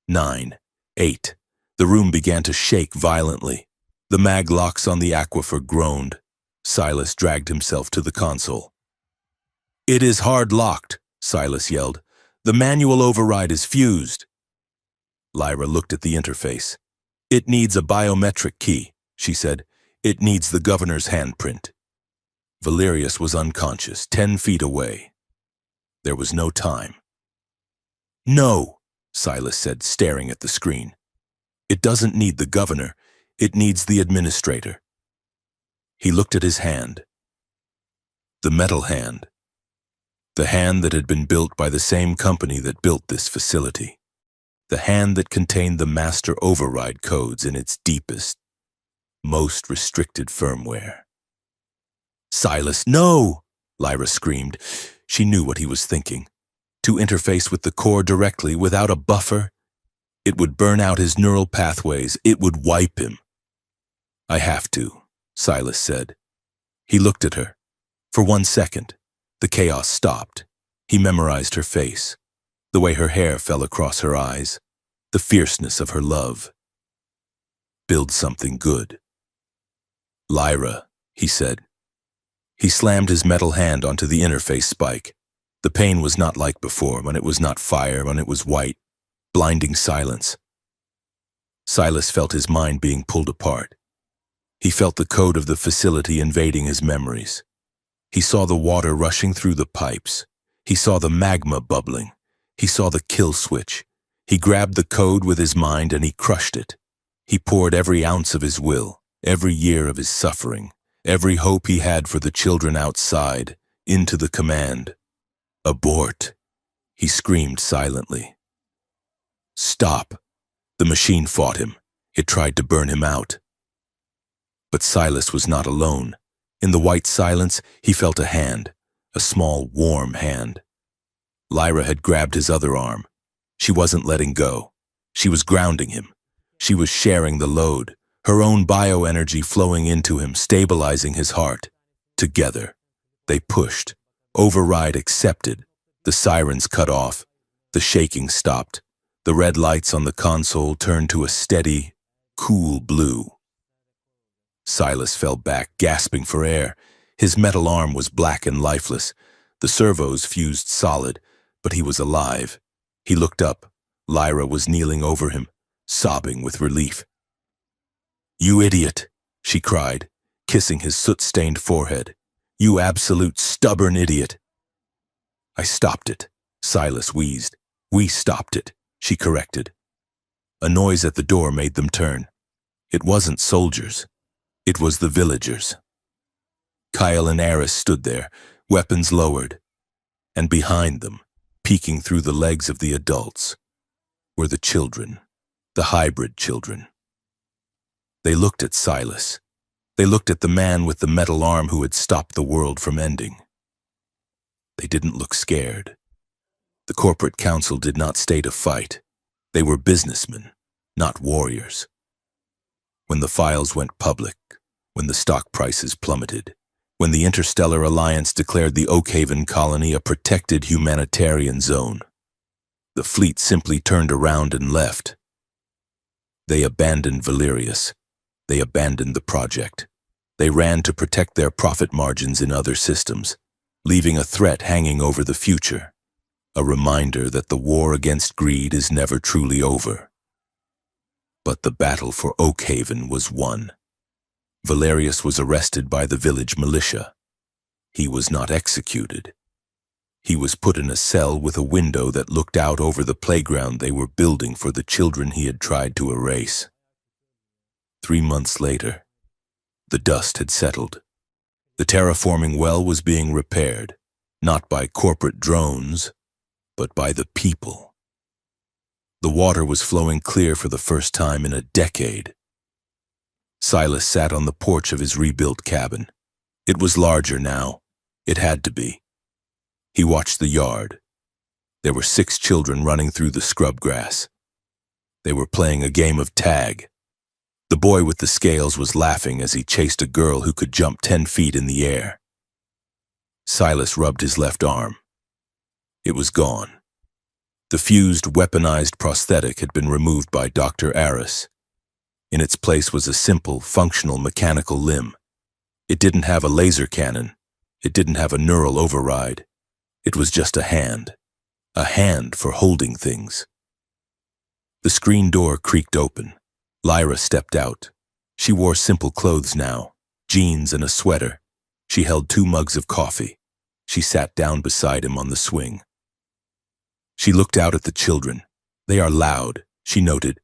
A: 9, 8. The room began to shake violently. The mag locks on the aquifer groaned. Silas dragged himself to the console. "It is hard locked," Silas yelled. "The manual override is fused." Lyra looked at the interface. "It needs a biometric key," she said. "It needs the governor's handprint." Valerius was unconscious, 10 feet away. There was no time. "No," Silas said, staring at the screen. "It doesn't need the governor. It needs the administrator." He looked at his hand. The metal hand. The hand that had been built by the same company that built this facility. The hand that contained the master override codes in its deepest, most restricted firmware. "Silas, no!" Lyra screamed. She knew what he was thinking. To interface with the core directly without a buffer, it would burn out his neural pathways. It would wipe him. "I have to," Silas said. He looked at her. For 1 second, the chaos stopped. He memorized her face, the way her hair fell across her eyes, the fierceness of her love. "Build something good." "Lyra," he said. He slammed his metal hand onto the interface spike. The pain was not like before, when it was not fire, when it was white, blinding silence. Silas felt his mind being pulled apart. He felt the code of the facility invading his memories. He saw the water rushing through the pipes. He saw the magma bubbling. He saw the kill switch. He grabbed the code with his mind and he crushed it. He poured every ounce of his will, every year of his suffering, every hope he had for the children outside, into the command. Abort! He screamed silently. Stop! The machine fought him. It tried to burn him out. But Silas was not alone. In the white silence, he felt a hand, a small, warm hand. Lyra had grabbed his other arm. She wasn't letting go. She was grounding him. She was sharing the load, her own bioenergy flowing into him, stabilizing his heart. Together, they pushed. Override accepted. The sirens cut off. The shaking stopped. The red lights on the console turned to a steady, cool blue. Silas fell back, gasping for air. His metal arm was black and lifeless. The servos fused solid, but he was alive. He looked up. Lyra was kneeling over him, sobbing with relief. You idiot, she cried, kissing his soot-stained forehead. You absolute stubborn idiot. I stopped it, Silas wheezed. We stopped it, she corrected. A noise at the door made them turn. It wasn't soldiers. It was the villagers. Kyle and Eris stood there, weapons lowered. And behind them, peeking through the legs of the adults, were the children, the hybrid children. They looked at Silas. They looked at the man with the metal arm who had stopped the world from ending. They didn't look scared. The corporate council did not stay to fight. They were businessmen, not warriors. When the files went public, when the stock prices plummeted, when the Interstellar Alliance declared the Oakhaven colony a protected humanitarian zone, the fleet simply turned around and left. They abandoned Valerius. They abandoned the project. They ran to protect their profit margins in other systems, leaving a threat hanging over the future, a reminder that the war against greed is never truly over. But the battle for Oakhaven was won. Valerius was arrested by the village militia. He was not executed. He was put in a cell with a window that looked out over the playground they were building for the children he had tried to erase. 3 months later, the dust had settled. The terraforming well was being repaired, not by corporate drones, but by the people. The water was flowing clear for the first time in a decade. Silas sat on the porch of his rebuilt cabin. It was larger now. It had to be. He watched the yard. There were 6 children running through the scrub grass. They were playing a game of tag. The boy with the scales was laughing as he chased a girl who could jump 10 feet in the air. Silas rubbed his left arm. It was gone. The fused, weaponized prosthetic had been removed by Dr. Aris. In its place was a simple, functional mechanical limb. It didn't have a laser cannon. It didn't have a neural override. It was just a hand for holding things. The screen door creaked open. Lyra stepped out. She wore simple clothes now, jeans and a sweater. She held 2 mugs of coffee. She sat down beside him on the swing. She looked out at the children. They are loud, she noted.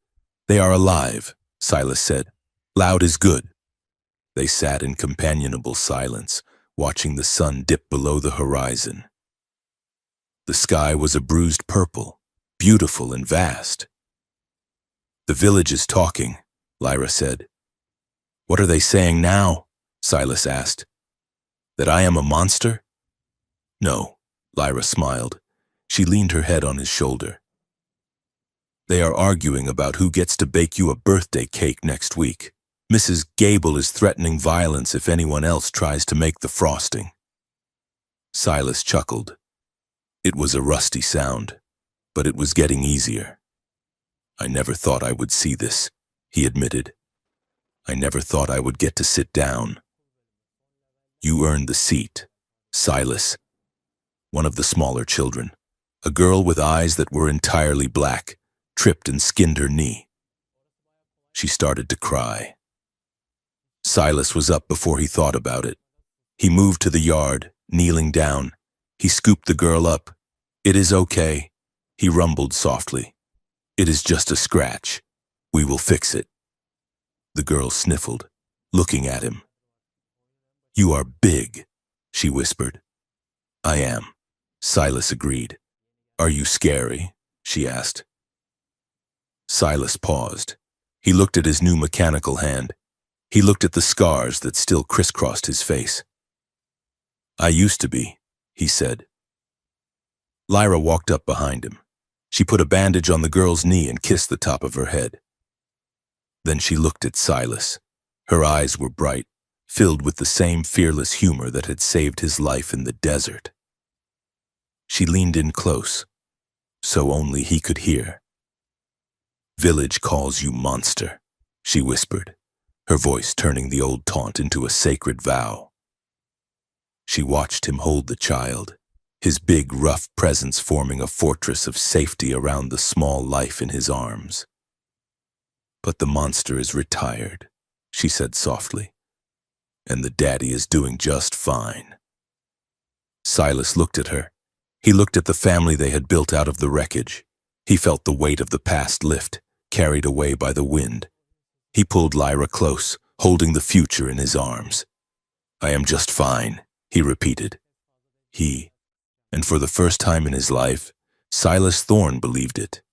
A: They are alive, Silas said. Loud is good. They sat in companionable silence, watching the sun dip below the horizon. The sky was a bruised purple, beautiful and vast. The village is talking, Lyra said. What are they saying now? Silas asked. That I am a monster? No, Lyra smiled. She leaned her head on his shoulder. They are arguing about who gets to bake you a birthday cake next week. Mrs. Gable is threatening violence if anyone else tries to make the frosting. Silas chuckled. It was a rusty sound, but it was getting easier. I never thought I would see this, he admitted. I never thought I would get to sit down. You earned the seat, Silas. One of the smaller children, a girl with eyes that were entirely black, tripped and skinned her knee. She started to cry. Silas was up before he thought about it. He moved to the yard, kneeling down. He scooped the girl up. "It is okay," he rumbled softly. "It is just a scratch. We will fix it." The girl sniffled, looking at him. "You are big," she whispered. "I am," Silas agreed. "Are you scary?" she asked. Silas paused. He looked at his new mechanical hand. He looked at the scars that still crisscrossed his face. "I used to be," he said. Lyra walked up behind him. She put a bandage on the girl's knee and kissed the top of her head. Then she looked at Silas. Her eyes were bright, filled with the same fearless humor that had saved his life in the desert. She leaned in close, so only he could hear. "Village calls you monster," she whispered, her voice turning the old taunt into a sacred vow. She watched him hold the child, his big, rough presence forming a fortress of safety around the small life in his arms. "But the monster is retired," she said softly, "and the daddy is doing just fine." Silas looked at her. He looked at the family they had built out of the wreckage. He felt the weight of the past lift, carried away by the wind. He pulled Lyra close, holding the future in his arms. "I am just fine," he repeated. And for the first time in his life, Silas Thorne believed it.